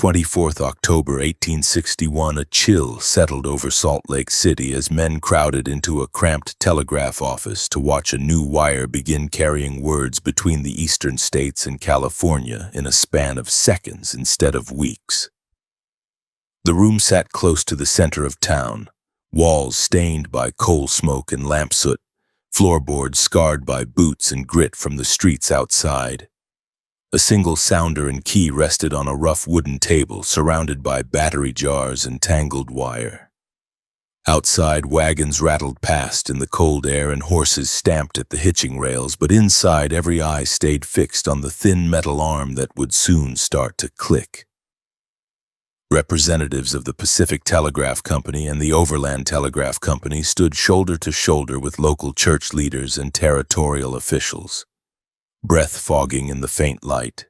24th October 1861, a chill settled over Salt Lake City as men crowded into a cramped telegraph office to watch a new wire begin carrying words between the eastern states and California in a span of seconds instead of weeks. The room sat close to the center of town, walls stained by coal smoke and lamp soot, floorboards scarred by boots and grit from the streets outside. A single sounder and key rested on a rough wooden table surrounded by battery jars and tangled wire. Outside, wagons rattled past in the cold air and horses stamped at the hitching rails, but inside every eye stayed fixed on the thin metal arm that would soon start to click. Representatives of the Pacific Telegraph Company and the Overland Telegraph Company stood shoulder to shoulder with local church leaders and territorial officials, breath fogging in the faint light.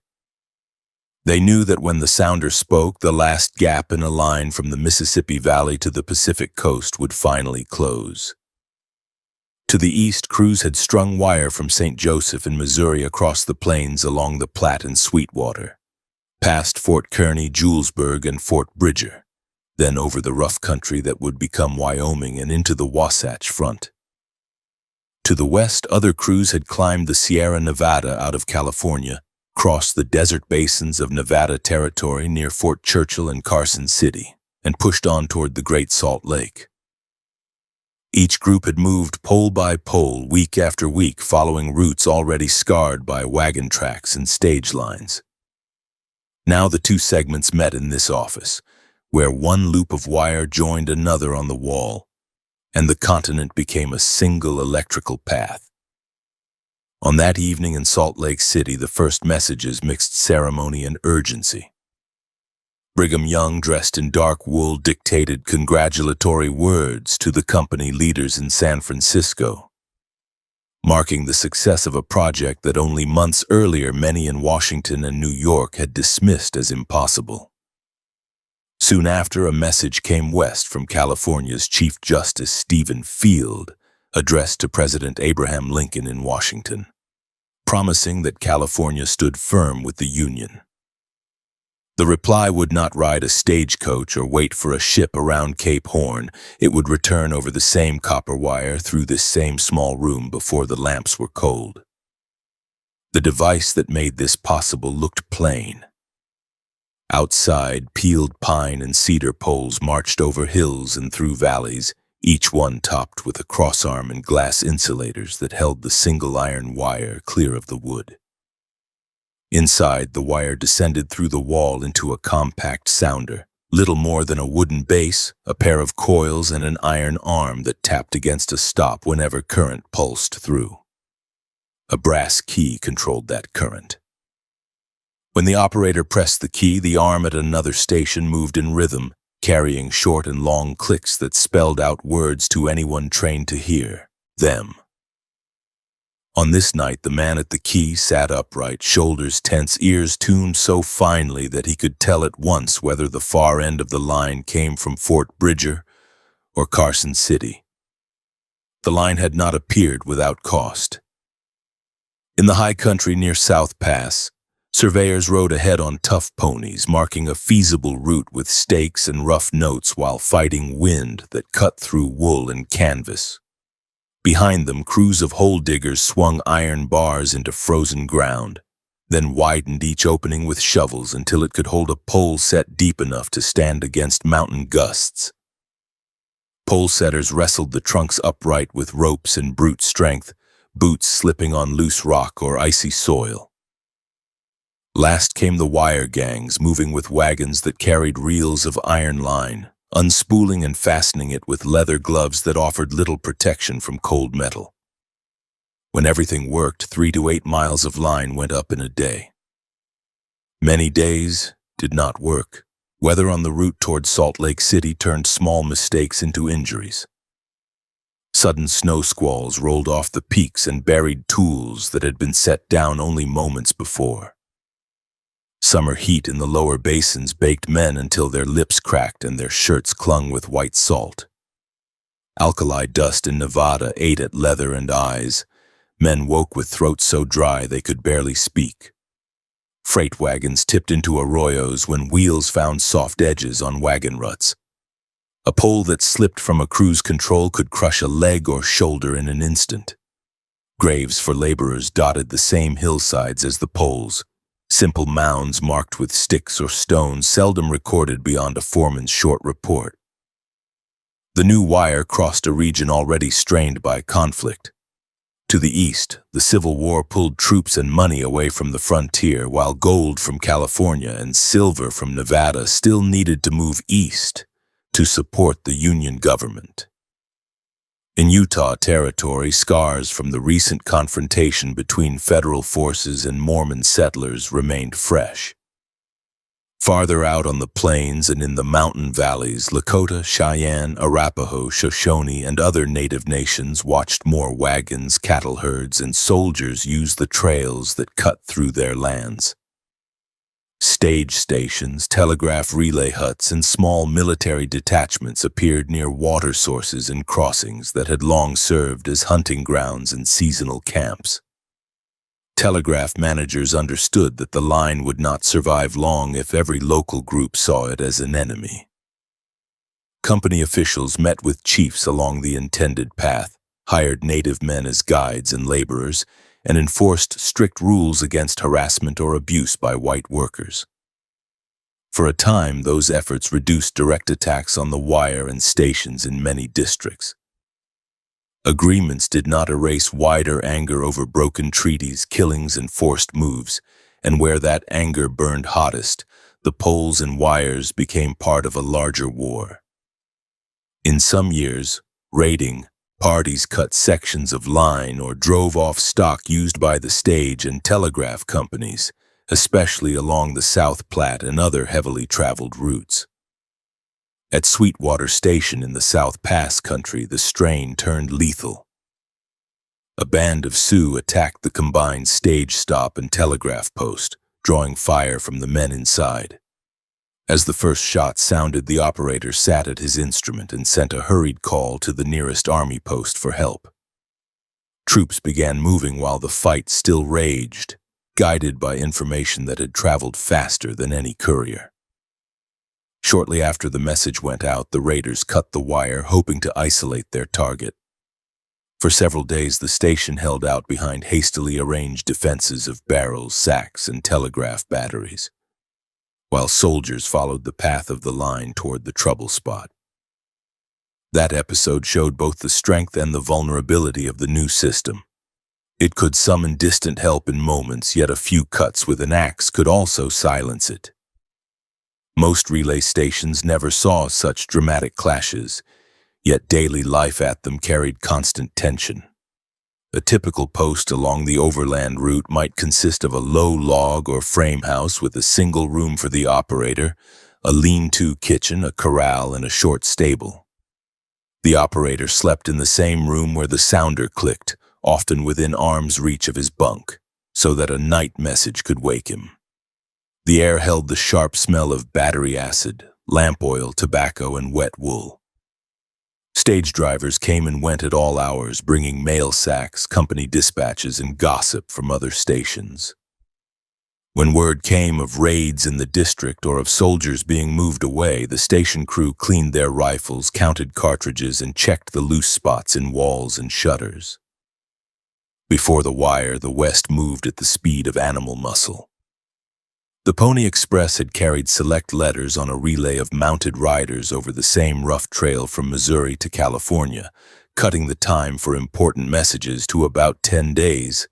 They knew that when the sounder spoke, the last gap in a line from the Mississippi Valley to the Pacific coast would finally close. To the east, crews had strung wire from St. Joseph in Missouri across the plains along the Platte and Sweetwater, past Fort Kearny, Julesburg, and Fort Bridger, then over the rough country that would become Wyoming and into the Wasatch Front. To the west, other crews had climbed the Sierra Nevada out of California, crossed the desert basins of Nevada Territory near Fort Churchill and Carson City, and pushed on toward the Great Salt Lake. Each group had moved pole by pole, week after week, following routes already scarred by wagon tracks and stage lines. Now the two segments met in this office, where one loop of wire joined another on the wall, and the continent became a single electrical path. On that evening in Salt Lake City, the first messages mixed ceremony and urgency. Brigham Young, dressed in dark wool, dictated congratulatory words to the company leaders in San Francisco, marking the success of a project that only months earlier many in Washington and New York had dismissed as impossible. Soon after, a message came west from California's Chief Justice Stephen Field, addressed to President Abraham Lincoln in Washington, promising that California stood firm with the Union. The reply would not ride a stagecoach or wait for a ship around Cape Horn. It would return over the same copper wire through this same small room before the lamps were cold. The device that made this possible looked plain. Outside, peeled pine and cedar poles marched over hills and through valleys, each one topped with a crossarm and glass insulators that held the single iron wire clear of the wood. Inside, the wire descended through the wall into a compact sounder, little more than a wooden base, a pair of coils, and an iron arm that tapped against a stop whenever current pulsed through. A brass key controlled that current. When the operator pressed the key, the arm at another station moved in rhythm, carrying short and long clicks that spelled out words to anyone trained to hear them. On this night, the man at the key sat upright, shoulders tense, ears tuned so finely that he could tell at once whether the far end of the line came from Fort Bridger or Carson City. The line had not appeared without cost. In the high country near South Pass, surveyors rode ahead on tough ponies, marking a feasible route with stakes and rough notes while fighting wind that cut through wool and canvas. Behind them, crews of hole diggers swung iron bars into frozen ground, then widened each opening with shovels until it could hold a pole set deep enough to stand against mountain gusts. Pole setters wrestled the trunks upright with ropes and brute strength, boots slipping on loose rock or icy soil. Last came the wire gangs, moving with wagons that carried reels of iron line, unspooling and fastening it with leather gloves that offered little protection from cold metal. When everything worked, 3 to 8 miles of line went up in a day. Many days did not work. Weather on the route toward Salt Lake City turned small mistakes into injuries. Sudden snow squalls rolled off the peaks and buried tools that had been set down only moments before. Summer heat in the lower basins baked men until their lips cracked and their shirts clung with white salt. Alkali dust in Nevada ate at leather and eyes. Men woke with throats so dry they could barely speak. Freight wagons tipped into arroyos when wheels found soft edges on wagon ruts. A pole that slipped from a cruise control could crush a leg or shoulder in an instant. Graves for laborers dotted the same hillsides as the poles, simple mounds marked with sticks or stones seldom recorded beyond a foreman's short report. The new wire crossed a region already strained by conflict. To the east, the Civil War pulled troops and money away from the frontier, while gold from California and silver from Nevada still needed to move east to support the Union government. In Utah Territory, scars from the recent confrontation between federal forces and Mormon settlers remained fresh. Farther out on the plains and in the mountain valleys, Lakota, Cheyenne, Arapaho, Shoshone, and other native nations watched more wagons, cattle herds, and soldiers use the trails that cut through their lands. Stage stations, telegraph relay huts, and small military detachments appeared near water sources and crossings that had long served as hunting grounds and seasonal camps. Telegraph managers understood that the line would not survive long if every local group saw it as an enemy. Company officials met with chiefs along the intended path, hired native men as guides and laborers, and enforced strict rules against harassment or abuse by white workers. For a time, those efforts reduced direct attacks on the wire and stations in many districts. Agreements did not erase wider anger over broken treaties, killings, and forced moves, and where that anger burned hottest, the poles and wires became part of a larger war. In some years, raiding, parties cut sections of line or drove off stock used by the stage and telegraph companies, especially along the South Platte and other heavily traveled routes. At Sweetwater Station in the South Pass country, the strain turned lethal. A band of Sioux attacked the combined stage stop and telegraph post, drawing fire from the men inside. As the first shot sounded, the operator sat at his instrument and sent a hurried call to the nearest army post for help. Troops began moving while the fight still raged, guided by information that had traveled faster than any courier. Shortly after the message went out, the raiders cut the wire, hoping to isolate their target. For several days, the station held out behind hastily arranged defenses of barrels, sacks, and telegraph batteries, while soldiers followed the path of the line toward the trouble spot. That episode showed both the strength and the vulnerability of the new system. It could summon distant help in moments, yet a few cuts with an axe could also silence it. Most relay stations never saw such dramatic clashes, yet daily life at them carried constant tension. A typical post along the overland route might consist of a low log or frame house with a single room for the operator, a lean-to kitchen, a corral, and a short stable. The operator slept in the same room where the sounder clicked, often within arm's reach of his bunk, so that a night message could wake him. The air held the sharp smell of battery acid, lamp oil, tobacco, and wet wool. Stage drivers came and went at all hours, bringing mail sacks, company dispatches, and gossip from other stations. When word came of raids in the district or of soldiers being moved away, the station crew cleaned their rifles, counted cartridges, and checked the loose spots in walls and shutters. Before the wire, the West moved at the speed of animal muscle. The Pony Express had carried select letters on a relay of mounted riders over the same rough trail from Missouri to California, cutting the time for important messages to about 10 days.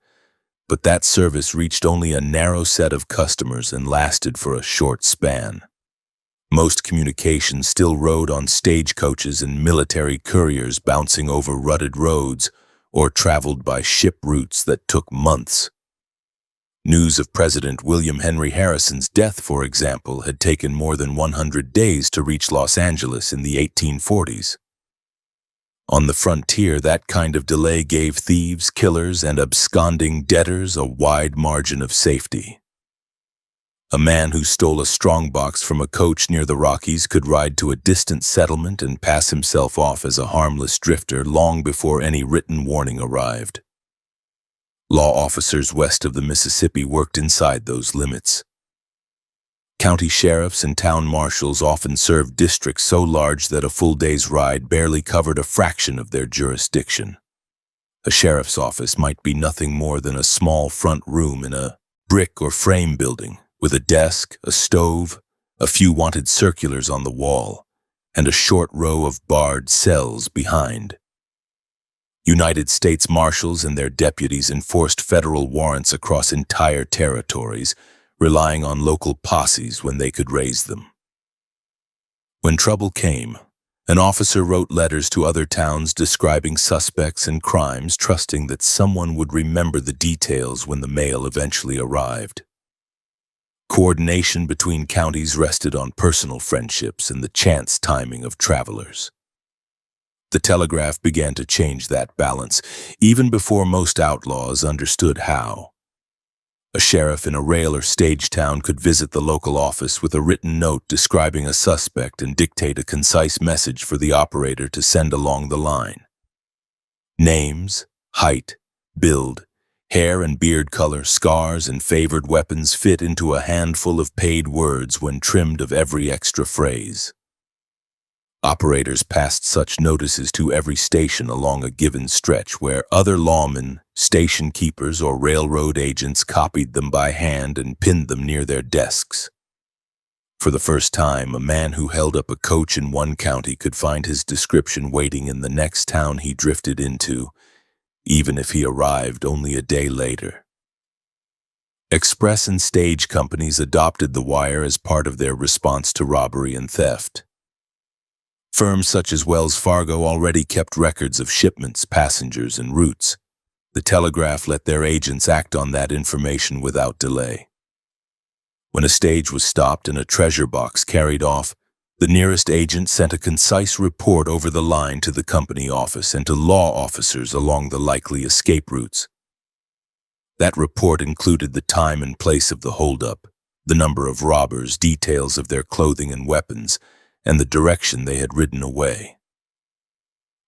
But that service reached only a narrow set of customers and lasted for a short span. Most communication still rode on stagecoaches and military couriers bouncing over rutted roads or traveled by ship routes that took months. News of President William Henry Harrison's death, for example, had taken more than 100 days to reach Los Angeles in the 1840s. On the frontier, that kind of delay gave thieves, killers, and absconding debtors a wide margin of safety. A man who stole a strongbox from a coach near the Rockies could ride to a distant settlement and pass himself off as a harmless drifter long before any written warning arrived. Law officers west of the Mississippi worked inside those limits. County sheriffs and town marshals often served districts so large that a full day's ride barely covered a fraction of their jurisdiction. A sheriff's office might be nothing more than a small front room in a brick or frame building, with a desk, a stove, a few wanted circulars on the wall, and a short row of barred cells behind. United States Marshals and their deputies enforced federal warrants across entire territories, relying on local posses when they could raise them. When trouble came, an officer wrote letters to other towns describing suspects and crimes, trusting that someone would remember the details when the mail eventually arrived. Coordination between counties rested on personal friendships and the chance timing of travelers. The Telegraph began to change that balance, even before most outlaws understood how. A sheriff in a rail or stage town could visit the local office with a written note describing a suspect and dictate a concise message for the operator to send along the line. Names, height, build, hair and beard color, scars, and favored weapons fit into a handful of paid words when trimmed of every extra phrase. Operators passed such notices to every station along a given stretch where other lawmen, station keepers, or railroad agents copied them by hand and pinned them near their desks. For the first time, a man who held up a coach in one county could find his description waiting in the next town he drifted into, even if he arrived only a day later. Express and stage companies adopted the wire as part of their response to robbery and theft. Firms such as Wells Fargo already kept records of shipments, passengers, and routes. The Telegraph let their agents act on that information without delay. When a stage was stopped and a treasure box carried off, the nearest agent sent a concise report over the line to the company office and to law officers along the likely escape routes. That report included the time and place of the holdup, the number of robbers, details of their clothing and weapons, and the direction they had ridden away.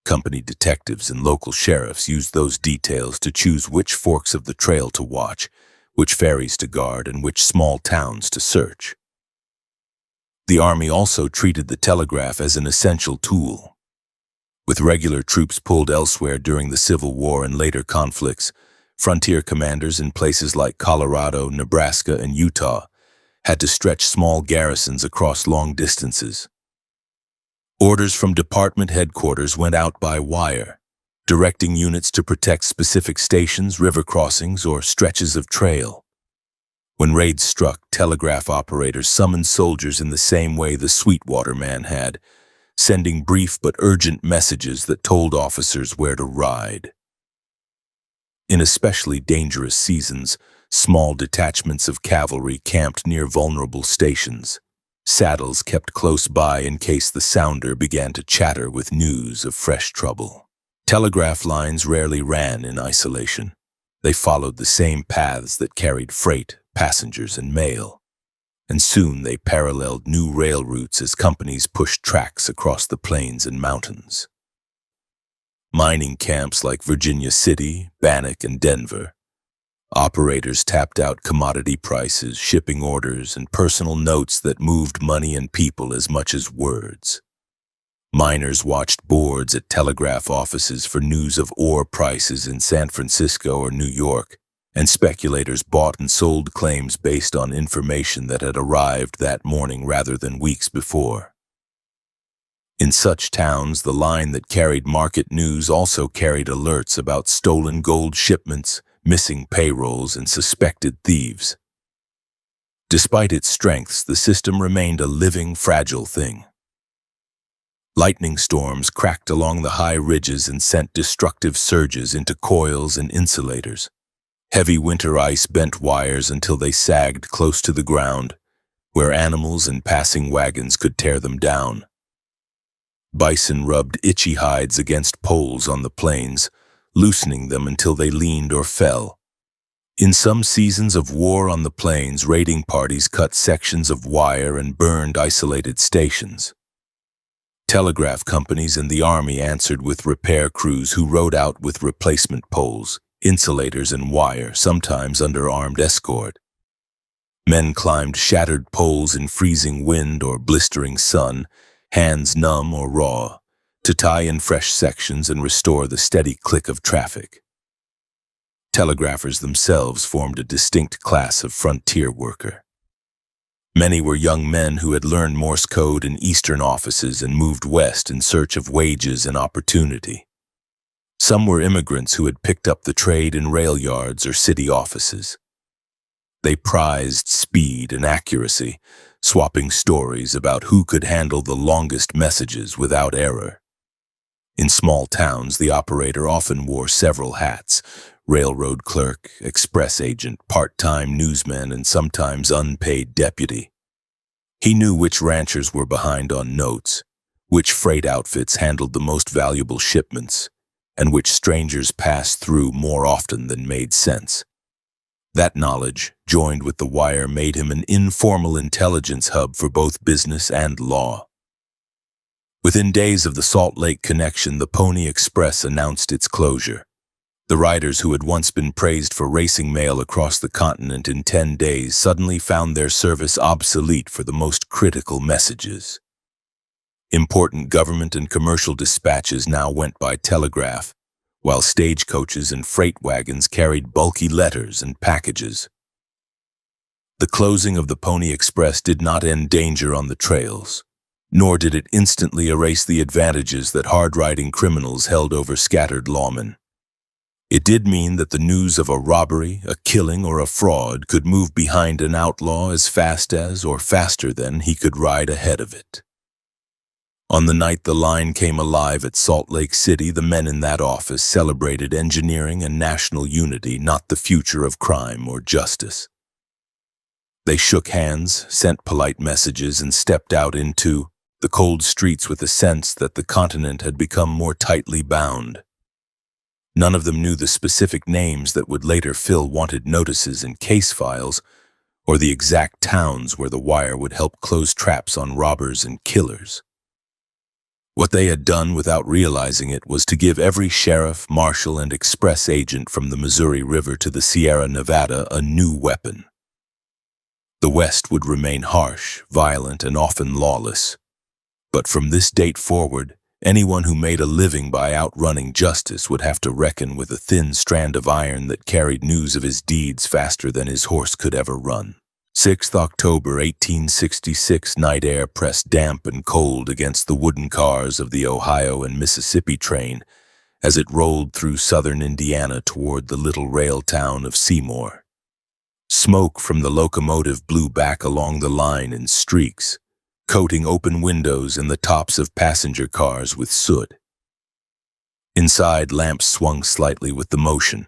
Company detectives and local sheriffs used those details to choose which forks of the trail to watch, which ferries to guard, and which small towns to search. The Army also treated the Telegraph as an essential tool. With regular troops pulled elsewhere during the Civil War and later conflicts, frontier commanders in places like Colorado, Nebraska, and Utah had to stretch small garrisons across long distances. Orders from department headquarters went out by wire, directing units to protect specific stations, river crossings, or stretches of trail. When raids struck, telegraph operators summoned soldiers in the same way the Sweetwater man had, sending brief but urgent messages that told officers where to ride. In especially dangerous seasons, small detachments of cavalry camped near vulnerable stations. Saddles kept close by in case the sounder began to chatter with news of fresh trouble. Telegraph lines rarely ran in isolation. They followed the same paths that carried freight, passengers, and mail. And soon they paralleled new rail routes as companies pushed tracks across the plains and mountains. Mining camps like Virginia City, Bannock, and Denver. Operators tapped out commodity prices, shipping orders, and personal notes that moved money and people as much as words. Miners watched boards at telegraph offices for news of ore prices in San Francisco or New York, and speculators bought and sold claims based on information that had arrived that morning rather than weeks before. In such towns, the line that carried market news also carried alerts about stolen gold shipments, missing payrolls, and suspected thieves. Despite its strengths, the system remained a living, fragile thing. Lightning storms cracked along the high ridges and sent destructive surges into coils and insulators. Heavy winter ice bent wires until they sagged close to the ground, where animals and passing wagons could tear them down. Bison rubbed itchy hides against poles on the plains, loosening them until they leaned or fell. In some seasons of war on the plains, raiding parties cut sections of wire and burned isolated stations. Telegraph companies and the Army answered with repair crews who rode out with replacement poles, insulators, and wire, sometimes under armed escort. Men climbed shattered poles in freezing wind or blistering sun, hands numb or raw, to tie in fresh sections and restore the steady click of traffic. Telegraphers themselves formed a distinct class of frontier worker. Many were young men who had learned Morse code in eastern offices and moved west in search of wages and opportunity. Some were immigrants who had picked up the trade in rail yards or city offices. They prized speed and accuracy, swapping stories about who could handle the longest messages without error. In small towns, the operator often wore several hats: railroad clerk, express agent, part-time newsman, and sometimes unpaid deputy. He knew which ranchers were behind on notes, which freight outfits handled the most valuable shipments, and which strangers passed through more often than made sense. That knowledge, joined with the wire, made him an informal intelligence hub for both business and law. Within days of the Salt Lake connection, the Pony Express announced its closure. The riders who had once been praised for racing mail across the continent in 10 days suddenly found their service obsolete for the most critical messages. Important government and commercial dispatches now went by telegraph, while stagecoaches and freight wagons carried bulky letters and packages. The closing of the Pony Express did not end danger on the trails, nor did it instantly erase the advantages that hard-riding criminals held over scattered lawmen. It did mean that the news of a robbery, a killing, or a fraud could move behind an outlaw as fast as, or faster than, he could ride ahead of it. On the night the line came alive at Salt Lake City, the men in that office celebrated engineering and national unity, not the future of crime or justice. They shook hands, sent polite messages, and stepped out into the cold streets with a sense that the continent had become more tightly bound. None of them knew the specific names that would later fill wanted notices and case files, or the exact towns where the wire would help close traps on robbers and killers. What they had done without realizing it was to give every sheriff, marshal, and express agent from the Missouri River to the Sierra Nevada a new weapon. The West would remain harsh, violent, and often lawless. But from this date forward, anyone who made a living by outrunning justice would have to reckon with a thin strand of iron that carried news of his deeds faster than his horse could ever run. 6th October 1866, night air pressed damp and cold against the wooden cars of the Ohio and Mississippi train as it rolled through southern Indiana toward the little rail town of Seymour. Smoke from the locomotive blew back along the line in streaks, coating open windows and the tops of passenger cars with soot. Inside, lamps swung slightly with the motion,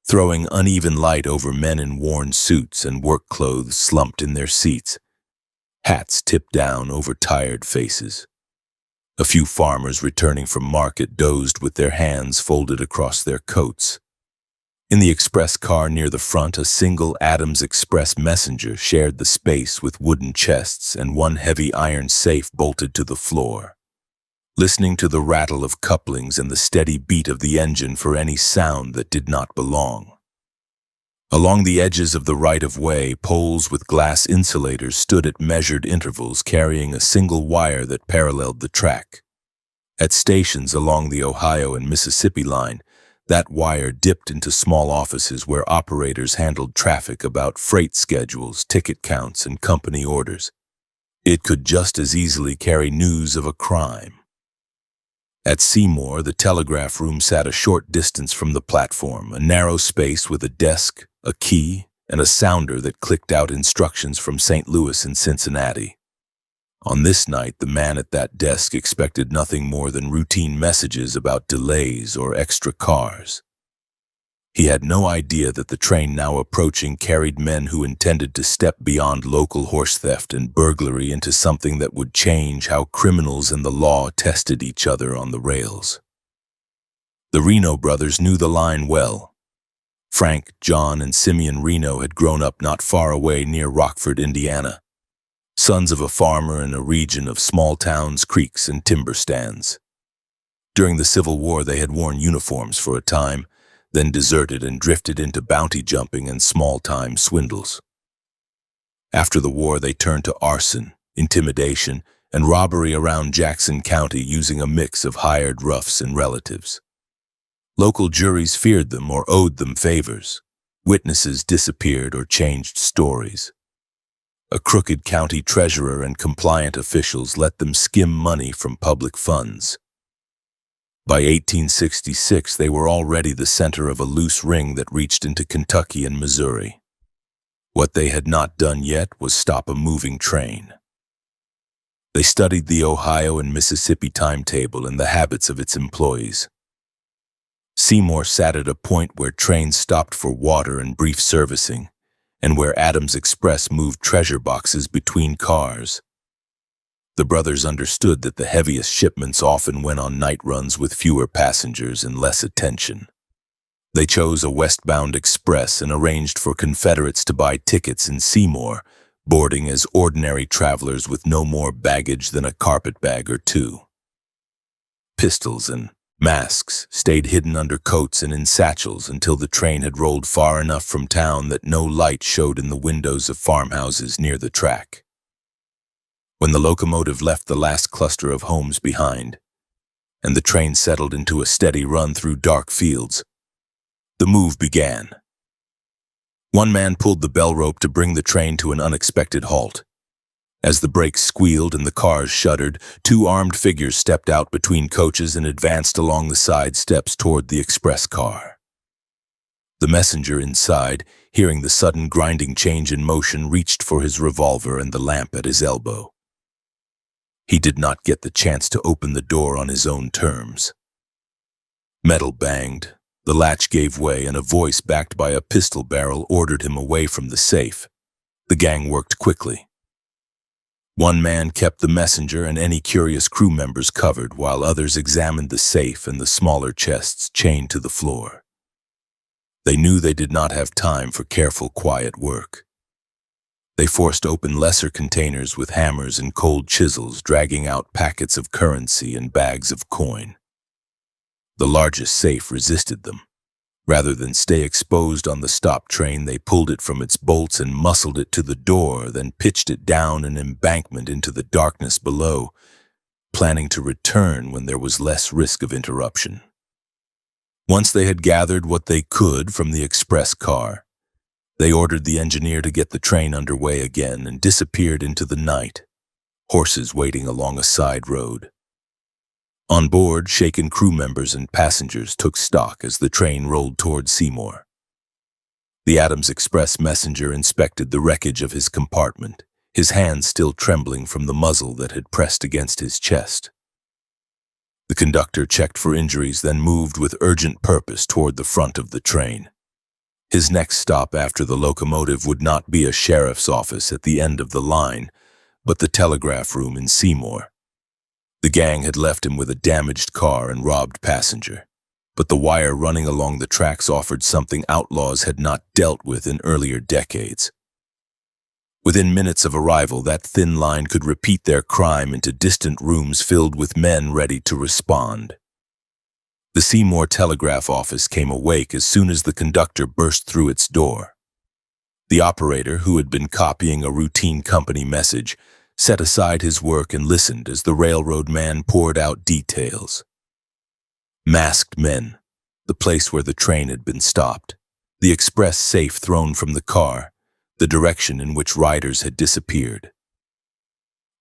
throwing uneven light over men in worn suits and work clothes slumped in their seats, hats tipped down over tired faces. A few farmers returning from market dozed with their hands folded across their coats. In the express car near the front, a single Adams Express messenger shared the space with wooden chests and one heavy iron safe bolted to the floor, listening to the rattle of couplings and the steady beat of the engine for any sound that did not belong. Along the edges of the right-of-way, poles with glass insulators stood at measured intervals carrying a single wire that paralleled the track. At stations along the Ohio and Mississippi line, that wire dipped into small offices where operators handled traffic about freight schedules, ticket counts, and company orders. It could just as easily carry news of a crime. At Seymour, the telegraph room sat a short distance from the platform, a narrow space with a desk, a key, and a sounder that clicked out instructions from St. Louis and Cincinnati. On this night, the man at that desk expected nothing more than routine messages about delays or extra cars. He had no idea that the train now approaching carried men who intended to step beyond local horse theft and burglary into something that would change how criminals and the law tested each other on the rails. The Reno brothers knew the line well. Frank, John, and Simeon Reno had grown up not far away near Rockford, Indiana. Sons of a farmer in a region of small towns, creeks, and timber stands. During the Civil War, they had worn uniforms for a time, then deserted and drifted into bounty jumping and small-time swindles. After the war, they turned to arson, intimidation, and robbery around Jackson County using a mix of hired roughs and relatives. Local juries feared them or owed them favors. Witnesses disappeared or changed stories. A crooked county treasurer and compliant officials let them skim money from public funds. By 1866, they were already the center of a loose ring that reached into Kentucky and Missouri. What they had not done yet was stop a moving train. They studied the Ohio and Mississippi timetable and the habits of its employees. Seymour sat at a point where trains stopped for water and brief servicing, and where Adams Express moved treasure boxes between cars. The brothers understood that the heaviest shipments often went on night runs with fewer passengers and less attention. They chose a westbound express and arranged for Confederates to buy tickets in Seymour, boarding as ordinary travelers with no more baggage than a carpetbag or two. Pistols and masks stayed hidden under coats and in satchels until the train had rolled far enough from town that no light showed in the windows of farmhouses near the track. When the locomotive left the last cluster of homes behind, and the train settled into a steady run through dark fields, the move began. One man pulled the bell rope to bring the train to an unexpected halt. As the brakes squealed and the cars shuddered, two armed figures stepped out between coaches and advanced along the side steps toward the express car. The messenger inside, hearing the sudden grinding change in motion, reached for his revolver and the lamp at his elbow. He did not get the chance to open the door on his own terms. Metal banged, the latch gave way, and a voice backed by a pistol barrel ordered him away from the safe. The gang worked quickly. One man kept the messenger and any curious crew members covered, while others examined the safe and the smaller chests chained to the floor. They knew they did not have time for careful, quiet work. They forced open lesser containers with hammers and cold chisels, dragging out packets of currency and bags of coin. The largest safe resisted them. Rather than stay exposed on the stop train, they pulled it from its bolts and muscled it to the door, then pitched it down an embankment into the darkness below, planning to return when there was less risk of interruption. Once they had gathered what they could from the express car, they ordered the engineer to get the train underway again and disappeared into the night, horses waiting along a side road. On board, shaken crew members and passengers took stock as the train rolled toward Seymour. The Adams Express messenger inspected the wreckage of his compartment, his hands still trembling from the muzzle that had pressed against his chest. The conductor checked for injuries, then moved with urgent purpose toward the front of the train. His next stop after the locomotive would not be a sheriff's office at the end of the line, but the telegraph room in Seymour. The gang had left him with a damaged car and robbed passenger, but the wire running along the tracks offered something outlaws had not dealt with in earlier decades. Within minutes of arrival, that thin line could repeat their crime into distant rooms filled with men ready to respond. The Seymour telegraph office came awake as soon as the conductor burst through its door. The operator, who had been copying a routine company message, set aside his work and listened as the railroad man poured out details. Masked men, the place where the train had been stopped, the express safe thrown from the car, the direction in which riders had disappeared.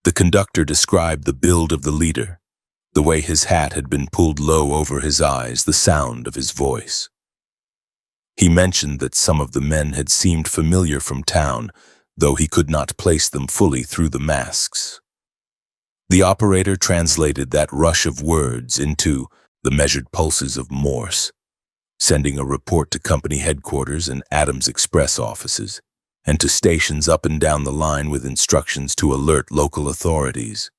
The conductor described the build of the leader, the way his hat had been pulled low over his eyes, the sound of his voice. He mentioned that some of the men had seemed familiar from town, though he could not place them fully through the masks. The operator translated that rush of words into the measured pulses of Morse, sending a report to company headquarters and Adams Express offices, and to stations up and down the line with instructions to alert local authorities.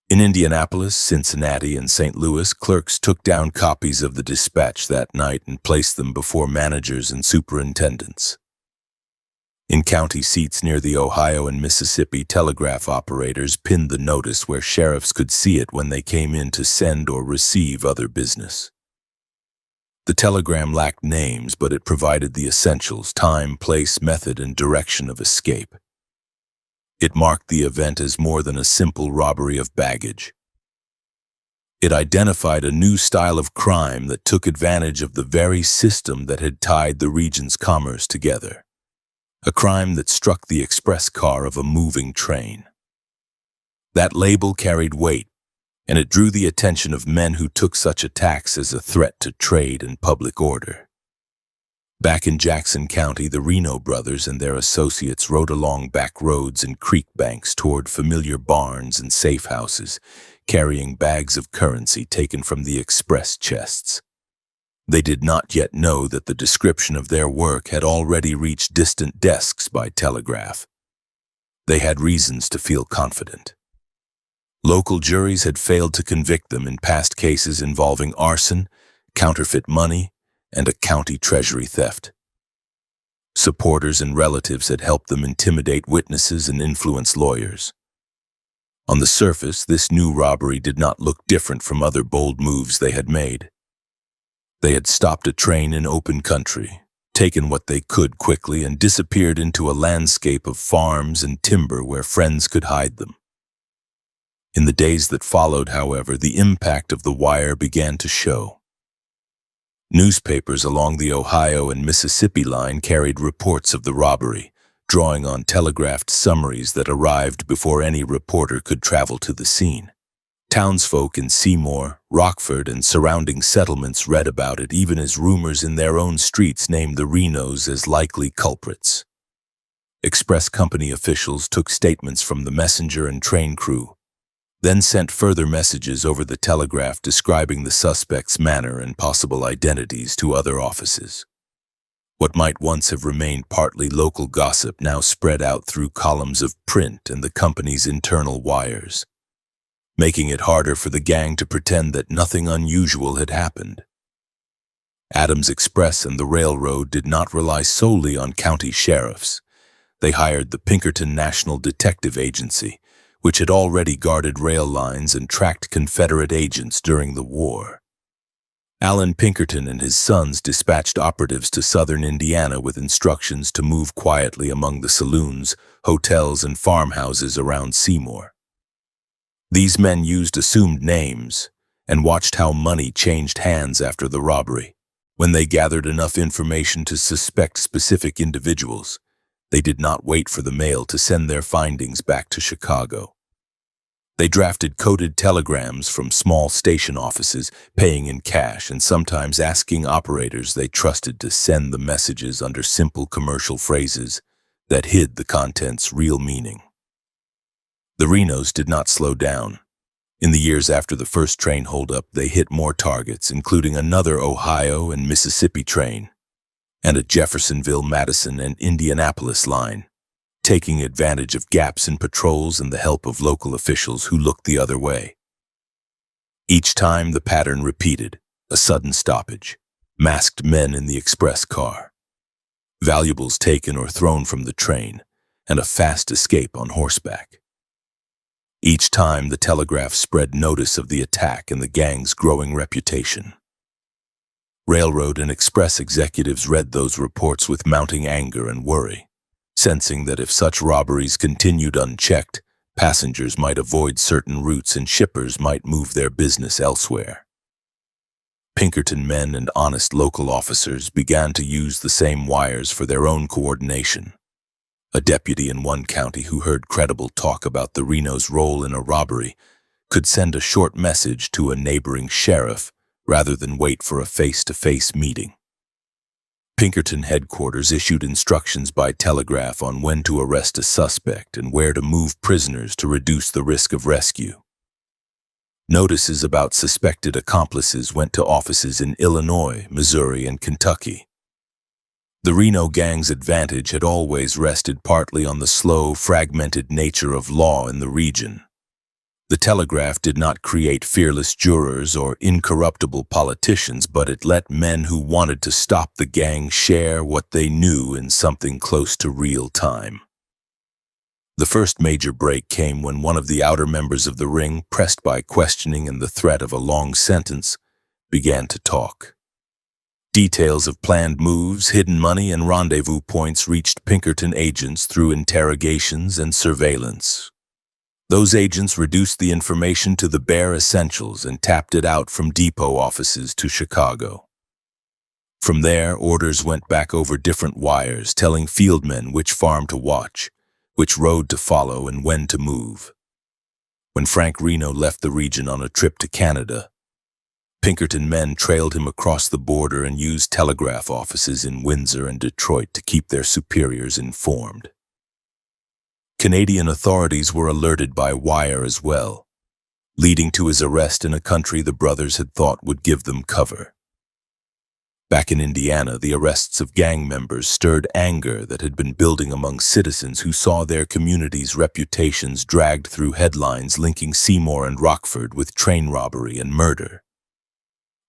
In Indianapolis, Cincinnati, and St. Louis, clerks took down copies of the dispatch that night and placed them before managers and superintendents. In county seats near the Ohio and Mississippi, telegraph operators pinned the notice where sheriffs could see it when they came in to send or receive other business. The telegram lacked names, but it provided the essentials: time, place, method, and direction of escape. It marked the event as more than a simple robbery of baggage. It identified a new style of crime that took advantage of the very system that had tied the region's commerce together. A crime that struck the express car of a moving train. That label carried weight, and it drew the attention of men who took such attacks as a threat to trade and public order. Back in Jackson County, the Reno brothers and their associates rode along back roads and creek banks toward familiar barns and safe houses, carrying bags of currency taken from the express chests. They did not yet know that the description of their work had already reached distant desks by telegraph. They had reasons to feel confident. Local juries had failed to convict them in past cases involving arson, counterfeit money, and a county treasury theft. Supporters and relatives had helped them intimidate witnesses and influence lawyers. On the surface, this new robbery did not look different from other bold moves they had made. They had stopped a train in open country, taken what they could quickly, and disappeared into a landscape of farms and timber where friends could hide them. In the days that followed, however, the impact of the wire began to show. Newspapers along the Ohio and Mississippi line carried reports of the robbery, drawing on telegraphed summaries that arrived before any reporter could travel to the scene. Townsfolk in Seymour, Rockford, and surrounding settlements read about it, even as rumors in their own streets named the Renos as likely culprits. Express company officials took statements from the messenger and train crew, then sent further messages over the telegraph describing the suspect's manner and possible identities to other offices. What might once have remained partly local gossip now spread out through columns of print and the company's internal wires, making it harder for the gang to pretend that nothing unusual had happened. Adams Express and the railroad did not rely solely on county sheriffs. They hired the Pinkerton National Detective Agency, which had already guarded rail lines and tracked Confederate agents during the war. Allen Pinkerton and his sons dispatched operatives to southern Indiana with instructions to move quietly among the saloons, hotels, and farmhouses around Seymour. These men used assumed names and watched how money changed hands after the robbery. When they gathered enough information to suspect specific individuals, they did not wait for the mail to send their findings back to Chicago. They drafted coded telegrams from small station offices, paying in cash and sometimes asking operators they trusted to send the messages under simple commercial phrases that hid the content's real meaning. The Renos did not slow down. In the years after the first train holdup, they hit more targets, including another Ohio and Mississippi train, and a Jeffersonville, Madison, and Indianapolis line, taking advantage of gaps in patrols and the help of local officials who looked the other way. Each time the pattern repeated: a sudden stoppage, masked men in the express car, valuables taken or thrown from the train, and a fast escape on horseback. Each time the telegraph spread notice of the attack and the gang's growing reputation. Railroad and express executives read those reports with mounting anger and worry, sensing that if such robberies continued unchecked, passengers might avoid certain routes and shippers might move their business elsewhere. Pinkerton men and honest local officers began to use the same wires for their own coordination. A deputy in one county who heard credible talk about the Renos' role in a robbery could send a short message to a neighboring sheriff rather than wait for a face-to-face meeting. Pinkerton headquarters issued instructions by telegraph on when to arrest a suspect and where to move prisoners to reduce the risk of rescue. Notices about suspected accomplices went to offices in Illinois, Missouri, and Kentucky. The Reno gang's advantage had always rested partly on the slow, fragmented nature of law in the region. The Telegraph did not create fearless jurors or incorruptible politicians, but it let men who wanted to stop the gang share what they knew in something close to real time. The first major break came when one of the outer members of the ring, pressed by questioning and the threat of a long sentence, began to talk. Details of planned moves, hidden money, and rendezvous points reached Pinkerton agents through interrogations and surveillance. Those agents reduced the information to the bare essentials and tapped it out from depot offices to Chicago. From there, orders went back over different wires, telling fieldmen which farm to watch, which road to follow, and when to move. When Frank Reno left the region on a trip to Canada, Pinkerton men trailed him across the border and used telegraph offices in Windsor and Detroit to keep their superiors informed. Canadian authorities were alerted by wire as well, leading to his arrest in a country the brothers had thought would give them cover. Back in Indiana, the arrests of gang members stirred anger that had been building among citizens who saw their communities' reputations dragged through headlines linking Seymour and Rockford with train robbery and murder.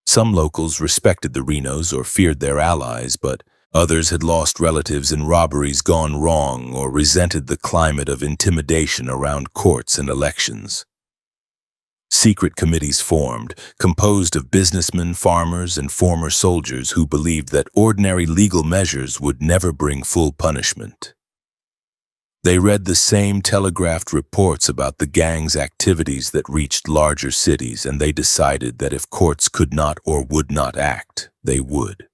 Some locals respected the Renos or feared their allies, but others had lost relatives in robberies gone wrong or resented the climate of intimidation around courts and elections. Secret committees formed, composed of businessmen, farmers, and former soldiers who believed that ordinary legal measures would never bring full punishment. They read the same telegraphed reports about the gang's activities that reached larger cities, and they decided that if courts could not or would not act, they would.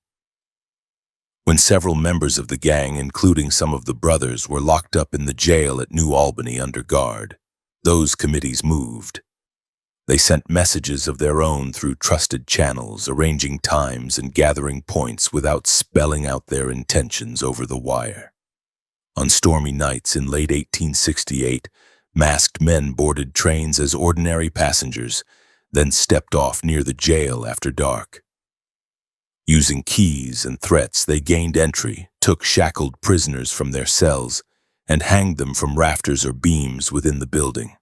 When several members of the gang, including some of the brothers, were locked up in the jail at New Albany under guard, those committees moved. They sent messages of their own through trusted channels, arranging times and gathering points without spelling out their intentions over the wire. On stormy nights in late 1868, masked men boarded trains as ordinary passengers, then stepped off near the jail after dark. Using keys and threats, they gained entry, took shackled prisoners from their cells, and hanged them from rafters or beams within the building.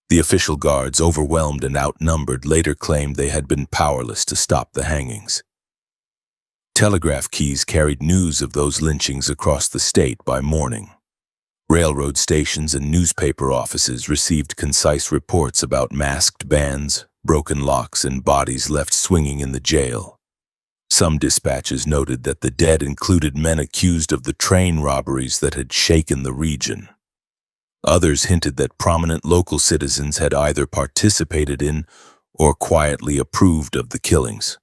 The official guards, overwhelmed and outnumbered, later claimed they had been powerless to stop the hangings. Telegraph keys carried news of those lynchings across the state by morning. Railroad stations and newspaper offices received concise reports about masked bands, broken locks, and bodies left swinging in the jail. Some dispatches noted that the dead included men accused of the train robberies that had shaken the region. Others hinted that prominent local citizens had either participated in or quietly approved of the killings.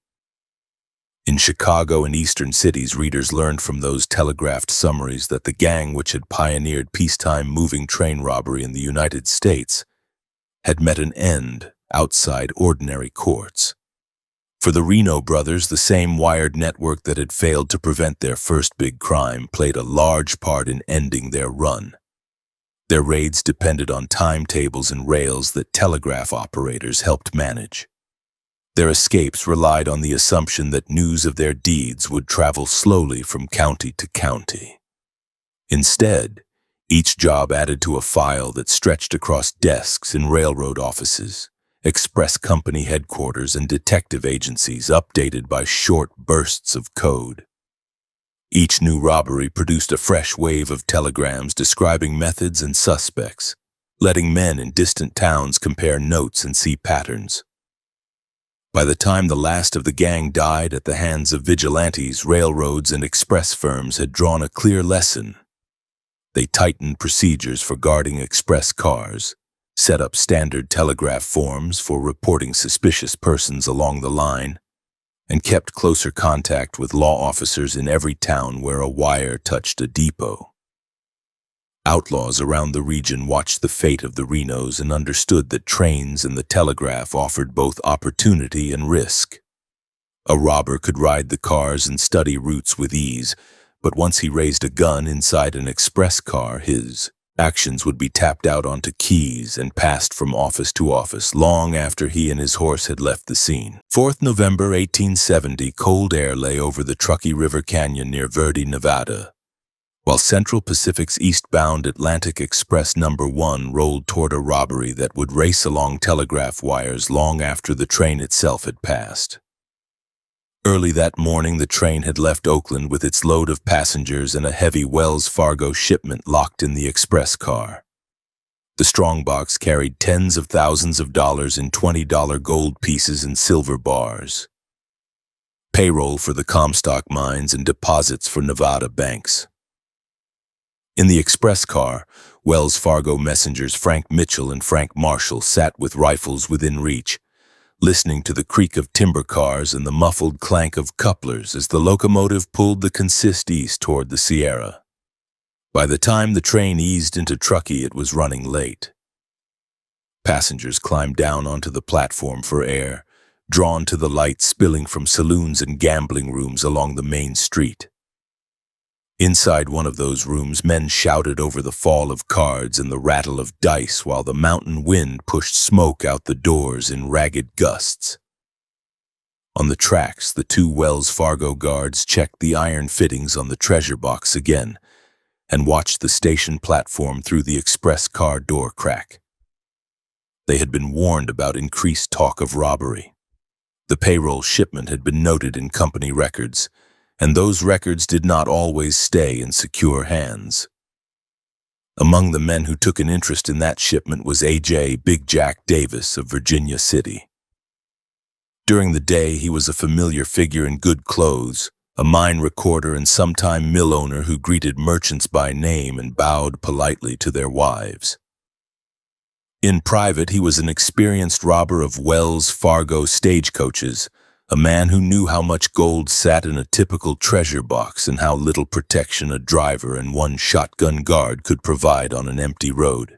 In Chicago and eastern cities, readers learned from those telegraphed summaries that the gang which had pioneered peacetime moving train robbery in the United States had met an end outside ordinary courts. For the Reno brothers, the same wired network that had failed to prevent their first big crime played a large part in ending their run. Their raids depended on timetables and rails that telegraph operators helped manage. Their escapes relied on the assumption that news of their deeds would travel slowly from county to county. Instead, each job added to a file that stretched across desks in railroad offices, express company headquarters, and detective agencies, updated by short bursts of code. Each new robbery produced a fresh wave of telegrams describing methods and suspects, letting men in distant towns compare notes and see patterns. By the time the last of the gang died at the hands of vigilantes, railroads and express firms had drawn a clear lesson. They tightened procedures for guarding express cars, set up standard telegraph forms for reporting suspicious persons along the line, and kept closer contact with law officers in every town where a wire touched a depot. Outlaws around the region watched the fate of the Renos and understood that trains and the telegraph offered both opportunity and risk. A robber could ride the cars and study routes with ease, but once he raised a gun inside an express car, his actions would be tapped out onto keys and passed from office to office long after he and his horse had left the scene. 4th November 1870, cold air lay over the Truckee River Canyon near Verde, Nevada, while Central Pacific's eastbound Atlantic Express No. 1 rolled toward a robbery that would race along telegraph wires long after the train itself had passed. Early that morning, the train had left Oakland with its load of passengers and a heavy Wells Fargo shipment locked in the express car. The strongbox carried tens of thousands of dollars in $20 gold pieces and silver bars. payroll for the Comstock mines and deposits for Nevada banks. In the express car, Wells Fargo messengers Frank Mitchell and Frank Marshall sat with rifles within reach, listening to the creak of timber cars and the muffled clank of couplers as the locomotive pulled the consist east toward the Sierra. By the time the train eased into Truckee, it was running late. Passengers climbed down onto the platform for air, drawn to the light spilling from saloons and gambling rooms along the main street. Inside one of those rooms, men shouted over the fall of cards and the rattle of dice while the mountain wind pushed smoke out the doors in ragged gusts. On the tracks, the two Wells Fargo guards checked the iron fittings on the treasure box again and watched the station platform through the express car door crack. They had been warned about increased talk of robbery. The payroll shipment had been noted in company records, and those records did not always stay in secure hands. Among the men who took an interest in that shipment was A.J. Big Jack Davis of Virginia City. During the day, he was a familiar figure in good clothes, a mine recorder and sometime mill owner who greeted merchants by name and bowed politely to their wives. In private, he was an experienced robber of Wells Fargo stagecoaches, a man who knew how much gold sat in a typical treasure box and how little protection a driver and one shotgun guard could provide on an empty road.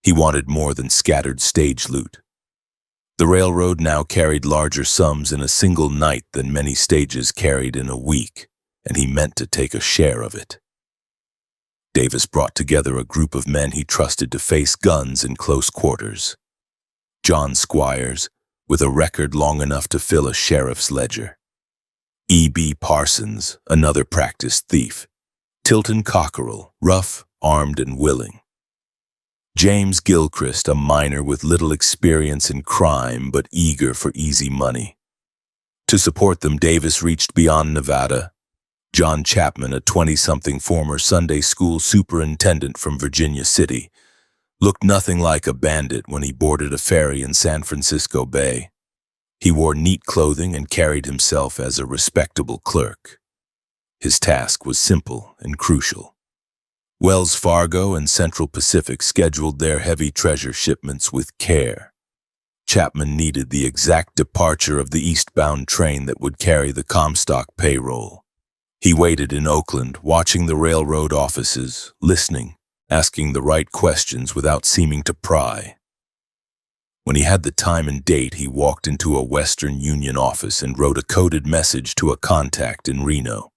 He wanted more than scattered stage loot. The railroad now carried larger sums in a single night than many stages carried in a week, and he meant to take a share of it. Davis brought together a group of men he trusted to face guns in close quarters. John Squires, with a record long enough to fill a sheriff's ledger. E.B. Parsons, another practiced thief. Tilton Cockerell, rough, armed, and willing. James Gilchrist, a miner with little experience in crime but eager for easy money. To support them, Davis reached beyond Nevada. John Chapman, a 20-something former Sunday school superintendent from Virginia City, looked nothing like a bandit when he boarded a ferry in San Francisco Bay. He wore neat clothing and carried himself as a respectable clerk. His task was simple and crucial. Wells Fargo and Central Pacific scheduled their heavy treasure shipments with care. Chapman needed the exact departure of the eastbound train that would carry the Comstock payroll. He waited in Oakland, watching the railroad offices, listening, asking the right questions without seeming to pry. When he had the time and date, he walked into a Western Union office and wrote a coded message to a contact in Reno.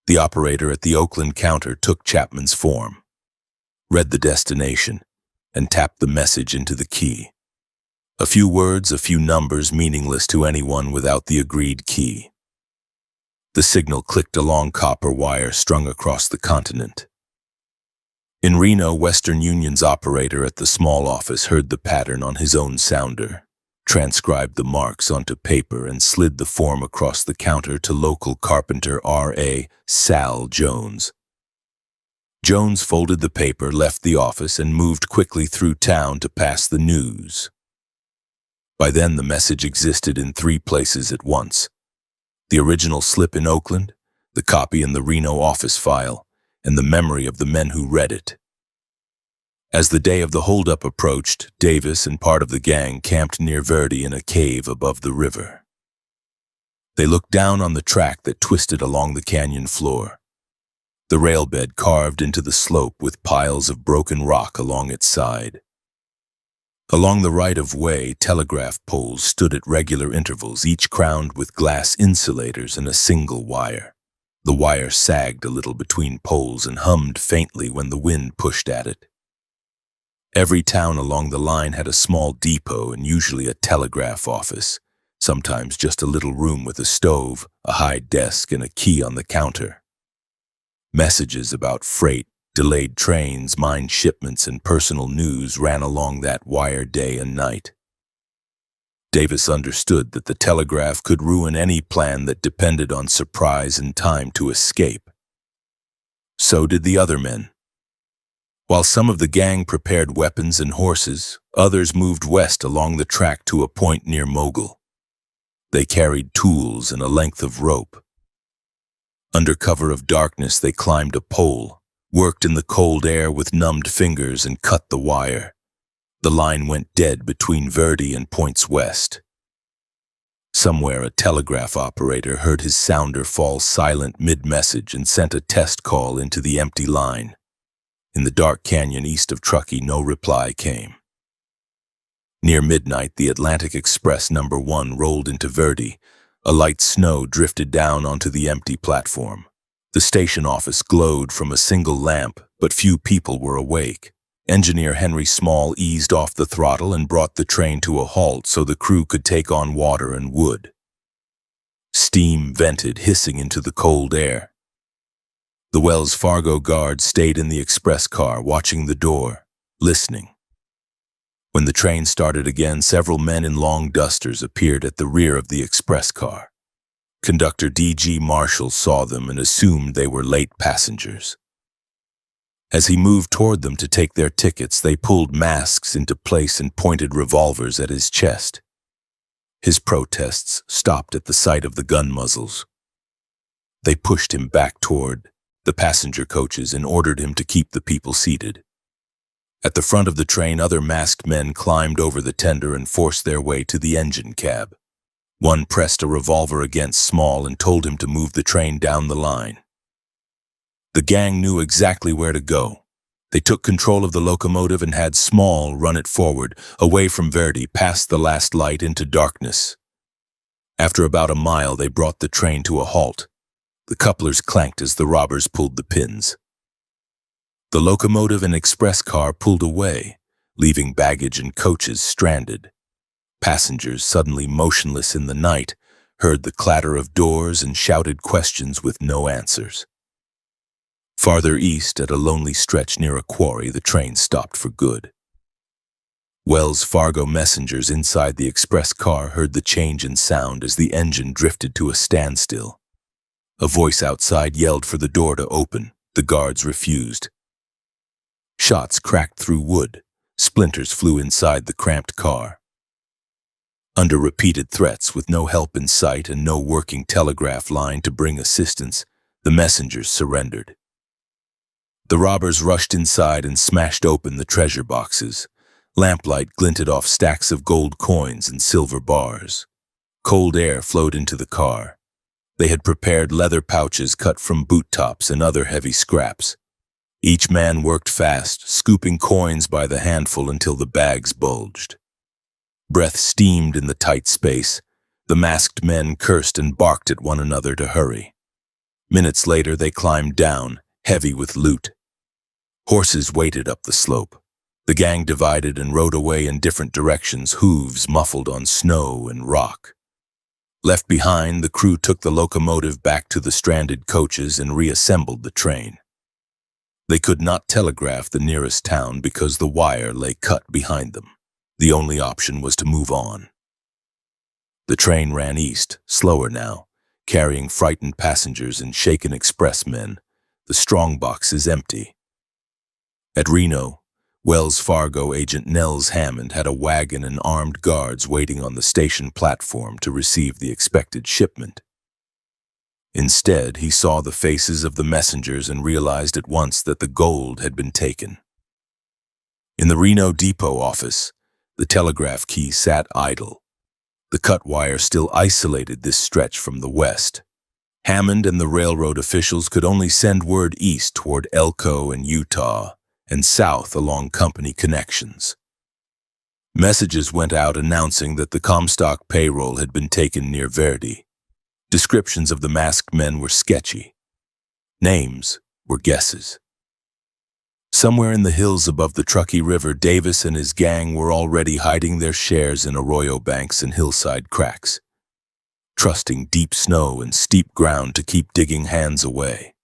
The operator at the Oakland counter took Chapman's form, read the destination, and tapped the message into the key. A few words, a few numbers, meaningless to anyone without the agreed key. The signal clicked along copper wire strung across the continent. In Reno, Western Union's operator at the small office heard the pattern on his own sounder, transcribed the marks onto paper, and slid the form across the counter to local carpenter R.A. Sal Jones. Jones folded the paper, left the office, and moved quickly through town to pass the news. By then, the message existed in 3 places at once: the original slip in Oakland, the copy in the Reno office file, and the memory of the men who read it. As the day of the holdup approached, Davis and part of the gang camped near Verde in a cave above the river. They looked down on the track that twisted along the canyon floor, the rail bed carved into the slope with piles of broken rock along its side. Along the right-of-way, telegraph poles stood at regular intervals, each crowned with glass insulators and a single wire. The wire sagged a little between poles and hummed faintly when the wind pushed at it. Every town along the line had a small depot and usually a telegraph office, sometimes just a little room with a stove, a high desk, and a key on the counter. Messages about freight, delayed trains, mine shipments, and personal news ran along that wire day and night. Davis understood that the telegraph could ruin any plan that depended on surprise and time to escape. So did the other men. While some of the gang prepared weapons and horses, others moved west along the track to a point near Mogul. They carried tools and a length of rope. Under cover of darkness, they climbed a pole, worked in the cold air with numbed fingers, and cut the wire. The line went dead between Verdi and points west. Somewhere, a telegraph operator heard his sounder fall silent mid-message and sent a test call into the empty line. In the dark canyon east of Truckee, no reply came. Near midnight, the Atlantic Express No. 1 rolled into Verdi. A light snow drifted down onto the empty platform. The station office glowed from a single lamp, but few people were awake. Engineer Henry Small eased off the throttle and brought the train to a halt so the crew could take on water and wood. Steam vented, hissing into the cold air. The Wells Fargo guard stayed in the express car, watching the door, listening. When the train started again, several men in long dusters appeared at the rear of the express car. Conductor D.G. Marshall saw them and assumed they were late passengers. As he moved toward them to take their tickets, they pulled masks into place and pointed revolvers at his chest. His protests stopped at the sight of the gun muzzles. They pushed him back toward the passenger coaches and ordered him to keep the people seated. At the front of the train, other masked men climbed over the tender and forced their way to the engine cab. One pressed a revolver against Small and told him to move the train down the line. The gang knew exactly where to go. They took control of the locomotive and had Small run it forward, away from Verdi, past the last light into darkness. After about a mile, they brought the train to a halt. The couplers clanked as the robbers pulled the pins. The locomotive and express car pulled away, leaving baggage and coaches stranded. Passengers, suddenly motionless in the night, heard the clatter of doors and shouted questions with no answers. Farther east, at a lonely stretch near a quarry, the train stopped for good. Wells Fargo messengers inside the express car heard the change in sound as the engine drifted to a standstill. A voice outside yelled for the door to open. The guards refused. Shots cracked through wood. Splinters flew inside the cramped car. Under repeated threats, with no help in sight and no working telegraph line to bring assistance, the messengers surrendered. The robbers rushed inside and smashed open the treasure boxes. Lamplight glinted off stacks of gold coins and silver bars. Cold air flowed into the car. They had prepared leather pouches cut from boot tops and other heavy scraps. Each man worked fast, scooping coins by the handful until the bags bulged. Breath steamed in the tight space. The masked men cursed and barked at one another to hurry. Minutes later, they climbed down, heavy with loot. Horses waited up the slope. The gang divided and rode away in different directions, hooves muffled on snow and rock. Left behind, the crew took the locomotive back to the stranded coaches and reassembled the train. They could not telegraph the nearest town because the wire lay cut behind them. The only option was to move on. The train ran east, slower now, carrying frightened passengers and shaken expressmen, the strong boxes empty. At Reno, Wells Fargo agent Nels Hammond had a wagon and armed guards waiting on the station platform to receive the expected shipment. Instead, he saw the faces of the messengers and realized at once that the gold had been taken. In the Reno depot office, the telegraph key sat idle. The cut wire still isolated this stretch from the west. Hammond and the railroad officials could only send word east toward Elko and Utah, and south along company connections. Messages went out announcing that the Comstock payroll had been taken near Verdi. Descriptions of the masked men were sketchy. Names were guesses. Somewhere in the hills above the Truckee River, Davis and his gang were already hiding their shares in arroyo banks and hillside cracks, trusting deep snow and steep ground to keep digging hands away.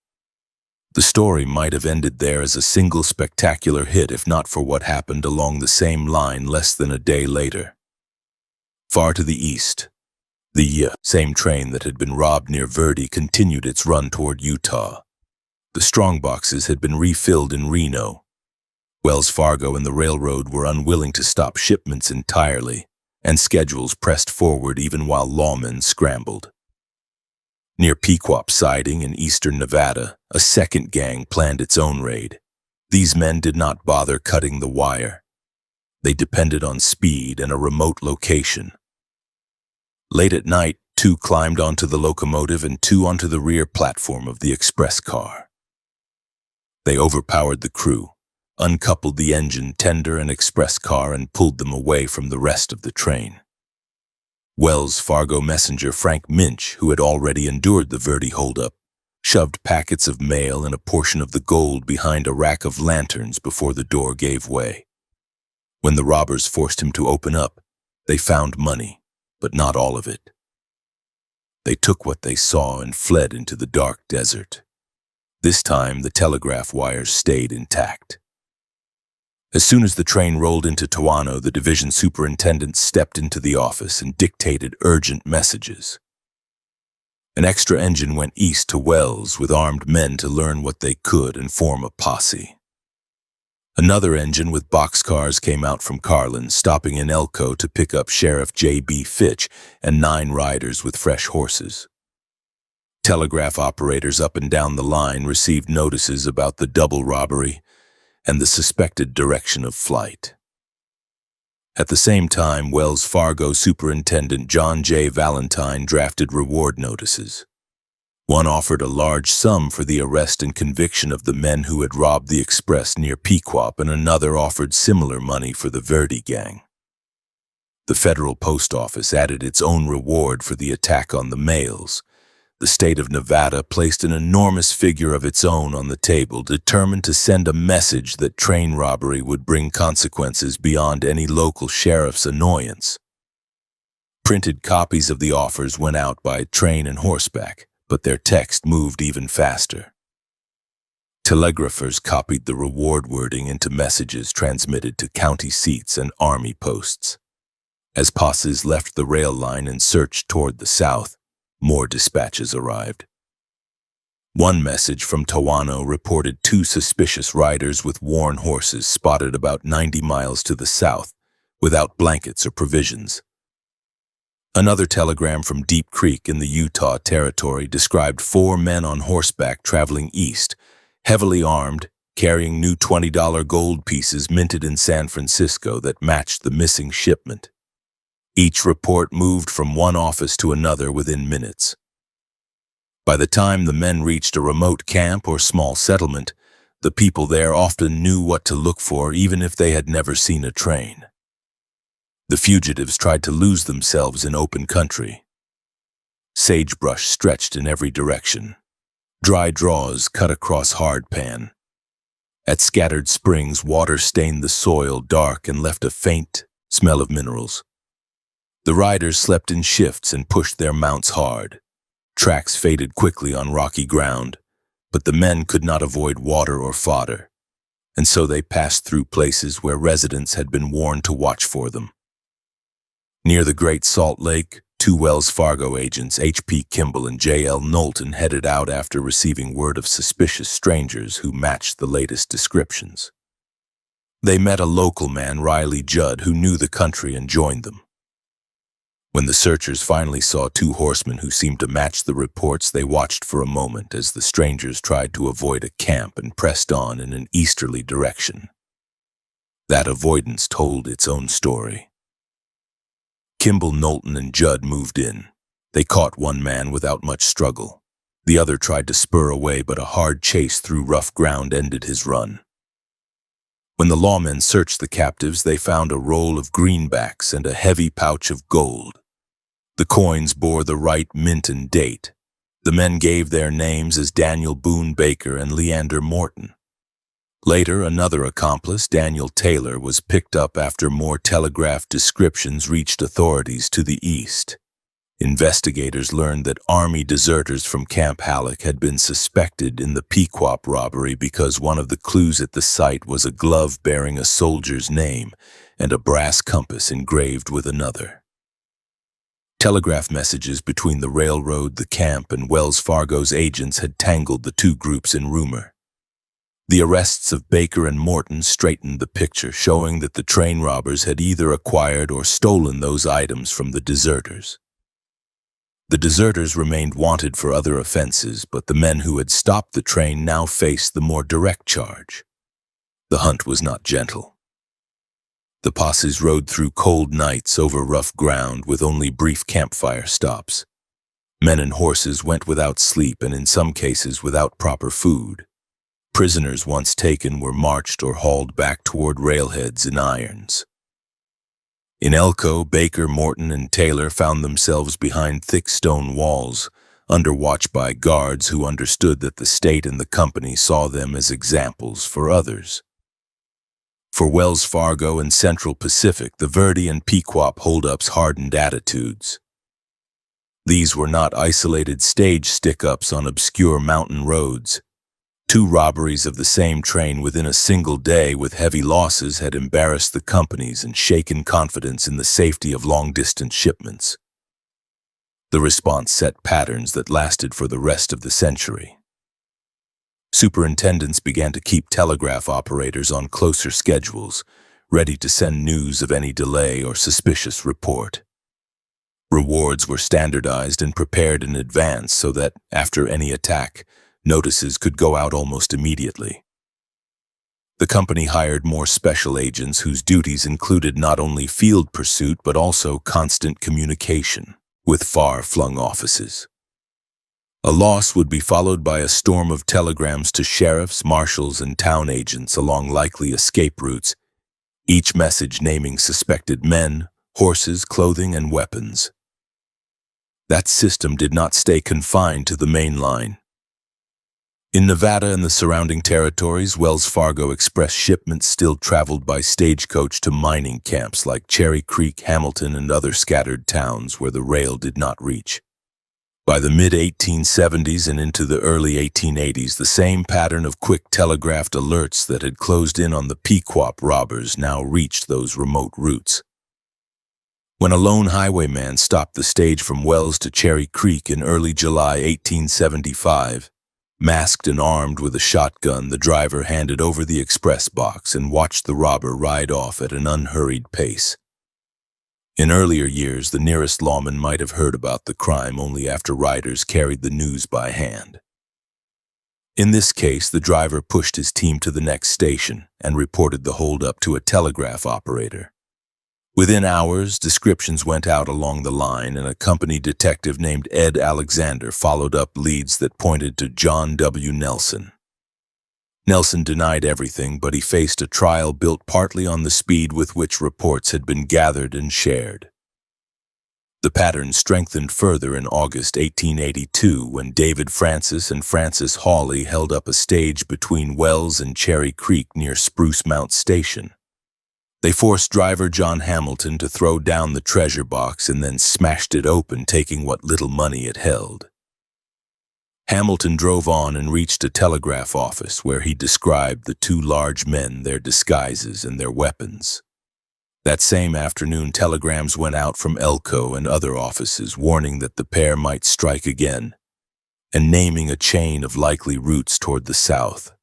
The story might have ended there as a single spectacular hit if not for what happened along the same line less than a day later. Far to the east, the same train that had been robbed near Verdi continued its run toward Utah. The strongboxes had been refilled in Reno. Wells Fargo and the railroad were unwilling to stop shipments entirely. and schedules pressed forward even while lawmen scrambled. Near Pequot Siding in eastern Nevada, a second gang planned its own raid. These men did not bother cutting the wire. They depended on speed and a remote location. Late at night, 2 climbed onto the locomotive and 2 onto the rear platform of the express car. They overpowered the crew, uncoupled the engine, tender, and express car, and pulled them away from the rest of the train. Wells Fargo messenger Frank Minch, who had already endured the Verdi holdup, shoved packets of mail and a portion of the gold behind a rack of lanterns before the door gave way. When the robbers forced him to open up, they found money, but not all of it. They took what they saw and fled into the dark desert. This time, the telegraph wires stayed intact. As soon as the train rolled into Tawano, the division superintendent stepped into the office and dictated urgent messages. An extra engine went east to Wells with armed men to learn what they could and form a posse. Another engine with boxcars came out from Carlin, stopping in Elko to pick up Sheriff J.B. Fitch and 9 riders with fresh horses. Telegraph operators up and down the line received notices about the double robbery and the suspected direction of flight. At the same time, Wells Fargo Superintendent John J. Valentine drafted reward notices. One offered a large sum for the arrest and conviction of the men who had robbed the express near Pequot, and another offered similar money for the Verdi gang. The Federal Post Office added its own reward for the attack on the mails. The state of Nevada placed an enormous figure of its own on the table, determined to send a message that train robbery would bring consequences beyond any local sheriff's annoyance. Printed copies of the offers went out by train and horseback, but their text moved even faster. Telegraphers copied the reward wording into messages transmitted to county seats and army posts. As posses left the rail line and searched toward the south, more dispatches arrived. One message from Tawano reported 2 suspicious riders with worn horses spotted about 90 miles to the south, without blankets or provisions. Another telegram from Deep Creek in the Utah Territory described 4 men on horseback traveling east, heavily armed, carrying new $20 gold pieces minted in San Francisco that matched the missing shipment. Each report moved from one office to another within minutes. By the time the men reached a remote camp or small settlement, the people there often knew what to look for even if they had never seen a train. The fugitives tried to lose themselves in open country. Sagebrush stretched in every direction. Dry draws cut across hardpan. At scattered springs, water stained the soil dark and left a faint smell of minerals. The riders slept in shifts and pushed their mounts hard. Tracks faded quickly on rocky ground, but the men could not avoid water or fodder, and so they passed through places where residents had been warned to watch for them. Near the Great Salt Lake, 2 Wells Fargo agents, H.P. Kimball and J.L. Knowlton, headed out after receiving word of suspicious strangers who matched the latest descriptions. They met a local man, Riley Judd, who knew the country and joined them. When the searchers finally saw 2 horsemen who seemed to match the reports, they watched for a moment as the strangers tried to avoid a camp and pressed on in an easterly direction. That avoidance told its own story. Kimball, Knowlton, and Judd moved in. They caught one man without much struggle. The other tried to spur away, but a hard chase through rough ground ended his run. When the lawmen searched the captives, they found a roll of greenbacks and a heavy pouch of gold. The coins bore the right mint and date. The men gave their names as Daniel Boone Baker and Leander Morton. Later, another accomplice, Daniel Taylor, was picked up after more telegraph descriptions reached authorities to the east. Investigators learned that Army deserters from Camp Halleck had been suspected in the Pequot robbery because one of the clues at the site was a glove bearing a soldier's name and a brass compass engraved with another. Telegraph messages between the railroad, the camp, and Wells Fargo's agents had tangled the 2 groups in rumor. The arrests of Baker and Morton straightened the picture, showing that the train robbers had either acquired or stolen those items from the deserters. The deserters remained wanted for other offenses, but the men who had stopped the train now faced the more direct charge. The hunt was not gentle. The posses rode through cold nights over rough ground with only brief campfire stops. Men and horses went without sleep and in some cases without proper food. Prisoners once taken were marched or hauled back toward railheads in irons. In Elko, Baker, Morton, and Taylor found themselves behind thick stone walls, under watch by guards who understood that the state and the company saw them as examples for others. For Wells Fargo and Central Pacific, the Verde and Pequot holdups hardened attitudes. These were not isolated stage stick-ups on obscure mountain roads. 2 robberies of the same train within a single day with heavy losses had embarrassed the companies and shaken confidence in the safety of long-distance shipments. The response set patterns that lasted for the rest of the century. Superintendents began to keep telegraph operators on closer schedules, ready to send news of any delay or suspicious report. Rewards were standardized and prepared in advance so that, after any attack, notices could go out almost immediately. The company hired more special agents whose duties included not only field pursuit but also constant communication with far-flung offices. A loss would be followed by a storm of telegrams to sheriffs, marshals, and town agents along likely escape routes, each message naming suspected men, horses, clothing, and weapons. That system did not stay confined to the main line. In Nevada and the surrounding territories, Wells Fargo Express shipments still traveled by stagecoach to mining camps like Cherry Creek, Hamilton, and other scattered towns where the rail did not reach. By the mid-1870s and into the early 1880s, the same pattern of quick telegraphed alerts that had closed in on the Pequot robbers now reached those remote routes. When a lone highwayman stopped the stage from Wells to Cherry Creek in early July 1875, masked and armed with a shotgun, the driver handed over the express box and watched the robber ride off at an unhurried pace. In earlier years, the nearest lawman might have heard about the crime only after riders carried the news by hand. In this case, the driver pushed his team to the next station and reported the holdup to a telegraph operator. Within hours, descriptions went out along the line, and a company detective named Ed Alexander followed up leads that pointed to John W. Nelson. Nelson denied everything, but he faced a trial built partly on the speed with which reports had been gathered and shared. The pattern strengthened further in August 1882 when David Francis and Francis Hawley held up a stage between Wells and Cherry Creek near Spruce Mount Station. They forced driver John Hamilton to throw down the treasure box and then smashed it open, taking what little money it held. Hamilton drove on and reached a telegraph office where he described the 2 large men, their disguises, and their weapons. That same afternoon, telegrams went out from Elko and other offices warning that the pair might strike again, and naming a chain of likely routes toward the south.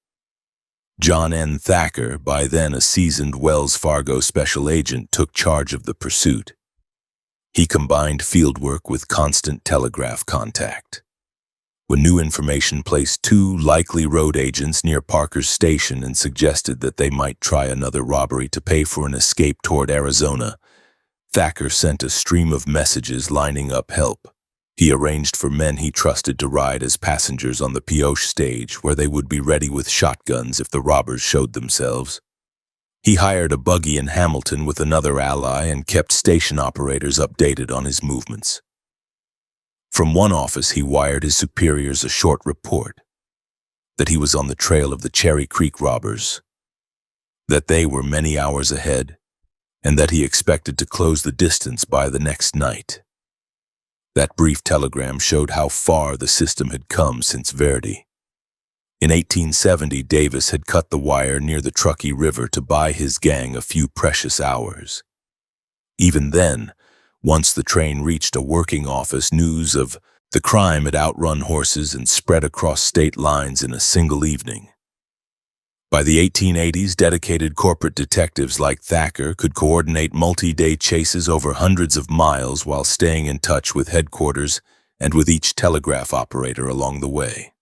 John N. Thacker, by then a seasoned Wells Fargo special agent, took charge of the pursuit. He combined fieldwork with constant telegraph contact. When new information placed 2 likely road agents near Parker's station and suggested that they might try another robbery to pay for an escape toward Arizona, Thacker sent a stream of messages lining up help. He arranged for men he trusted to ride as passengers on the Pioche stage, where they would be ready with shotguns if the robbers showed themselves. He hired a buggy in Hamilton with another ally and kept station operators updated on his movements. From one office, he wired his superiors a short report that he was on the trail of the Cherry Creek robbers, that they were many hours ahead, and that he expected to close the distance by the next night. That brief telegram showed how far the system had come since Verdi. In 1870, Davis had cut the wire near the Truckee River to buy his gang a few precious hours. Even then, once the train reached a working office, news of the crime had outrun horses and spread across state lines in a single evening. By the 1880s, dedicated corporate detectives like Thacker could coordinate multi-day chases over hundreds of miles while staying in touch with headquarters and with each telegraph operator along the way.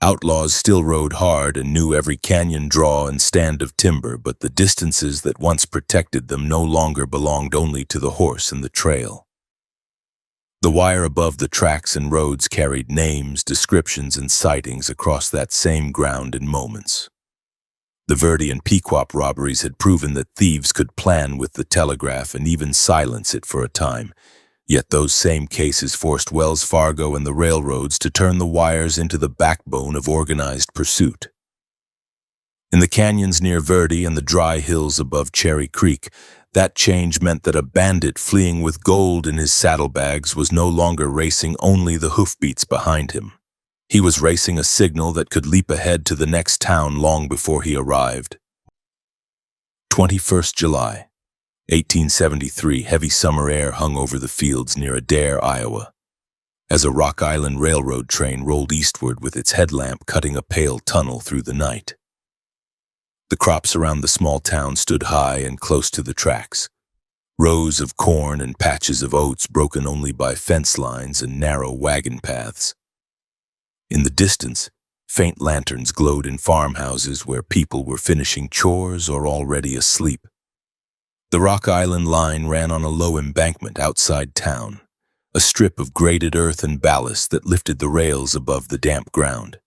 Outlaws still rode hard and knew every canyon draw and stand of timber, but the distances that once protected them no longer belonged only to the horse and the trail. The wire above the tracks and roads carried names, descriptions, and sightings across that same ground in moments. The Verde and Pequot robberies had proven that thieves could plan with the telegraph and even silence it for a time, yet those same cases forced Wells Fargo and the railroads to turn the wires into the backbone of organized pursuit. In the canyons near Verde and the dry hills above Cherry Creek, that change meant that a bandit fleeing with gold in his saddlebags was no longer racing only the hoofbeats behind him. He was racing a signal that could leap ahead to the next town long before he arrived. 21st July, 1873, heavy summer air hung over the fields near Adair, Iowa, as a Rock Island Railroad train rolled eastward with its headlamp cutting a pale tunnel through the night. The crops around the small town stood high and close to the tracks. Rows of corn and patches of oats broken only by fence lines and narrow wagon paths. In the distance, faint lanterns glowed in farmhouses where people were finishing chores or already asleep. The Rock Island line ran on a low embankment outside town, a strip of graded earth and ballast that lifted the rails above the damp ground.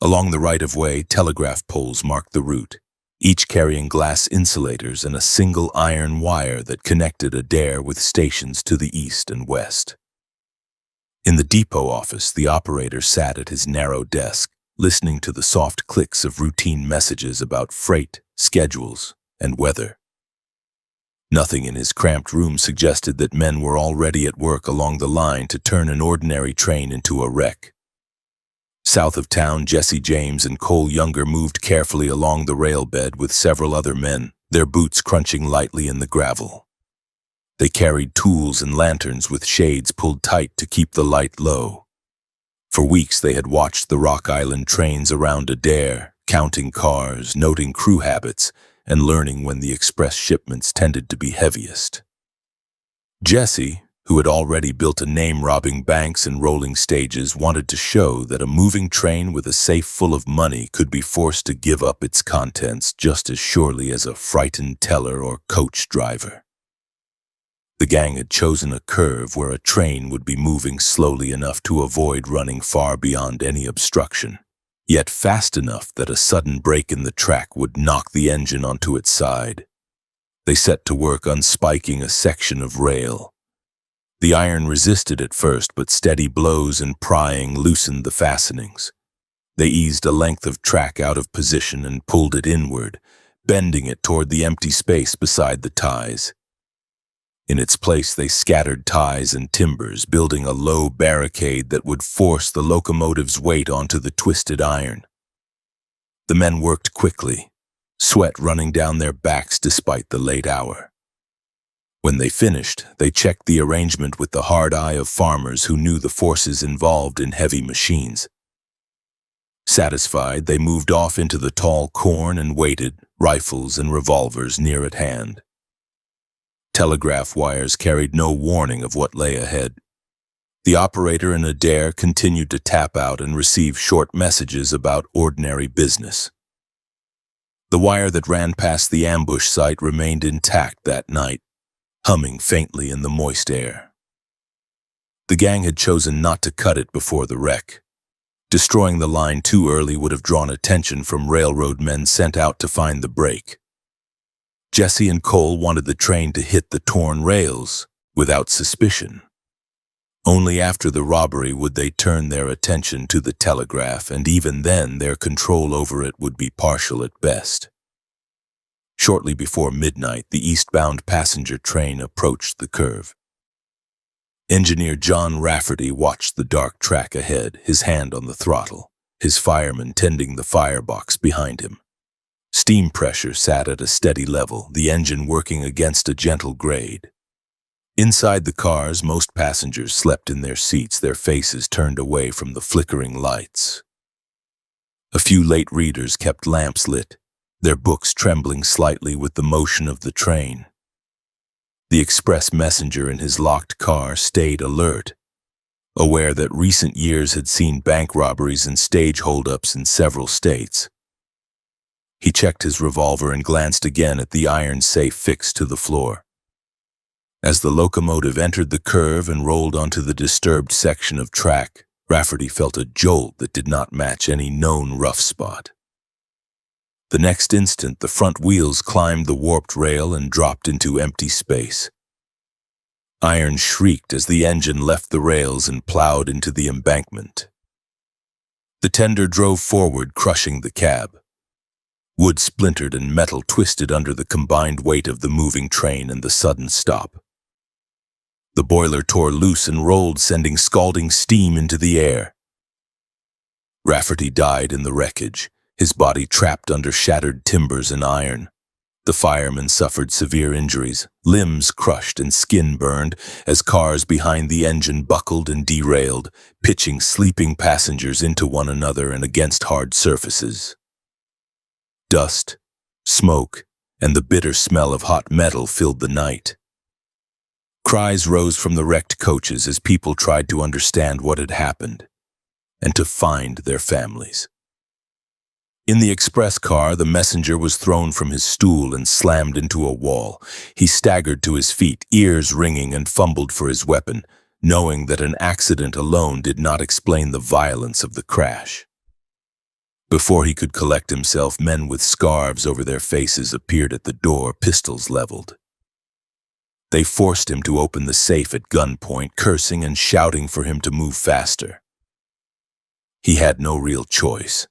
Along the right-of-way, telegraph poles marked the route, each carrying glass insulators and a single iron wire that connected Adair with stations to the east and west. In the depot office, the operator sat at his narrow desk, listening to the soft clicks of routine messages about freight, schedules, and weather. Nothing in his cramped room suggested that men were already at work along the line to turn an ordinary train into a wreck. South of town, Jesse James and Cole Younger moved carefully along the rail bed with several other men, their boots crunching lightly in the gravel. They carried tools and lanterns with shades pulled tight to keep the light low. For weeks they had watched the Rock Island trains around Adair, counting cars, noting crew habits, and learning when the express shipments tended to be heaviest. Jesse, who had already built a name robbing banks and rolling stages, wanted to show that a moving train with a safe full of money could be forced to give up its contents just as surely as a frightened teller or coach driver. The gang had chosen a curve where a train would be moving slowly enough to avoid running far beyond any obstruction, yet fast enough that a sudden break in the track would knock the engine onto its side. They set to work unspiking a section of rail. The iron resisted at first, but steady blows and prying loosened the fastenings. They eased a length of track out of position and pulled it inward, bending it toward the empty space beside the ties. In its place, they scattered ties and timbers, building a low barricade that would force the locomotive's weight onto the twisted iron. The men worked quickly, sweat running down their backs despite the late hour. When they finished, they checked the arrangement with the hard eye of farmers who knew the forces involved in heavy machines. Satisfied, they moved off into the tall corn and waited, rifles and revolvers near at hand. Telegraph wires carried no warning of what lay ahead. The operator in Adair continued to tap out and receive short messages about ordinary business. The wire that ran past the ambush site remained intact that night, humming faintly in the moist air. The gang had chosen not to cut it before the wreck. Destroying the line too early would have drawn attention from railroad men sent out to find the break. Jesse and Cole wanted the train to hit the torn rails without suspicion. Only after the robbery would they turn their attention to the telegraph, and even then their control over it would be partial at best. Shortly before midnight, the eastbound passenger train approached the curve. Engineer John Rafferty watched the dark track ahead, his hand on the throttle, his fireman tending the firebox behind him. Steam pressure sat at a steady level, the engine working against a gentle grade. Inside the cars, most passengers slept in their seats, their faces turned away from the flickering lights. A few late readers kept lamps lit, their books trembling slightly with the motion of the train. The express messenger in his locked car stayed alert, aware that recent years had seen bank robberies and stage holdups in several states. He checked his revolver and glanced again at the iron safe fixed to the floor. As the locomotive entered the curve and rolled onto the disturbed section of track, Rafferty felt a jolt that did not match any known rough spot. The next instant, the front wheels climbed the warped rail and dropped into empty space. Iron shrieked as the engine left the rails and plowed into the embankment. The tender drove forward, crushing the cab. Wood splintered and metal twisted under the combined weight of the moving train and the sudden stop. The boiler tore loose and rolled, sending scalding steam into the air. Rafferty died in the wreckage, his body trapped under shattered timbers and iron. The firemen suffered severe injuries, limbs crushed and skin burned, as cars behind the engine buckled and derailed, pitching sleeping passengers into one another and against hard surfaces. Dust, smoke, and the bitter smell of hot metal filled the night. Cries rose from the wrecked coaches as people tried to understand what had happened and to find their families. In the express car, the messenger was thrown from his stool and slammed into a wall. He staggered to his feet, ears ringing, and fumbled for his weapon, knowing that an accident alone did not explain the violence of the crash. Before he could collect himself, men with scarves over their faces appeared at the door, pistols leveled. They forced him to open the safe at gunpoint, cursing and shouting for him to move faster. He had no real choice.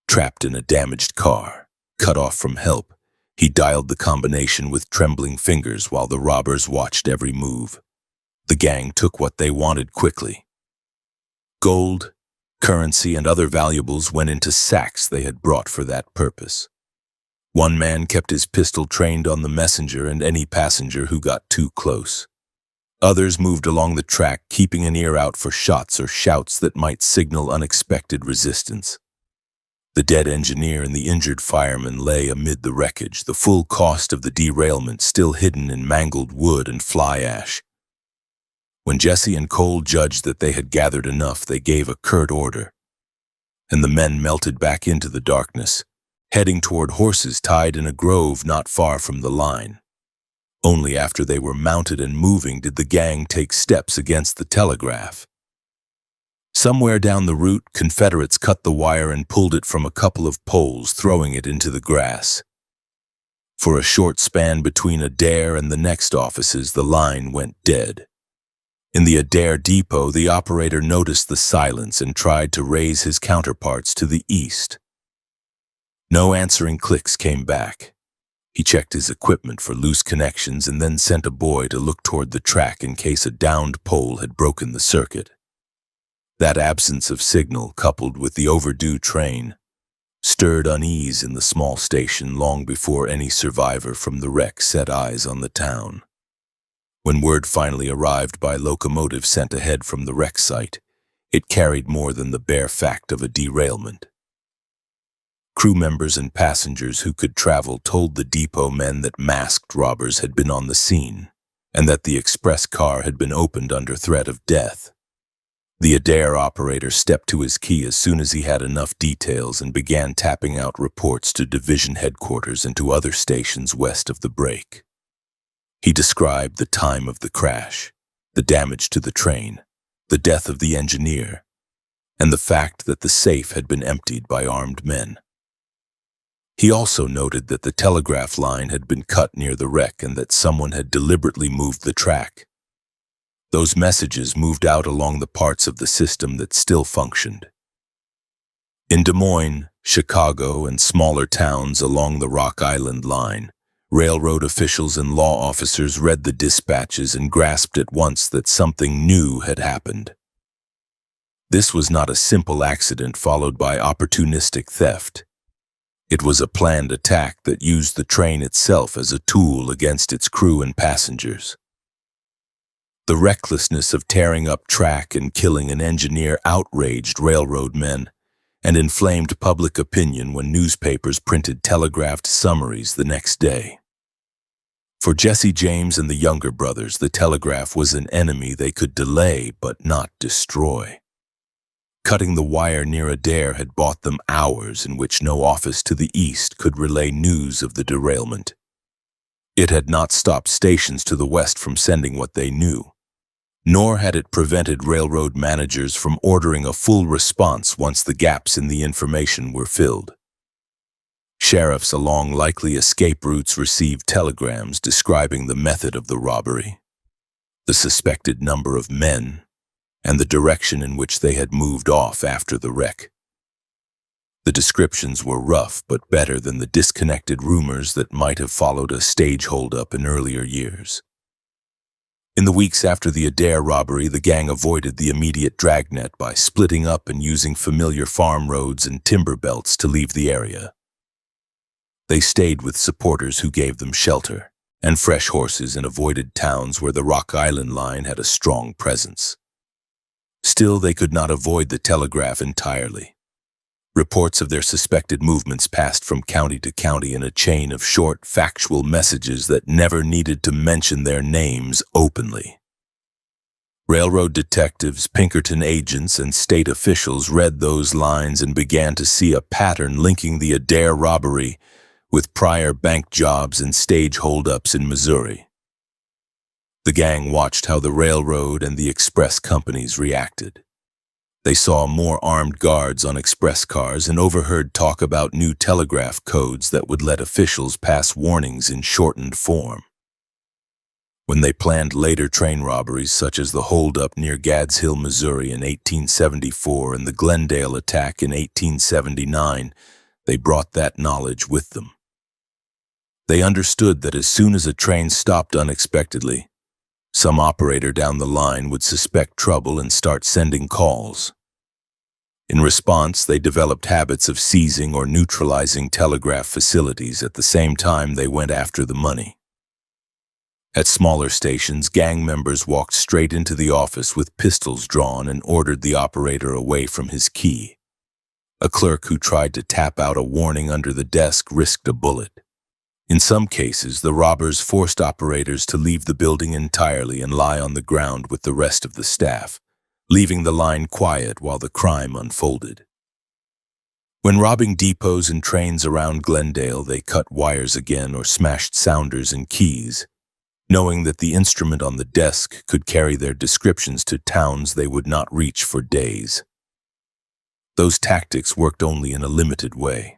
Trapped in a damaged car, cut off from help, he dialed the combination with trembling fingers while the robbers watched every move. The gang took what they wanted quickly. Gold, currency, and other valuables went into sacks they had brought for that purpose. One man kept his pistol trained on the messenger and any passenger who got too close. Others moved along the track, keeping an ear out for shots or shouts that might signal unexpected resistance. The dead engineer and the injured fireman lay amid the wreckage, the full cost of the derailment still hidden in mangled wood and fly ash. When Jesse and Cole judged that they had gathered enough, they gave a curt order, and the men melted back into the darkness, heading toward horses tied in a grove not far from the line. Only after they were mounted and moving did the gang take steps against the Telegraph. Somewhere down the route, Confederates cut the wire and pulled it from a couple of poles, throwing it into the grass. For a short span between Adair and the next offices, the line went dead. In the Adair depot, the operator noticed the silence and tried to raise his counterparts to the east. No answering clicks came back. He checked his equipment for loose connections and then sent a boy to look toward the track in case a downed pole had broken the circuit. That absence of signal, coupled with the overdue train, stirred unease in the small station long before any survivor from the wreck set eyes on the town. When word finally arrived by locomotive sent ahead from the wreck site, it carried more than the bare fact of a derailment. Crew members and passengers who could travel told the depot men that masked robbers had been on the scene, and that the express car had been opened under threat of death. The Adair operator stepped to his key as soon as he had enough details and began tapping out reports to division headquarters and to other stations west of the break. He described the time of the crash, the damage to the train, the death of the engineer, and the fact that the safe had been emptied by armed men. He also noted that the telegraph line had been cut near the wreck and that someone had deliberately moved the track. Those messages moved out along the parts of the system that still functioned. In Des Moines, Chicago, and smaller towns along the Rock Island line, railroad officials and law officers read the dispatches and grasped at once that something new had happened. This was not a simple accident followed by opportunistic theft. It was a planned attack that used the train itself as a tool against its crew and passengers. The recklessness of tearing up track and killing an engineer outraged railroad men, and inflamed public opinion when newspapers printed telegraphed summaries the next day. For Jesse James and the younger brothers, the telegraph was an enemy they could delay but not destroy. Cutting the wire near Adair had bought them hours in which no office to the east could relay news of the derailment. It had not stopped stations to the west from sending what they knew, nor had it prevented railroad managers from ordering a full response once the gaps in the information were filled. Sheriffs along likely escape routes received telegrams describing the method of the robbery, the suspected number of men, and the direction in which they had moved off after the wreck. The descriptions were rough but better than the disconnected rumors that might have followed a stage holdup in earlier years. In the weeks after the Adair robbery, the gang avoided the immediate dragnet by splitting up and using familiar farm roads and timber belts to leave the area. They stayed with supporters who gave them shelter and fresh horses and avoided towns where the Rock Island line had a strong presence. Still, they could not avoid the telegraph entirely. Reports of their suspected movements passed from county to county in a chain of short, factual messages that never needed to mention their names openly. Railroad detectives, Pinkerton agents, and state officials read those lines and began to see a pattern linking the Adair robbery with prior bank jobs and stage holdups in Missouri. The gang watched how the railroad and the express companies reacted. They saw more armed guards on express cars and overheard talk about new telegraph codes that would let officials pass warnings in shortened form. When they planned later train robberies such as the holdup near Gads Hill, Missouri in 1874 and the Glendale attack in 1879, they brought that knowledge with them. They understood that as soon as a train stopped unexpectedly, some operator down the line would suspect trouble and start sending calls. In response, they developed habits of seizing or neutralizing telegraph facilities at the same time they went after the money. At smaller stations, gang members walked straight into the office with pistols drawn and ordered the operator away from his key. A clerk who tried to tap out a warning under the desk risked a bullet. In some cases, the robbers forced operators to leave the building entirely and lie on the ground with the rest of the staff, leaving the line quiet while the crime unfolded. When robbing depots and trains around Glendale, they cut wires again or smashed sounders and keys, knowing that the instrument on the desk could carry their descriptions to towns they would not reach for days. Those tactics worked only in a limited way.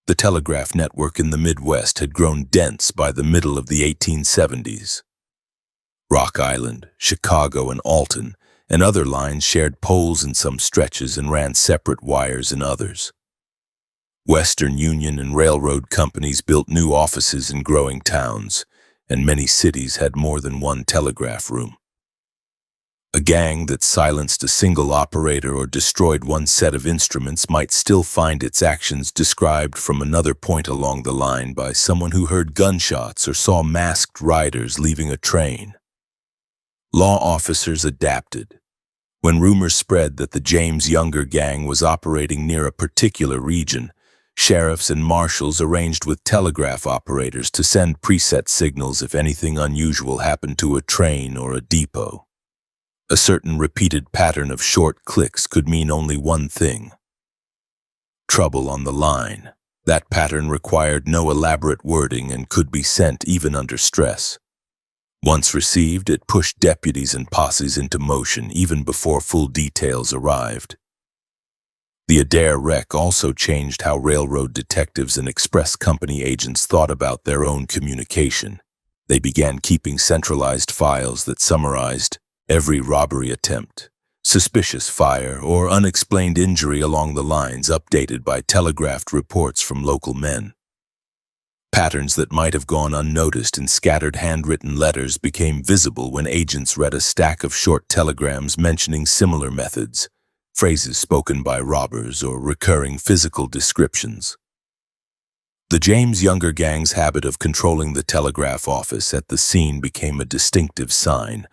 The telegraph network in the Midwest had grown dense by the middle of the 1870s. Rock Island, Chicago, and Alton and other lines shared poles in some stretches and ran separate wires in others. Western Union and railroad companies built new offices in growing towns, and many cities had more than one telegraph room. A gang that silenced a single operator or destroyed one set of instruments might still find its actions described from another point along the line by someone who heard gunshots or saw masked riders leaving a train. Law officers adapted. When rumors spread that the James Younger gang was operating near a particular region, sheriffs and marshals arranged with telegraph operators to send preset signals if anything unusual happened to a train or a depot. A certain repeated pattern of short clicks could mean only one thing: trouble on the line. That pattern required no elaborate wording and could be sent even under stress. Once received, it pushed deputies and posses into motion even before full details arrived. The Adair wreck also changed how railroad detectives and express company agents thought about their own communication. They began keeping centralized files that summarized every robbery attempt, suspicious fire, or unexplained injury along the lines, updated by telegraphed reports from local men. Patterns that might have gone unnoticed in scattered handwritten letters became visible when agents read a stack of short telegrams mentioning similar methods, phrases spoken by robbers, or recurring physical descriptions. The James Younger gang's habit of controlling the telegraph office at the scene became a distinctive sign,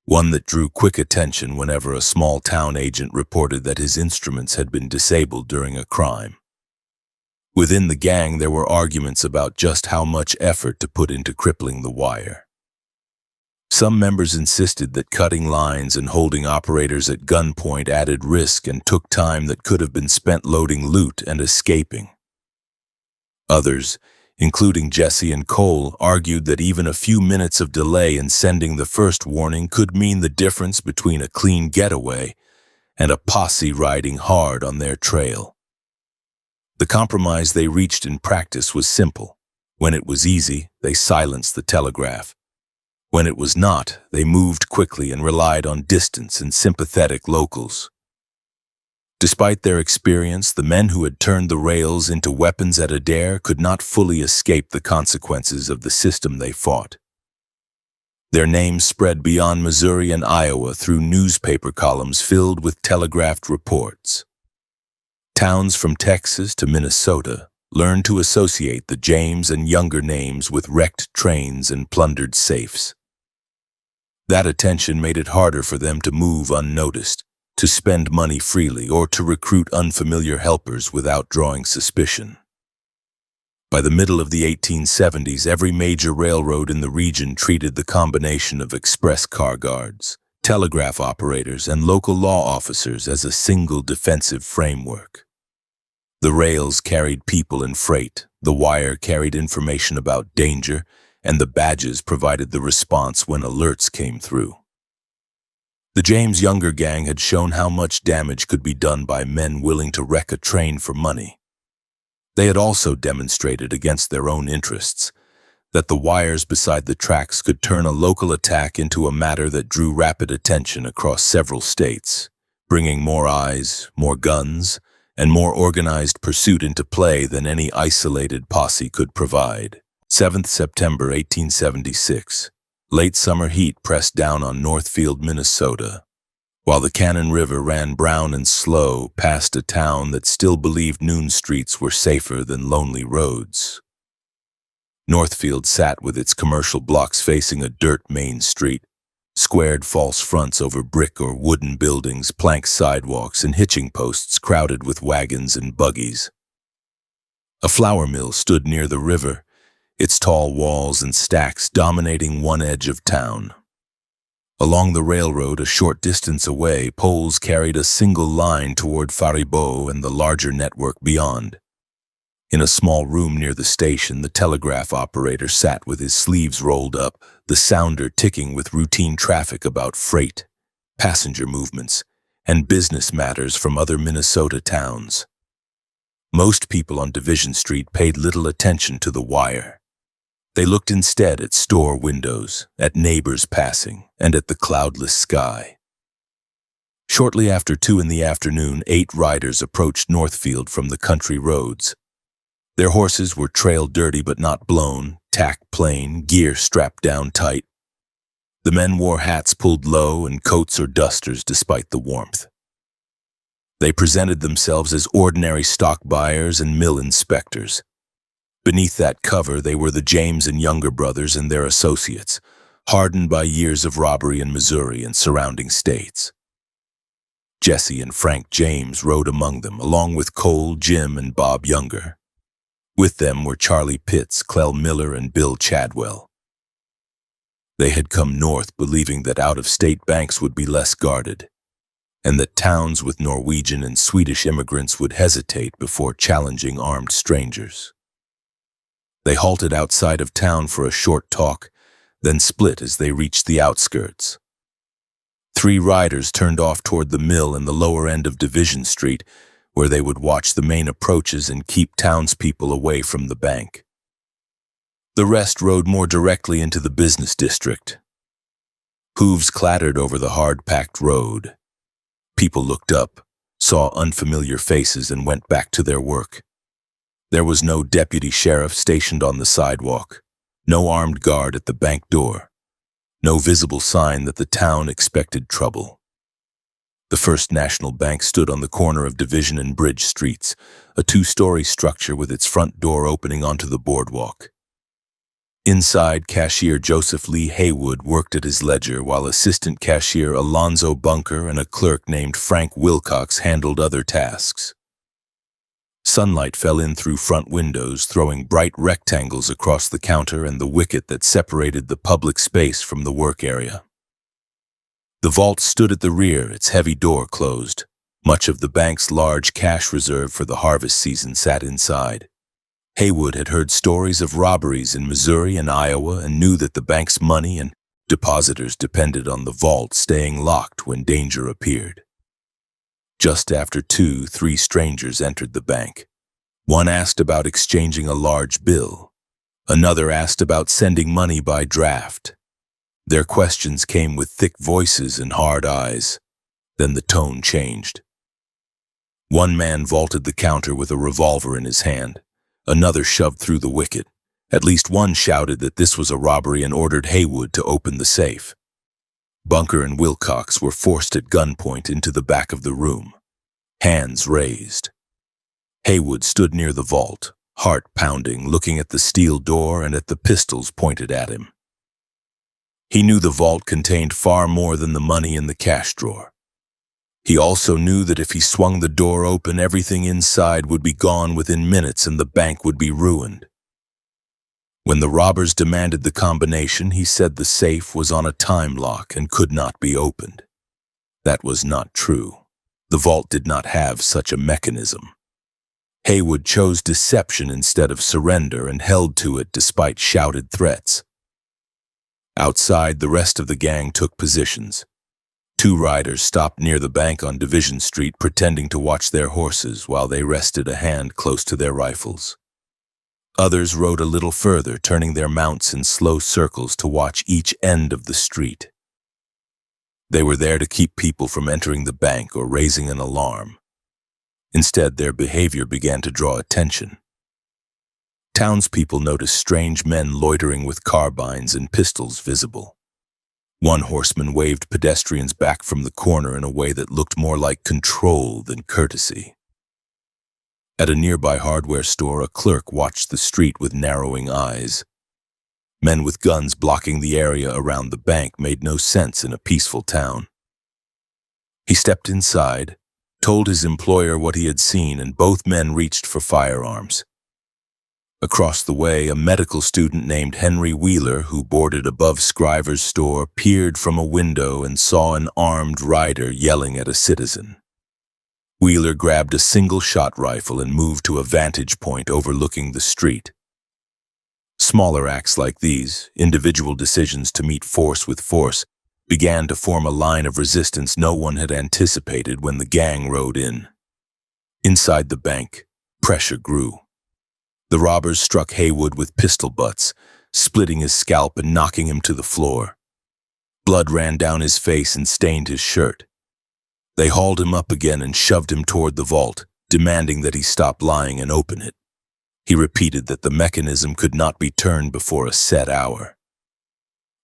one that drew quick attention whenever a small town agent reported that his instruments had been disabled during a crime. Within the gang, there were arguments about just how much effort to put into crippling the wire. Some members insisted that cutting lines and holding operators at gunpoint added risk and took time that could have been spent loading loot and escaping. Others, including Jesse and Cole, argued that even a few minutes of delay in sending the first warning could mean the difference between a clean getaway and a posse riding hard on their trail. The compromise they reached in practice was simple. When it was easy, they silenced the Telegraph. When it was not, they moved quickly and relied on distance and sympathetic locals. Despite their experience, the men who had turned the rails into weapons at Adair could not fully escape the consequences of the system they fought. Their names spread beyond Missouri and Iowa through newspaper columns filled with telegraphed reports. Towns from Texas to Minnesota learned to associate the James and Younger names with wrecked trains and plundered safes. That attention made it harder for them to move unnoticed, to spend money freely, or to recruit unfamiliar helpers without drawing suspicion. By the middle of the 1870s, every major railroad in the region treated the combination of express car guards, telegraph operators, and local law officers as a single defensive framework. The rails carried people and freight, the wire carried information about danger, and the badges provided the response when alerts came through. The James Younger gang had shown how much damage could be done by men willing to wreck a train for money. They had also demonstrated against their own interests that the wires beside the tracks could turn a local attack into a matter that drew rapid attention across several states, bringing more eyes, more guns, and more organized pursuit into play than any isolated posse could provide. 7th September 1876. Late summer heat pressed down on Northfield, Minnesota, while the Cannon River ran brown and slow past a town that still believed noon streets were safer than lonely roads. Northfield sat with its commercial blocks facing a dirt main street, squared false fronts over brick or wooden buildings, plank sidewalks, and hitching posts crowded with wagons and buggies. A flour mill stood near the river, its tall walls and stacks dominating one edge of town. Along the railroad, a short distance away, poles carried a single line toward Faribault and the larger network beyond. In a small room near the station, the telegraph operator sat with his sleeves rolled up, the sounder ticking with routine traffic about freight, passenger movements, and business matters from other Minnesota towns. Most people on Division Street paid little attention to the wire. They looked instead at store windows, at neighbors passing, and at the cloudless sky. Shortly after 2 in the afternoon, 8 riders approached Northfield from the country roads. Their horses were trail dirty but not blown, tack plain, gear strapped down tight. The men wore hats pulled low and coats or dusters despite the warmth. They presented themselves as ordinary stock buyers and mill inspectors. Beneath that cover, they were the James and Younger brothers and their associates, hardened by years of robbery in Missouri and surrounding states. Jesse and Frank James rode among them, along with Cole, Jim, and Bob Younger. With them were Charlie Pitts, Clell Miller, and Bill Chadwell. They had come north believing that out-of-state banks would be less guarded, and that towns with Norwegian and Swedish immigrants would hesitate before challenging armed strangers. They halted outside of town for a short talk, then split as they reached the outskirts. 3 riders turned off toward the mill and the lower end of Division Street, where they would watch the main approaches and keep townspeople away from the bank. The rest rode more directly into the business district. Hooves clattered over the hard-packed road. People looked up, saw unfamiliar faces, and went back to their work. There was no deputy sheriff stationed on the sidewalk, no armed guard at the bank door, no visible sign that the town expected trouble. The First National Bank stood on the corner of Division and Bridge Streets, a 2-story structure with its front door opening onto the boardwalk. Inside, cashier Joseph Lee Haywood worked at his ledger while assistant cashier Alonzo Bunker and a clerk named Frank Wilcox handled other tasks. Sunlight fell in through front windows, throwing bright rectangles across the counter and the wicket that separated the public space from the work area. The vault stood at the rear, its heavy door closed. Much of the bank's large cash reserve for the harvest season sat inside. Haywood had heard stories of robberies in Missouri and Iowa and knew that the bank's money and depositors depended on the vault staying locked when danger appeared. Just after 3 strangers entered the bank. One asked about exchanging a large bill. Another asked about sending money by draft. Their questions came with thick voices and hard eyes. Then the tone changed. One man vaulted the counter with a revolver in his hand. Another shoved through the wicket. At least one shouted that this was a robbery and ordered Haywood to open the safe. Bunker and Wilcox were forced at gunpoint into the back of the room, hands raised. Haywood stood near the vault, heart pounding, looking at the steel door and at the pistols pointed at him. He knew the vault contained far more than the money in the cash drawer. He also knew that if he swung the door open, everything inside would be gone within minutes and the bank would be ruined. When the robbers demanded the combination, he said the safe was on a time lock and could not be opened. That was not true. The vault did not have such a mechanism. Haywood chose deception instead of surrender and held to it despite shouted threats. Outside, the rest of the gang took positions. 2 riders stopped near the bank on Division Street pretending to watch their horses while they rested a hand close to their rifles. Others rode a little further, turning their mounts in slow circles to watch each end of the street. They were there to keep people from entering the bank or raising an alarm. Instead, their behavior began to draw attention. Townspeople noticed strange men loitering with carbines and pistols visible. One horseman waved pedestrians back from the corner in a way that looked more like control than courtesy. At a nearby hardware store, a clerk watched the street with narrowing eyes. Men with guns blocking the area around the bank made no sense in a peaceful town. He stepped inside, told his employer what he had seen, and both men reached for firearms. Across the way, a medical student named Henry Wheeler, who boarded above Scriver's store, peered from a window and saw an armed rider yelling at a citizen. Wheeler grabbed a single-shot rifle and moved to a vantage point overlooking the street. Smaller acts like these, individual decisions to meet force with force, began to form a line of resistance no one had anticipated when the gang rode in. Inside the bank, pressure grew. The robbers struck Haywood with pistol butts, splitting his scalp and knocking him to the floor. Blood ran down his face and stained his shirt. They hauled him up again and shoved him toward the vault, demanding that he stop lying and open it. He repeated that the mechanism could not be turned before a set hour.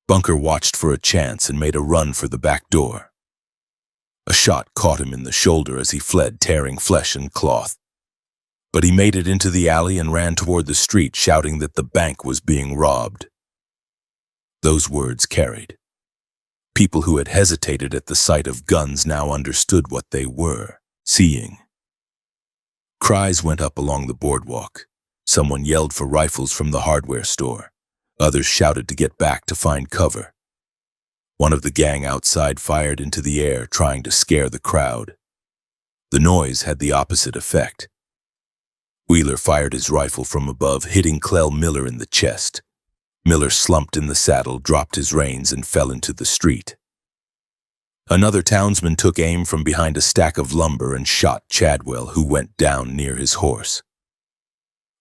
Bunker watched for a chance and made a run for the back door. A shot caught him in the shoulder as he fled, tearing flesh and cloth. But he made it into the alley and ran toward the street, shouting that the bank was being robbed. Those words carried. People who had hesitated at the sight of guns now understood what they were seeing. Cries went up along the boardwalk. Someone yelled for rifles from the hardware store. Others shouted to get back to find cover. One of the gang outside fired into the air, trying to scare the crowd. The noise had the opposite effect. Wheeler fired his rifle from above, hitting Clell Miller in the chest. Miller slumped in the saddle, dropped his reins, and fell into the street. Another townsman took aim from behind a stack of lumber and shot Chadwell, who went down near his horse.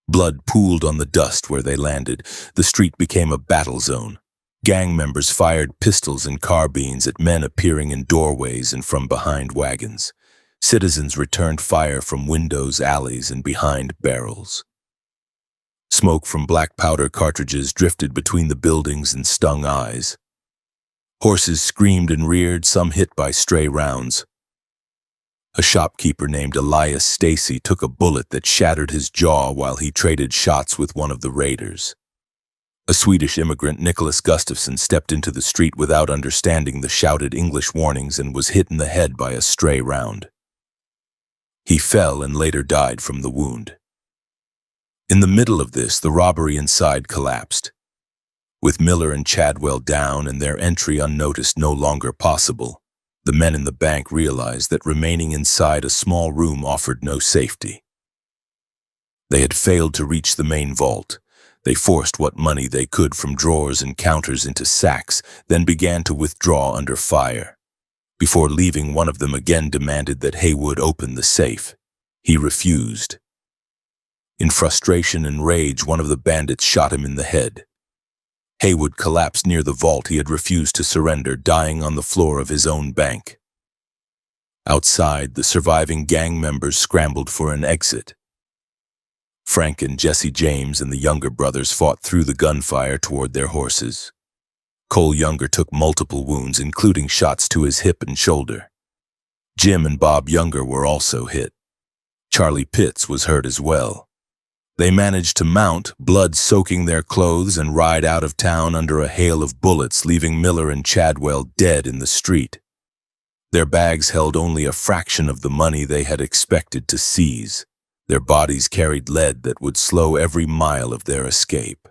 Blood pooled on the dust where they landed. The street became a battle zone. Gang members fired pistols and carbines at men appearing in doorways and from behind wagons. Citizens returned fire from windows, alleys, and behind barrels. Smoke from black powder cartridges drifted between the buildings and stung eyes. Horses screamed and reared, some hit by stray rounds. A shopkeeper named Elias Stacy took a bullet that shattered his jaw while he traded shots with one of the raiders. A Swedish immigrant, Nicholas Gustafsson, stepped into the street without understanding the shouted English warnings and was hit in the head by a stray round. He fell and later died from the wound. In the middle of this, the robbery inside collapsed. With Miller and Chadwell down and their entry unnoticed no longer possible, the men in the bank realized that remaining inside a small room offered no safety. They had failed to reach the main vault. They forced what money they could from drawers and counters into sacks, then began to withdraw under fire. Before leaving, one of them again demanded that Haywood open the safe. He refused. In frustration and rage, one of the bandits shot him in the head. Haywood collapsed near the vault he had refused to surrender, dying on the floor of his own bank. Outside, the surviving gang members scrambled for an exit. Frank and Jesse James and the Younger brothers fought through the gunfire toward their horses. Cole Younger took multiple wounds, including shots to his hip and shoulder. Jim and Bob Younger were also hit. Charlie Pitts was hurt as well. They managed to mount, blood soaking their clothes, and ride out of town under a hail of bullets, leaving Miller and Chadwell dead in the street. Their bags held only a fraction of the money they had expected to seize. Their bodies carried lead that would slow every mile of their escape.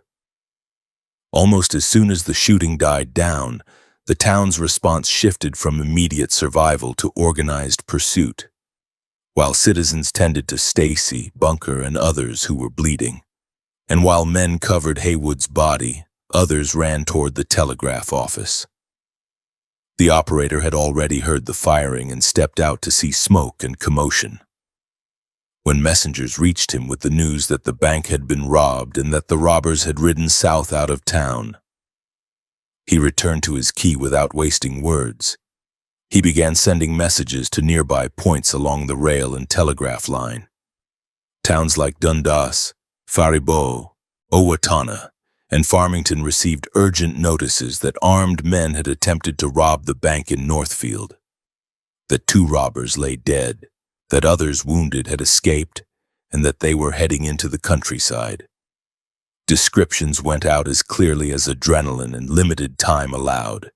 Almost as soon as the shooting died down, the town's response shifted from immediate survival to organized pursuit. While citizens tended to Stacy, Bunker, and others who were bleeding, and while men covered Haywood's body, others ran toward the telegraph office. The operator had already heard the firing and stepped out to see smoke and commotion. When messengers reached him with the news that the bank had been robbed and that the robbers had ridden south out of town, he returned to his key without wasting words. He began sending messages to nearby points along the rail and telegraph line. Towns like Dundas, Faribault, Owatonna, and Farmington received urgent notices that armed men had attempted to rob the bank in Northfield, that 2 robbers lay dead, that others wounded had escaped, and that they were heading into the countryside. Descriptions went out as clearly as adrenaline and limited time allowed.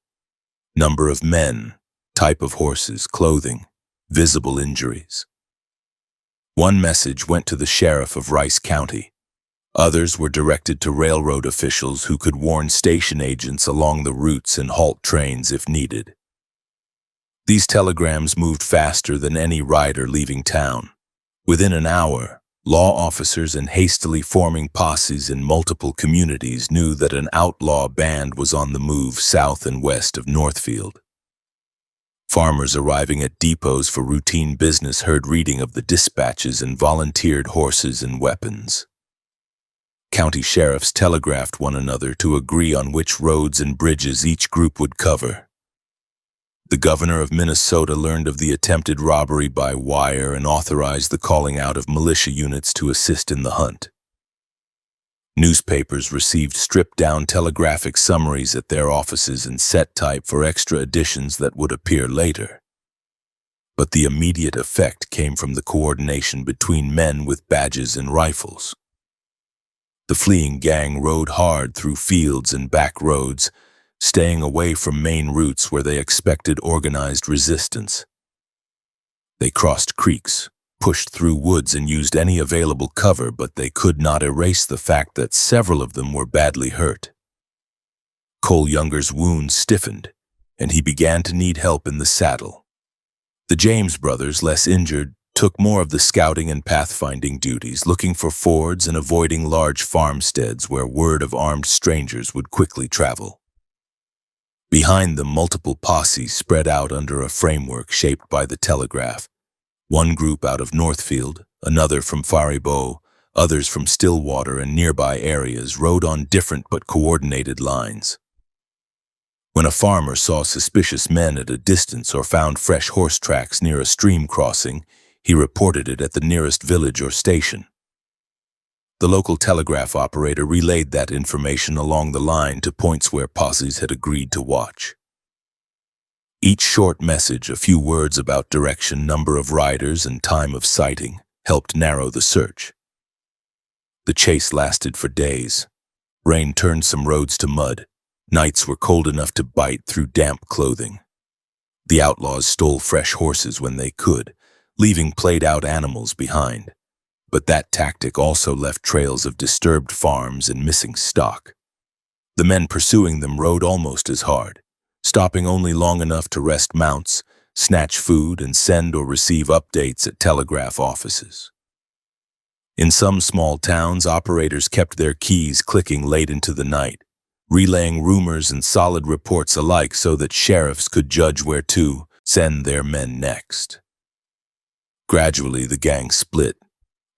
Number of men, type of horses, clothing, visible injuries. One message went to the sheriff of Rice County. Others were directed to railroad officials who could warn station agents along the routes and halt trains if needed. These telegrams moved faster than any rider leaving town. Within an hour, law officers and hastily forming posses in multiple communities knew that an outlaw band was on the move south and west of Northfield. Farmers arriving at depots for routine business heard reading of the dispatches and volunteered horses and weapons. County sheriffs telegraphed one another to agree on which roads and bridges each group would cover. The governor of Minnesota learned of the attempted robbery by wire and authorized the calling out of militia units to assist in the hunt. Newspapers received stripped-down telegraphic summaries at their offices in set type for extra editions that would appear later. But the immediate effect came from the coordination between men with badges and rifles. The fleeing gang rode hard through fields and back roads, staying away from main routes where they expected organized resistance. They crossed creeks, pushed through woods, and used any available cover, but they could not erase the fact that several of them were badly hurt. Cole Younger's wounds stiffened, and he began to need help in the saddle. The James brothers, less injured, took more of the scouting and pathfinding duties, looking for fords and avoiding large farmsteads where word of armed strangers would quickly travel. Behind them, multiple posses spread out under a framework shaped by the telegraph. One group out of Northfield, another from Faribault, others from Stillwater and nearby areas rode on different but coordinated lines. When a farmer saw suspicious men at a distance or found fresh horse tracks near a stream crossing, he reported it at the nearest village or station. The local telegraph operator relayed that information along the line to points where posses had agreed to watch. Each short message, a few words about direction, number of riders, and time of sighting, helped narrow the search. The chase lasted for days. Rain turned some roads to mud. Nights were cold enough to bite through damp clothing. The outlaws stole fresh horses when they could, leaving played-out animals behind. But that tactic also left trails of disturbed farms and missing stock. The men pursuing them rode almost as hard, stopping only long enough to rest mounts, snatch food, and send or receive updates at telegraph offices. In some small towns, operators kept their keys clicking late into the night, relaying rumors and solid reports alike so that sheriffs could judge where to send their men next. Gradually, the gang split.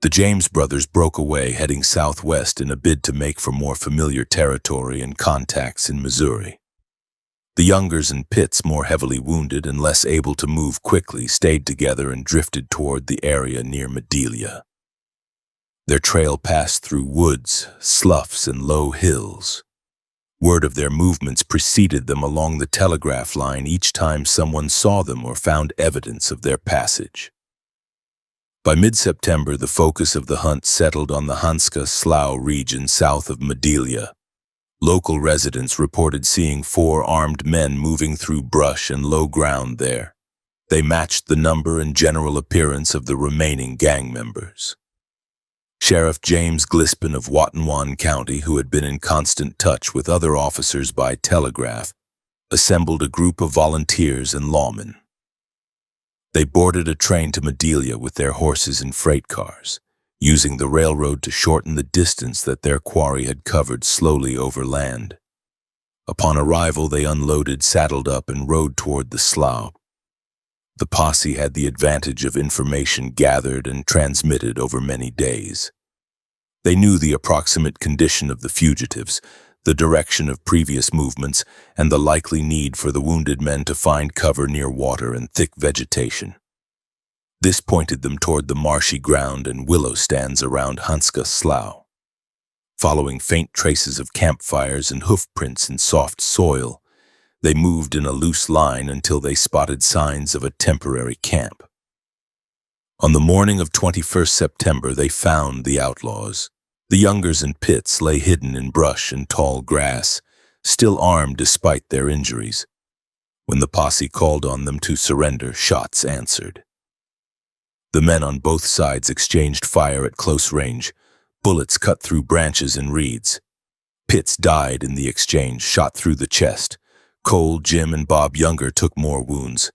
The James brothers broke away, heading southwest in a bid to make for more familiar territory and contacts in Missouri. The Youngers and Pitts, more heavily wounded and less able to move quickly, stayed together and drifted toward the area near Madelia. Their trail passed through woods, sloughs, and low hills. Word of their movements preceded them along the telegraph line each time someone saw them or found evidence of their passage. By mid-September, the focus of the hunt settled on the Hanska Slough region south of Madelia. Local residents reported seeing 4 armed men moving through brush and low ground there. They matched the number and general appearance of the remaining gang members. Sheriff James Glispin of Watonwan County, who had been in constant touch with other officers by telegraph, assembled a group of volunteers and lawmen. They boarded a train to Madelia with their horses and freight cars, using the railroad to shorten the distance that their quarry had covered slowly over land. Upon arrival, they unloaded, saddled up, and rode toward the slough. The posse had the advantage of information gathered and transmitted over many days. They knew the approximate condition of the fugitives, the direction of previous movements, and the likely need for the wounded men to find cover near water and thick vegetation. This pointed them toward the marshy ground and willow stands around Hanska Slough. Following faint traces of campfires and hoof prints in soft soil, they moved in a loose line until they spotted signs of a temporary camp. On the morning of 21st September, they found the outlaws. The Youngers and Pitts lay hidden in brush and tall grass, still armed despite their injuries. When the posse called on them to surrender, shots answered. The men on both sides exchanged fire at close range. Bullets cut through branches and reeds. Pitts died in the exchange, shot through the chest. Cole, Jim, and Bob Younger took more wounds.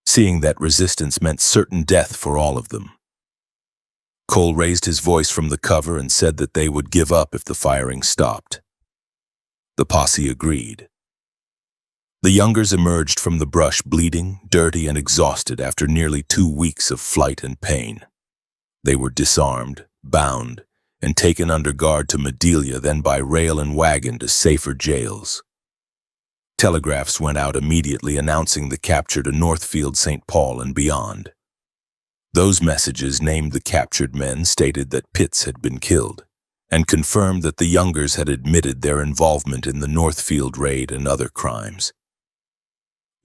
Seeing that resistance meant certain death for all of them. Cole raised his voice from the cover and said that they would give up if the firing stopped. The posse agreed. The Youngers emerged from the brush bleeding, dirty, and exhausted after nearly 2 weeks of flight and pain. They were disarmed, bound, and taken under guard to Madelia, then by rail and wagon to safer jails. Telegraphs went out immediately announcing the capture to Northfield, St. Paul, and beyond. Those messages named the captured men, stated that Pitts had been killed, and confirmed that the Youngers had admitted their involvement in the Northfield raid and other crimes.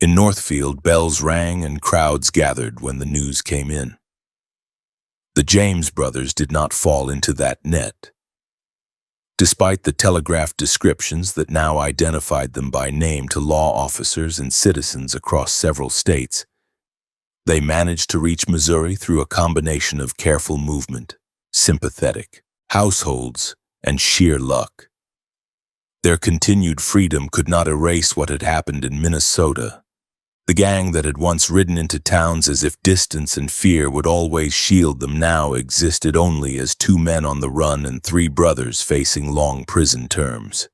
In Northfield, bells rang and crowds gathered when the news came in. The James brothers did not fall into that net. Despite the telegraph descriptions that now identified them by name to law officers and citizens across several states, they managed to reach Missouri through a combination of careful movement, sympathetic households, and sheer luck. Their continued freedom could not erase what had happened in Minnesota. The gang that had once ridden into towns as if distance and fear would always shield them now existed only as 2 men on the run and 3 brothers facing long prison terms.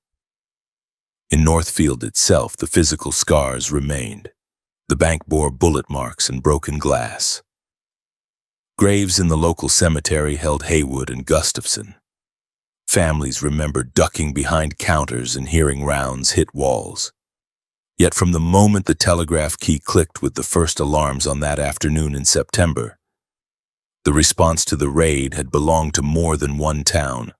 In Northfield itself, the physical scars remained. The bank bore bullet marks and broken glass. Graves in the local cemetery held Haywood and Gustafson. Families remembered ducking behind counters and hearing rounds hit walls. Yet from the moment the telegraph key clicked with the first alarms on that afternoon in September, the response to the raid had belonged to more than one town.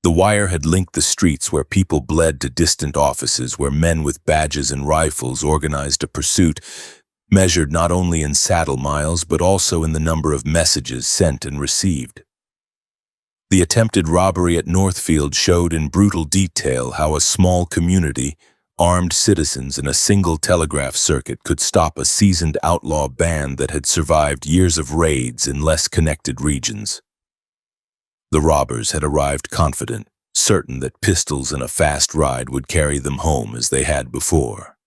The wire had linked the streets where people bled to distant offices where men with badges and rifles organized a pursuit, measured not only in saddle miles but also in the number of messages sent and received. The attempted robbery at Northfield showed in brutal detail how a small community, armed citizens, and a single telegraph circuit could stop a seasoned outlaw band that had survived years of raids in less connected regions. The robbers had arrived confident, certain that pistols and a fast ride would carry them home as they had before.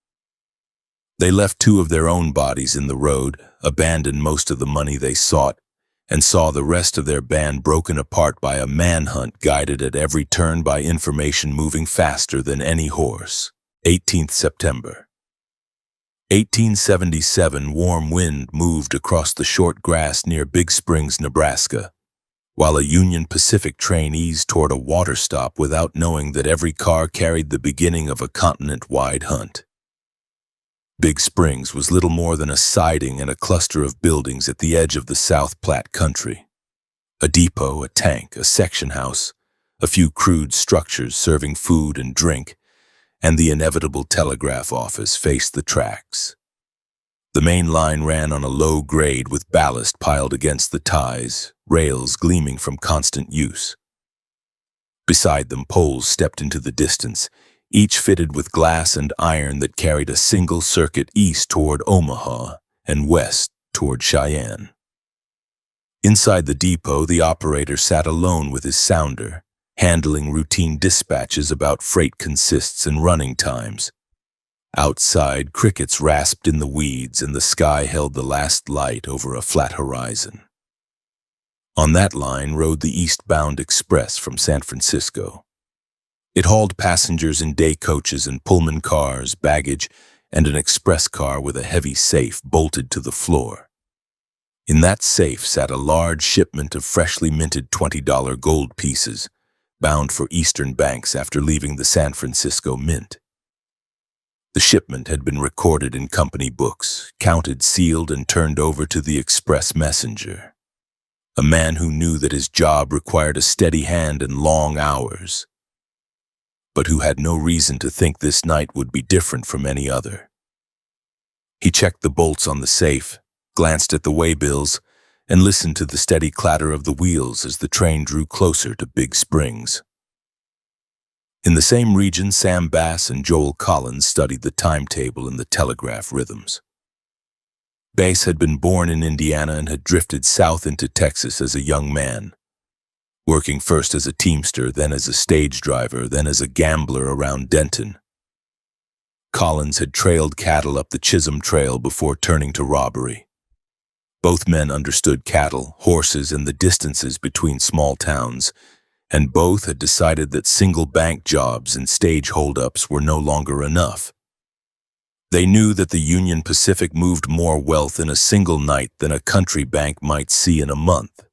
They left 2 of their own bodies in the road, abandoned most of the money they sought, and saw the rest of their band broken apart by a manhunt guided at every turn by information moving faster than any horse. 18th September. 1877. Warm wind moved across the short grass near Big Springs, Nebraska, while a Union Pacific train eased toward a water stop without knowing that every car carried the beginning of a continent-wide hunt. Big Springs was little more than a siding and a cluster of buildings at the edge of the South Platte country. A depot, a tank, a section house, a few crude structures serving food and drink, and the inevitable telegraph office faced the tracks. The main line ran on a low grade with ballast piled against the ties, rails gleaming from constant use. Beside them, poles stepped into the distance, each fitted with glass and iron that carried a single circuit east toward Omaha and west toward Cheyenne. Inside the depot, the operator sat alone with his sounder, handling routine dispatches about freight consists and running times. Outside, crickets rasped in the weeds and the sky held the last light over a flat horizon. On that line rode the eastbound express from San Francisco. It hauled passengers in day coaches and Pullman cars, baggage, and an express car with a heavy safe bolted to the floor. In that safe sat a large shipment of freshly minted $20 gold pieces, bound for Eastern banks after leaving the San Francisco Mint. The shipment had been recorded in company books, counted, sealed, and turned over to the express messenger, a man who knew that his job required a steady hand and long hours, but who had no reason to think this night would be different from any other. He checked the bolts on the safe, glanced at the waybills, and listened to the steady clatter of the wheels as the train drew closer to Big Springs. In the same region, Sam Bass and Joel Collins studied the timetable and the telegraph rhythms. Bass had been born in Indiana and had drifted south into Texas as a young man, working first as a teamster, then as a stage driver, then as a gambler around Denton. Collins had trailed cattle up the Chisholm Trail before turning to robbery. Both men understood cattle, horses, and the distances between small towns, and both had decided that single bank jobs and stage holdups were no longer enough. They knew that the Union Pacific moved more wealth in a single night than a country bank might see in a month.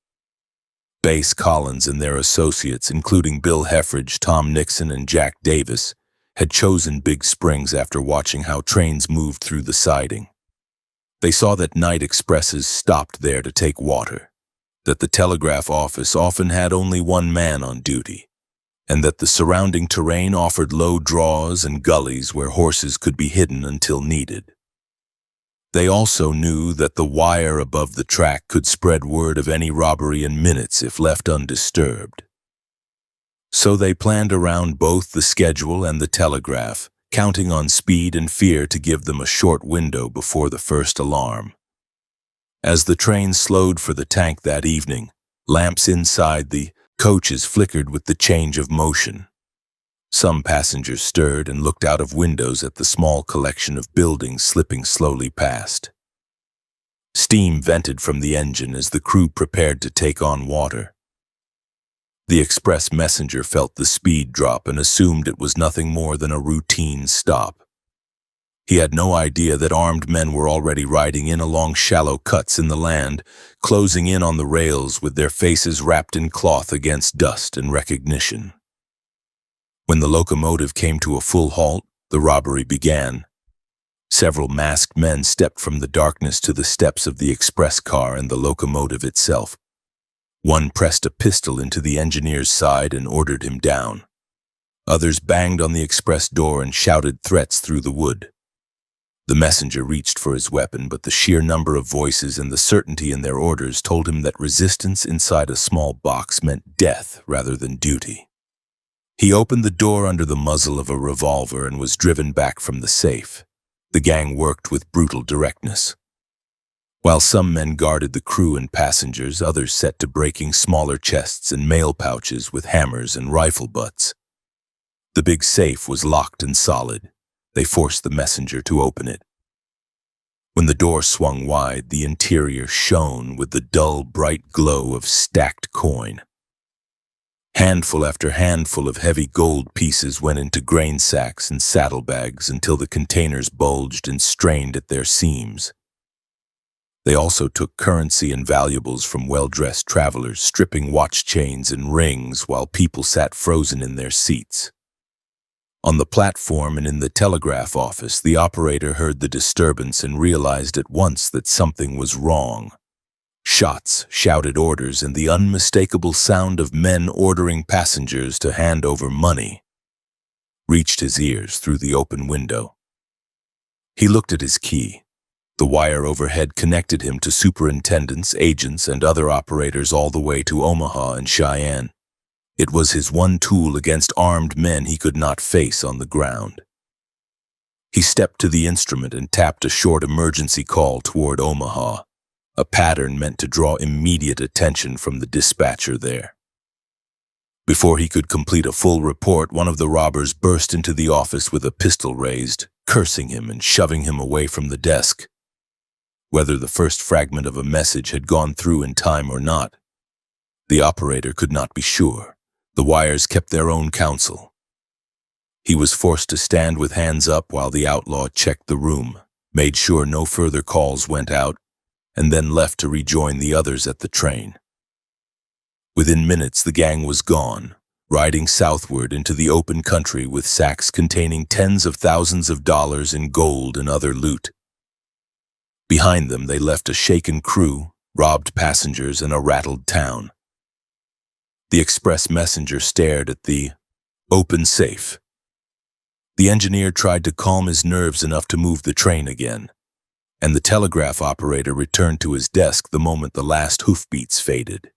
Bass, Collins, and their associates, including Bill Heffridge, Tom Nixon, and Jack Davis, had chosen Big Springs after watching how trains moved through the siding. They saw that night expresses stopped there to take water, that the telegraph office often had only one man on duty, and that the surrounding terrain offered low draws and gullies where horses could be hidden until needed. They also knew that the wire above the track could spread word of any robbery in minutes if left undisturbed. So they planned around both the schedule and the telegraph, counting on speed and fear to give them a short window before the first alarm. As the train slowed for the tank that evening, lamps inside the coaches flickered with the change of motion. Some passengers stirred and looked out of windows at the small collection of buildings slipping slowly past. Steam vented from the engine as the crew prepared to take on water. The express messenger felt the speed drop and assumed it was nothing more than a routine stop. He had no idea that armed men were already riding in along shallow cuts in the land, closing in on the rails with their faces wrapped in cloth against dust and recognition. When the locomotive came to a full halt, the robbery began. Several masked men stepped from the darkness to the steps of the express car and the locomotive itself. One pressed a pistol into the engineer's side and ordered him down. Others banged on the express door and shouted threats through the wood. The messenger reached for his weapon, but the sheer number of voices and the certainty in their orders told him that resistance inside a small box meant death rather than duty. He opened the door under the muzzle of a revolver and was driven back from the safe. The gang worked with brutal directness. While some men guarded the crew and passengers, others set to breaking smaller chests and mail pouches with hammers and rifle butts. The big safe was locked and solid. They forced the messenger to open it. When the door swung wide, the interior shone with the dull, bright glow of stacked coin. Handful after handful of heavy gold pieces went into grain sacks and saddlebags until the containers bulged and strained at their seams. They also took currency and valuables from well-dressed travelers, stripping watch chains and rings while people sat frozen in their seats. On the platform and in the telegraph office, the operator heard the disturbance and realized at once that something was wrong. Shots, shouted orders, and the unmistakable sound of men ordering passengers to hand over money reached his ears through the open window. He looked at his key. The wire overhead connected him to superintendents, agents, and other operators all the way to Omaha and Cheyenne. It was his one tool against armed men he could not face on the ground. He stepped to the instrument and tapped a short emergency call toward Omaha, a pattern meant to draw immediate attention from the dispatcher there. Before he could complete a full report, one of the robbers burst into the office with a pistol raised, cursing him and shoving him away from the desk. Whether the first fragment of a message had gone through in time or not, the operator could not be sure. The wires kept their own counsel. He was forced to stand with hands up while the outlaw checked the room, made sure no further calls went out, and then left to rejoin the others at the train. Within minutes, the gang was gone, riding southward into the open country with sacks containing tens of thousands of dollars in gold and other loot. Behind them, they left a shaken crew, robbed passengers, and a rattled town. The express messenger stared at the open safe. The engineer tried to calm his nerves enough to move the train again, and the telegraph operator returned to his desk the moment the last hoofbeats faded.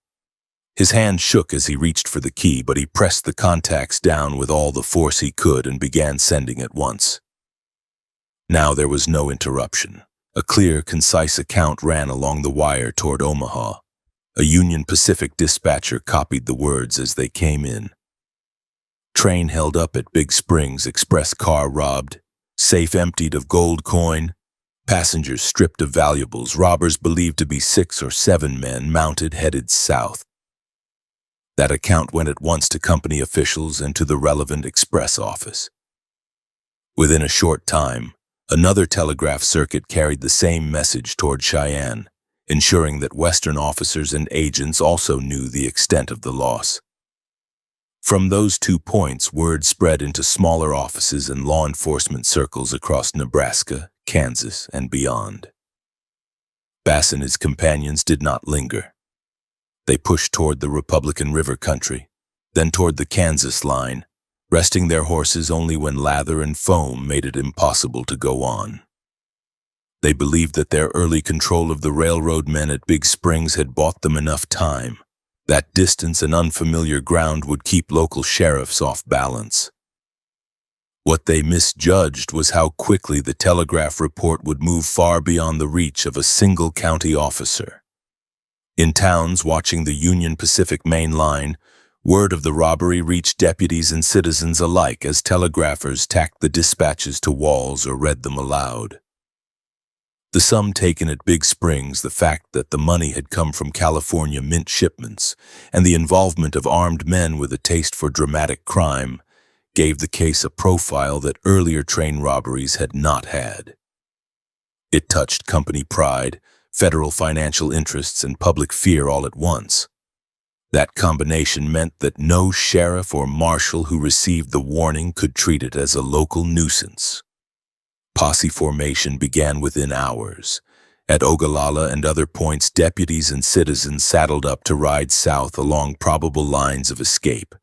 His hand shook as he reached for the key, but he pressed the contacts down with all the force he could and began sending at once. Now there was no interruption. A clear, concise account ran along the wire toward Omaha. A Union Pacific dispatcher copied the words as they came in. Train held up at Big Springs, express car robbed, safe emptied of gold coin, passengers stripped of valuables, robbers believed to be 6 or 7 men mounted headed south. That account went at once to company officials and to the relevant express office. Within a short time, another telegraph circuit carried the same message toward Cheyenne, ensuring that Western officers and agents also knew the extent of the loss. From those 2 points, word spread into smaller offices and law enforcement circles across Nebraska, Kansas, and beyond. Bass and his companions did not linger. They pushed toward the Republican River country, then toward the Kansas line, resting their horses only when lather and foam made it impossible to go on. They believed that their early control of the railroad men at Big Springs had bought them enough time. That distance and unfamiliar ground would keep local sheriffs off balance. What they misjudged was how quickly the telegraph report would move far beyond the reach of a single county officer. In towns watching the Union Pacific Main Line, word of the robbery reached deputies and citizens alike as telegraphers tacked the dispatches to walls or read them aloud. The sum taken at Big Springs, the fact that the money had come from California mint shipments, and the involvement of armed men with a taste for dramatic crime, gave the case a profile that earlier train robberies had not had. It touched company pride, federal financial interests, and public fear all at once. That combination meant that no sheriff or marshal who received the warning could treat it as a local nuisance. Posse formation began within hours. At Ogallala and other points, deputies and citizens saddled up to ride south along probable lines of escape.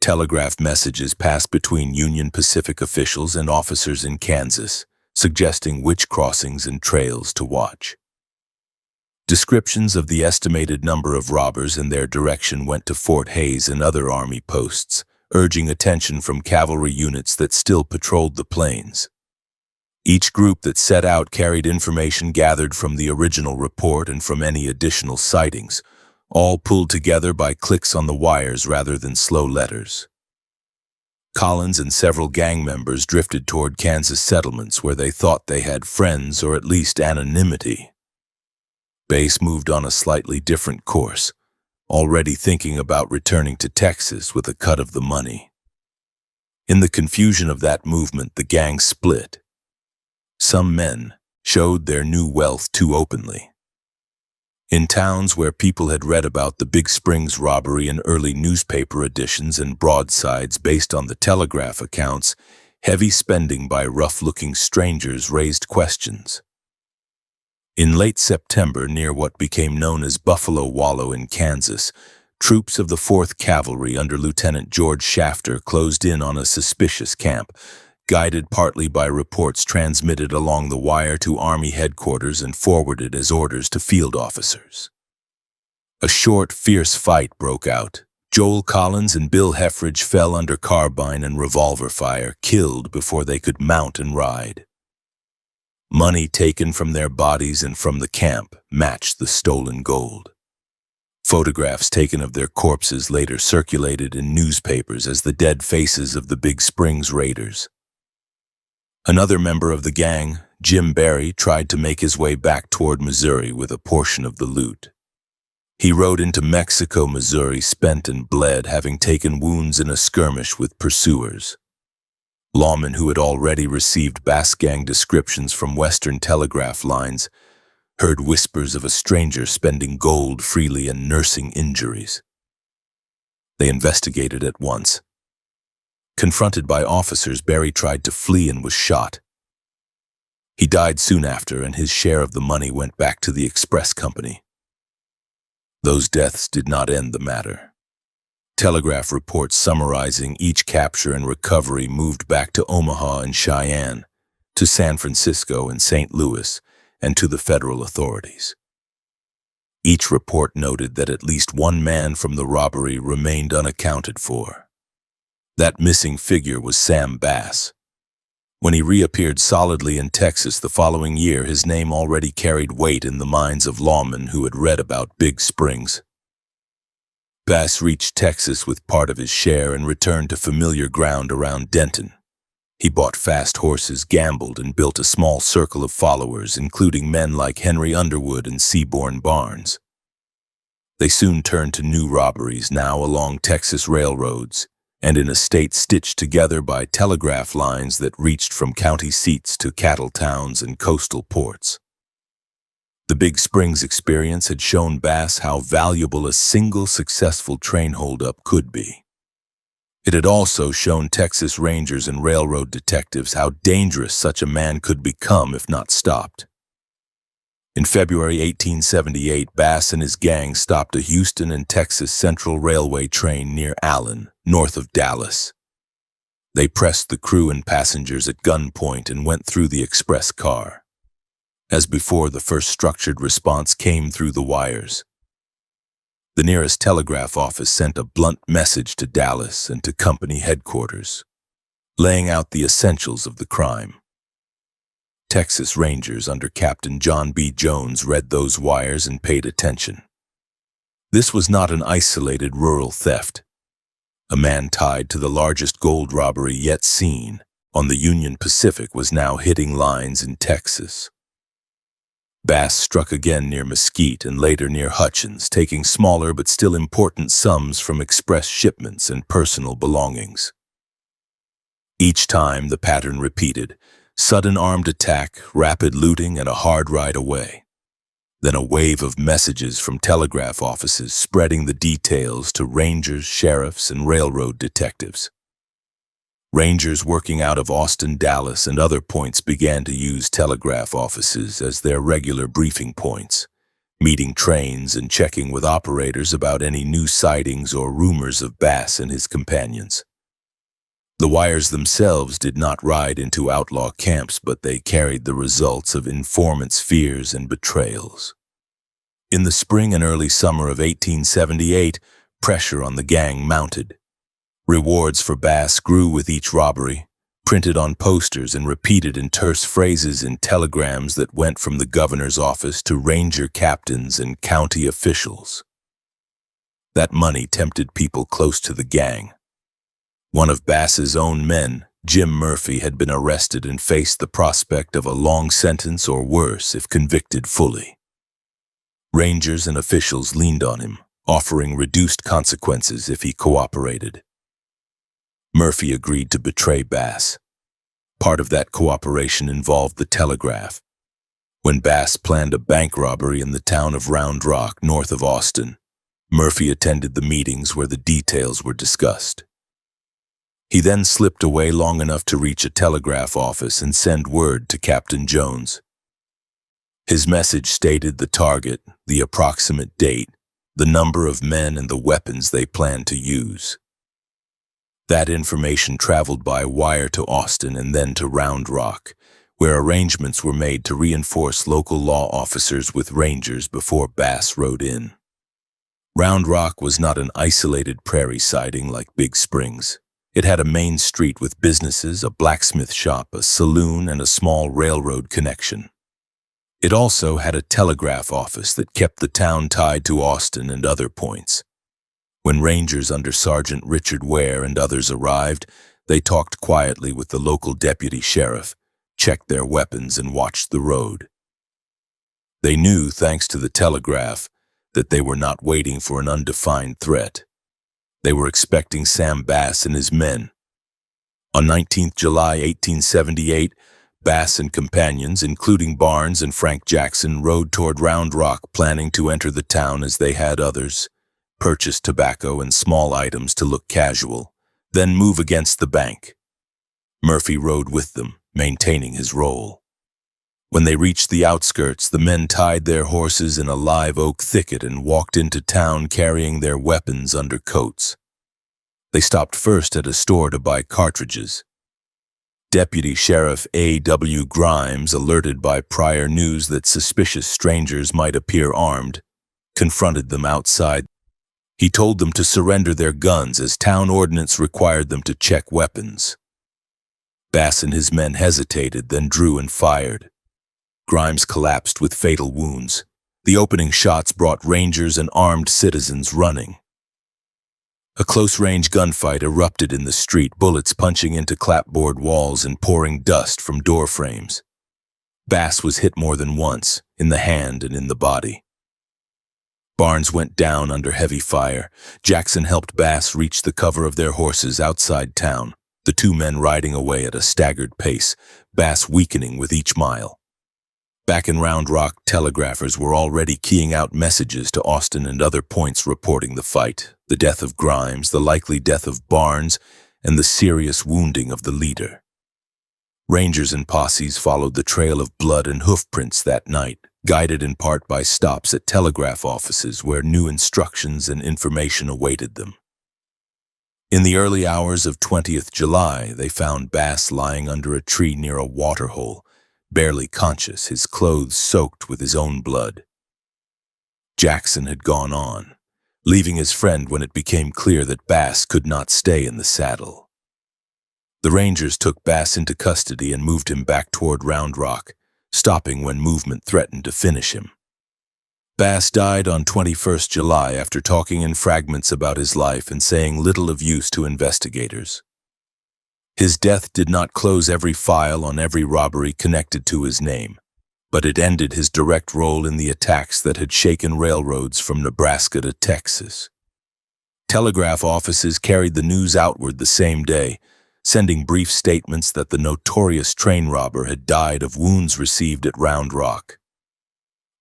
Telegraph messages passed between Union Pacific officials and officers in Kansas, suggesting which crossings and trails to watch. Descriptions of the estimated number of robbers and their direction went to Fort Hays and other army posts, urging attention from cavalry units that still patrolled the plains. Each group that set out carried information gathered from the original report and from any additional sightings, all pulled together by clicks on the wires rather than slow letters. Collins and several gang members drifted toward Kansas settlements where they thought they had friends or at least anonymity. Bass moved on a slightly different course, already thinking about returning to Texas with a cut of the money. In the confusion of that movement, the gang split. Some men showed their new wealth too openly. In towns where people had read about the Big Springs robbery in early newspaper editions and broadsides based on the Telegraph accounts, heavy spending by rough-looking strangers raised questions. In late September, near what became known as Buffalo Wallow in Kansas, troops of the 4th Cavalry under Lieutenant George Shafter closed in on a suspicious camp, guided partly by reports transmitted along the wire to Army headquarters and forwarded as orders to field officers. A short, fierce fight broke out. Joel Collins and Bill Heffridge fell under carbine and revolver fire, killed before they could mount and ride. Money taken from their bodies and from the camp matched the stolen gold. Photographs taken of their corpses later circulated in newspapers as the dead faces of the Big Springs raiders. Another member of the gang, Jim Barry, tried to make his way back toward Missouri with a portion of the loot. He rode into Mexico, Missouri, spent and bled, having taken wounds in a skirmish with pursuers. Lawmen who had already received Bass Gang descriptions from Western Telegraph lines heard whispers of a stranger spending gold freely and nursing injuries. They investigated at once. Confronted by officers, Barry tried to flee and was shot. He died soon after, and his share of the money went back to the express company. Those deaths did not end the matter. Telegraph reports summarizing each capture and recovery moved back to Omaha and Cheyenne, to San Francisco and St. Louis, and to the federal authorities. Each report noted that at least one man from the robbery remained unaccounted for. That missing figure was Sam Bass. When he reappeared solidly in Texas the following year, his name already carried weight in the minds of lawmen who had read about Big Springs. Bass reached Texas with part of his share and returned to familiar ground around Denton. He bought fast horses, gambled, and built a small circle of followers, including men like Henry Underwood and Seaborn Barnes. They soon turned to new robberies, now along Texas railroads, and in a state stitched together by telegraph lines that reached from county seats to cattle towns and coastal ports. The Big Springs experience had shown Bass how valuable a single successful train holdup could be. It had also shown Texas Rangers and railroad detectives how dangerous such a man could become if not stopped. In February 1878, Bass and his gang stopped a Houston and Texas Central Railway train near Allen, north of Dallas. They pressed the crew and passengers at gunpoint and went through the express car. As before, the first structured response came through the wires. The nearest telegraph office sent a blunt message to Dallas and to company headquarters, laying out the essentials of the crime. Texas Rangers under Captain John B. Jones read those wires and paid attention. This was not an isolated rural theft. A man tied to the largest gold robbery yet seen on the Union Pacific was now hitting lines in Texas. Bass struck again near Mesquite and later near Hutchins, taking smaller but still important sums from express shipments and personal belongings. Each time the pattern repeated: sudden armed attack, rapid looting, and a hard ride away. Then a wave of messages from telegraph offices spreading the details to rangers, sheriffs, and railroad detectives. Rangers working out of Austin, Dallas, and other points began to use telegraph offices as their regular briefing points, meeting trains and checking with operators about any new sightings or rumors of Bass and his companions. The wires themselves did not ride into outlaw camps, but they carried the results of informants' fears and betrayals. In the spring and early summer of 1878, pressure on the gang mounted. Rewards for Bass grew with each robbery, printed on posters and repeated in terse phrases in telegrams that went from the governor's office to ranger captains and county officials. That money tempted people close to the gang. One of Bass's own men, Jim Murphy, had been arrested and faced the prospect of a long sentence or worse if convicted fully. Rangers and officials leaned on him, offering reduced consequences if he cooperated. Murphy agreed to betray Bass. Part of that cooperation involved the Telegraph. When Bass planned a bank robbery in the town of Round Rock, north of Austin, Murphy attended the meetings where the details were discussed. He then slipped away long enough to reach a telegraph office and send word to Captain Jones. His message stated the target, the approximate date, the number of men and the weapons they planned to use. That information traveled by wire to Austin and then to Round Rock, where arrangements were made to reinforce local law officers with rangers before Bass rode in. Round Rock was not an isolated prairie siding like Big Springs. It had a main street with businesses, a blacksmith shop, a saloon, and a small railroad connection. It also had a telegraph office that kept the town tied to Austin and other points. When rangers under Sergeant Richard Ware and others arrived, they talked quietly with the local deputy sheriff, checked their weapons, and watched the road. They knew, thanks to the telegraph, that they were not waiting for an undefined threat. They were expecting Sam Bass and his men. On 19th July 1878, Bass and companions, including Barnes and Frank Jackson, rode toward Round Rock, planning to enter the town as they had others, purchase tobacco and small items to look casual, then move against the bank. Murphy rode with them, maintaining his role. When they reached the outskirts, the men tied their horses in a live oak thicket and walked into town carrying their weapons under coats. They stopped first at a store to buy cartridges. Deputy Sheriff A.W. Grimes, alerted by prior news that suspicious strangers might appear armed, confronted them outside. He told them to surrender their guns as town ordinance required them to check weapons. Bass and his men hesitated, then drew and fired. Grimes collapsed with fatal wounds. The opening shots brought rangers and armed citizens running. A close-range gunfight erupted in the street, bullets punching into clapboard walls and pouring dust from door frames. Bass was hit more than once, in the hand and in the body. Barnes went down under heavy fire. Jackson helped Bass reach the cover of their horses outside town, the two men riding away at a staggered pace, Bass weakening with each mile. Back in Round Rock, telegraphers were already keying out messages to Austin and other points reporting the fight, the death of Grimes, the likely death of Barnes, and the serious wounding of the leader. Rangers and posses followed the trail of blood and hoofprints that night, guided in part by stops at telegraph offices where new instructions and information awaited them. In the early hours of 20th July, they found Bass lying under a tree near a waterhole, barely conscious, his clothes soaked with his own blood. Jackson had gone on, leaving his friend when it became clear that Bass could not stay in the saddle. The Rangers took Bass into custody and moved him back toward Round Rock, stopping when movement threatened to finish him. Bass died on 21st July after talking in fragments about his life and saying little of use to investigators. His death did not close every file on every robbery connected to his name, but it ended his direct role in the attacks that had shaken railroads from Nebraska to Texas. Telegraph offices carried the news outward the same day, sending brief statements that the notorious train robber had died of wounds received at Round Rock.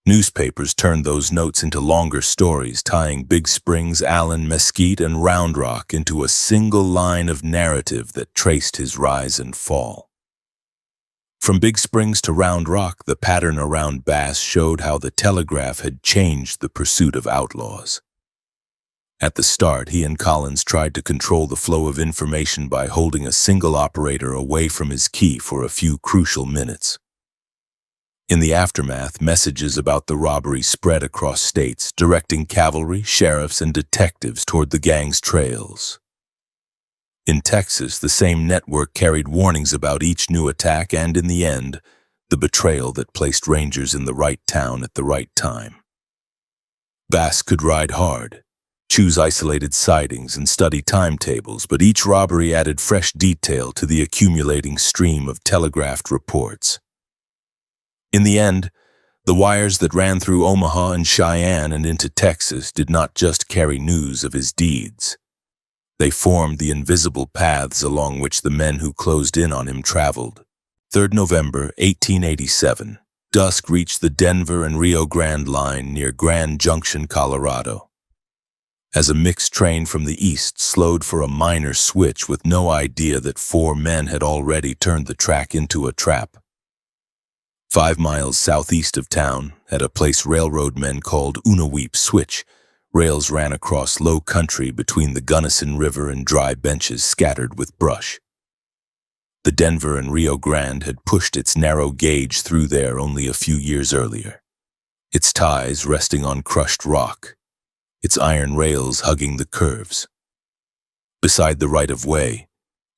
Newspapers turned those notes into longer stories, tying Big Springs, Allen, Mesquite, and Round Rock into a single line of narrative that traced his rise and fall. From Big Springs to Round Rock, the pattern around Bass showed how the telegraph had changed the pursuit of outlaws. At the start, he and Collins tried to control the flow of information by holding a single operator away from his key for a few crucial minutes. In the aftermath, messages about the robbery spread across states, directing cavalry, sheriffs, and detectives toward the gang's trails. In Texas, the same network carried warnings about each new attack and, in the end, the betrayal that placed rangers in the right town at the right time. Bass could ride hard, choose isolated sightings, and study timetables, but each robbery added fresh detail to the accumulating stream of telegraphed reports. In the end, the wires that ran through Omaha and Cheyenne and into Texas did not just carry news of his deeds. They formed the invisible paths along which the men who closed in on him traveled. 3rd November, 1887. Dusk reached the Denver and Rio Grande line near Grand Junction, Colorado. As a mixed train from the east slowed for a minor switch with no idea that 4 men had already turned the track into a trap. 5 miles southeast of town, at a place railroad men called Unaweep Switch, rails ran across low country between the Gunnison River and dry benches scattered with brush. The Denver and Rio Grande had pushed its narrow gauge through there only a few years earlier, its ties resting on crushed rock, its iron rails hugging the curves. Beside the right-of-way,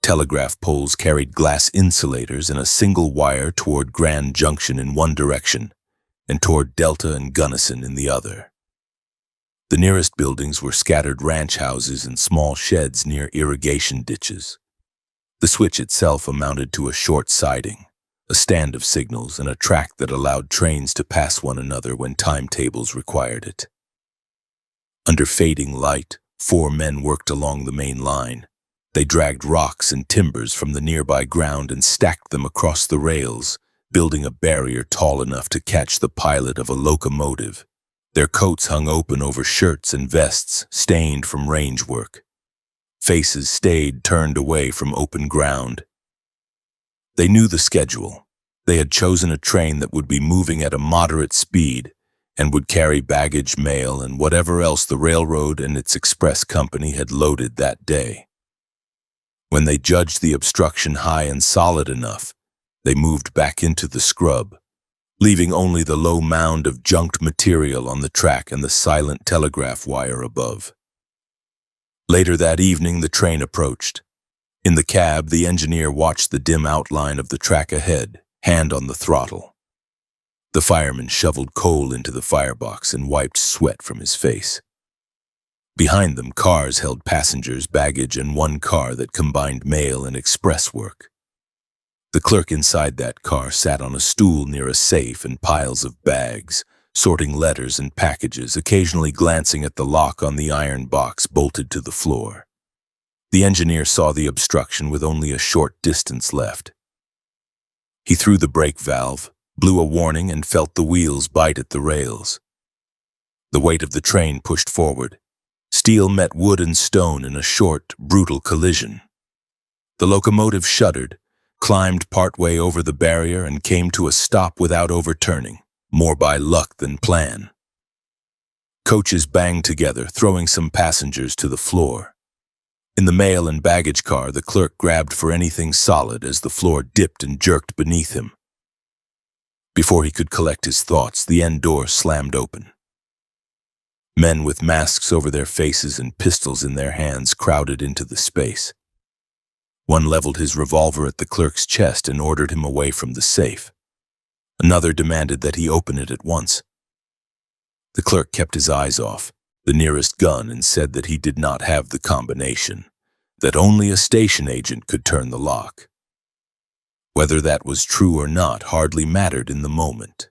telegraph poles carried glass insulators in a single wire toward Grand Junction in one direction and toward Delta and Gunnison in the other. The nearest buildings were scattered ranch houses and small sheds near irrigation ditches. The switch itself amounted to a short siding, a stand of signals, and a track that allowed trains to pass one another when timetables required it. Under fading light, 4 men worked along the main line. They dragged rocks and timbers from the nearby ground and stacked them across the rails, building a barrier tall enough to catch the pilot of a locomotive. Their coats hung open over shirts and vests, stained from range work. Faces stayed turned away from open ground. They knew the schedule. They had chosen a train that would be moving at a moderate speed and would carry baggage, mail, and whatever else the railroad and its express company had loaded that day. When they judged the obstruction high and solid enough, they moved back into the scrub, leaving only the low mound of junked material on the track and the silent telegraph wire above. Later that evening, the train approached. In the cab, the engineer watched the dim outline of the track ahead, hand on the throttle. The fireman shoveled coal into the firebox and wiped sweat from his face. Behind them, cars held passengers, baggage, and one car that combined mail and express work. The clerk inside that car sat on a stool near a safe and piles of bags, sorting letters and packages, occasionally glancing at the lock on the iron box bolted to the floor. The engineer saw the obstruction with only a short distance left. He threw the brake valve, blew a warning, and felt the wheels bite at the rails. The weight of the train pushed forward. Steel met wood and stone in a short, brutal collision. The locomotive shuddered, climbed partway over the barrier, and came to a stop without overturning, more by luck than plan. Coaches banged together, throwing some passengers to the floor. In the mail and baggage car, the clerk grabbed for anything solid as the floor dipped and jerked beneath him. Before he could collect his thoughts, the end door slammed open. Men with masks over their faces and pistols in their hands crowded into the space. One leveled his revolver at the clerk's chest and ordered him away from the safe. Another demanded that he open it at once. The clerk kept his eyes off the nearest gun and said that he did not have the combination, that only a station agent could turn the lock. Whether that was true or not hardly mattered in the moment.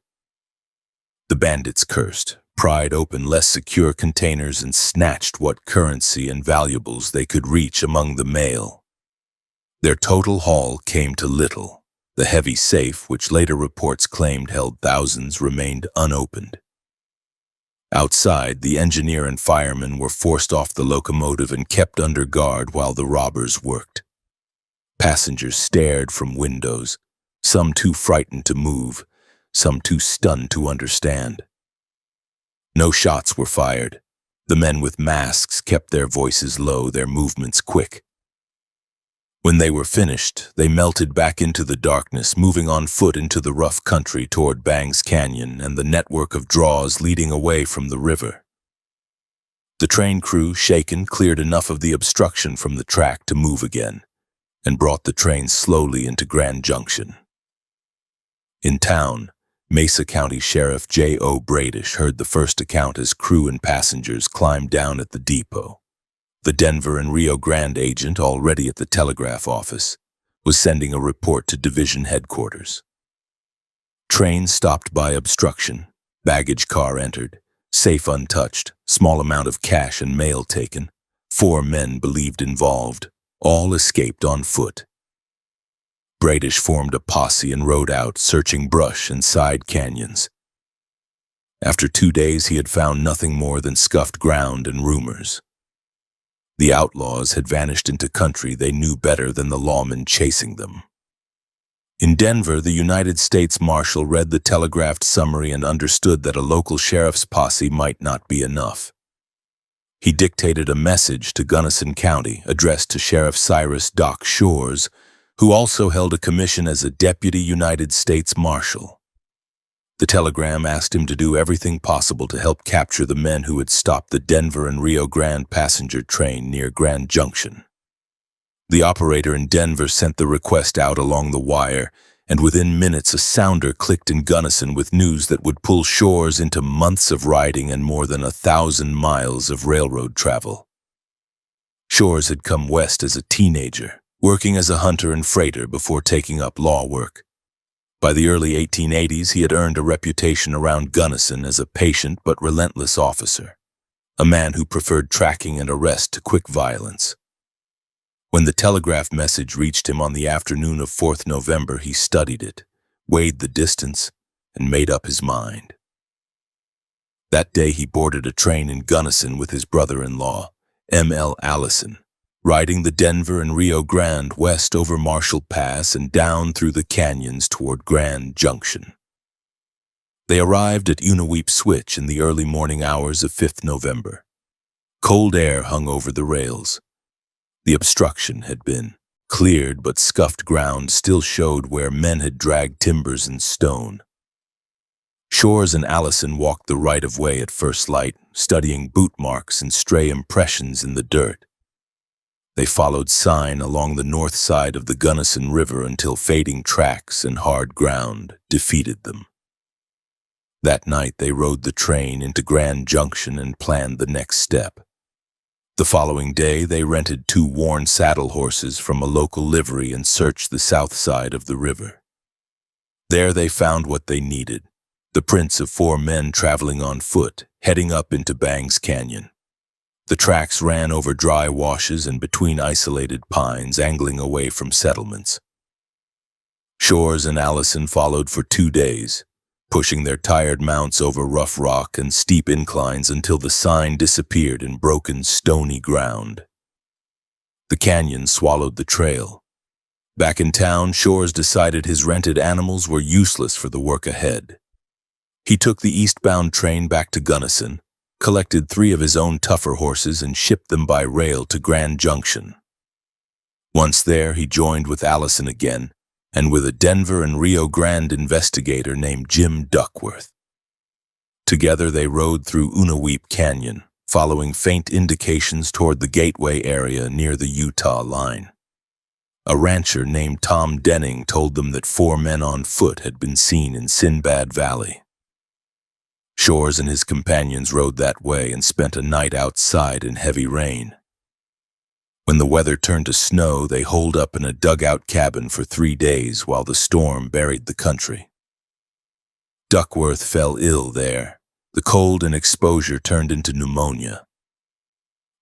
The bandits cursed, pried open less secure containers, and snatched what currency and valuables they could reach among the mail. Their total haul came to little. The heavy safe, which later reports claimed held thousands, remained unopened. Outside, the engineer and firemen were forced off the locomotive and kept under guard while the robbers worked. Passengers stared from windows, some too frightened to move, some too stunned to understand. No shots were fired. The men with masks kept their voices low, their movements quick. When they were finished, they melted back into the darkness, moving on foot into the rough country toward Bangs Canyon and the network of draws leading away from the river. The train crew, shaken, cleared enough of the obstruction from the track to move again, and brought the train slowly into Grand Junction. In town, Mesa County Sheriff J.O. Bradish heard the first account as crew and passengers climbed down at the depot. The Denver and Rio Grande agent, already at the Telegraph office, was sending a report to division headquarters. Train stopped by obstruction, baggage car entered, safe untouched, small amount of cash and mail taken, 4 men believed involved, all escaped on foot. Bradish formed a posse and rode out, searching brush and side canyons. After 2 days, he had found nothing more than scuffed ground and rumors. The outlaws had vanished into country they knew better than the lawmen chasing them. In Denver, the United States Marshal read the telegraphed summary and understood that a local sheriff's posse might not be enough. He dictated a message to Gunnison County addressed to Sheriff Cyrus Doc Shores, who also held a commission as a deputy United States Marshal. The telegram asked him to do everything possible to help capture the men who had stopped the Denver and Rio Grande passenger train near Grand Junction. The operator in Denver sent the request out along the wire, and within minutes a sounder clicked in Gunnison with news that would pull Shores into months of riding and more than 1,000 miles of railroad travel. Shores had come west as a teenager, working as a hunter and freighter before taking up law work. By the early 1880s, he had earned a reputation around Gunnison as a patient but relentless officer, a man who preferred tracking and arrest to quick violence. When the telegraph message reached him on the afternoon of 4th November, he studied it, weighed the distance, and made up his mind. That day he boarded a train in Gunnison with his brother-in-law, M.L. Allison, riding the Denver and Rio Grande west over Marshall Pass and down through the canyons toward Grand Junction. They arrived at Unaweep Switch in the early morning hours of 5th November. Cold air hung over the rails. The obstruction had been cleared, but scuffed ground still showed where men had dragged timbers and stone. Shores and Allison walked the right-of-way at first light, studying boot marks and stray impressions in the dirt. They followed sign along the north side of the Gunnison River until fading tracks and hard ground defeated them. That night they rode the train into Grand Junction and planned the next step. The following day they rented 2 worn saddle horses from a local livery and searched the south side of the river. There they found what they needed, the prints of 4 men traveling on foot, heading up into Bangs Canyon. The tracks ran over dry washes and between isolated pines, angling away from settlements. Shores and Allison followed for 2 days, pushing their tired mounts over rough rock and steep inclines until the sign disappeared in broken, stony ground. The canyon swallowed the trail. Back in town, Shores decided his rented animals were useless for the work ahead. He took the eastbound train back to Gunnison, collected 3 of his own tougher horses and shipped them by rail to Grand Junction. Once there, he joined with Allison again, and with a Denver and Rio Grande investigator named Jim Duckworth. Together they rode through Unaweep Canyon, following faint indications toward the gateway area near the Utah line. A rancher named Tom Denning told them that 4 men on foot had been seen in Sinbad Valley. Shores and his companions rode that way and spent a night outside in heavy rain. When the weather turned to snow, they holed up in a dugout cabin for 3 days while the storm buried the country. Duckworth fell ill there. The cold and exposure turned into pneumonia.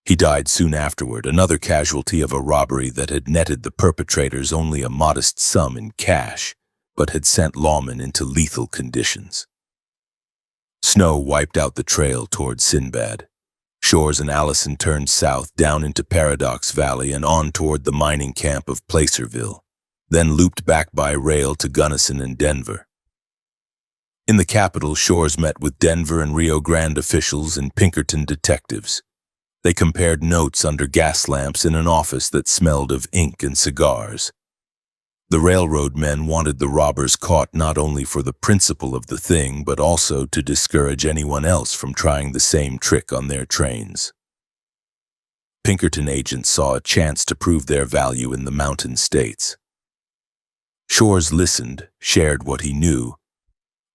He died soon afterward, another casualty of a robbery that had netted the perpetrators only a modest sum in cash, but had sent lawmen into lethal conditions. Snow wiped out the trail toward Sinbad. Shores and Allison turned south down into Paradox Valley and on toward the mining camp of Placerville, then looped back by rail to Gunnison and Denver. In the capital, Shores met with Denver and Rio Grande officials and Pinkerton detectives. They compared notes under gas lamps in an office that smelled of ink and cigars. The railroad men wanted the robbers caught not only for the principle of the thing, but also to discourage anyone else from trying the same trick on their trains. Pinkerton agents saw a chance to prove their value in the mountain states. Shores listened, shared what he knew,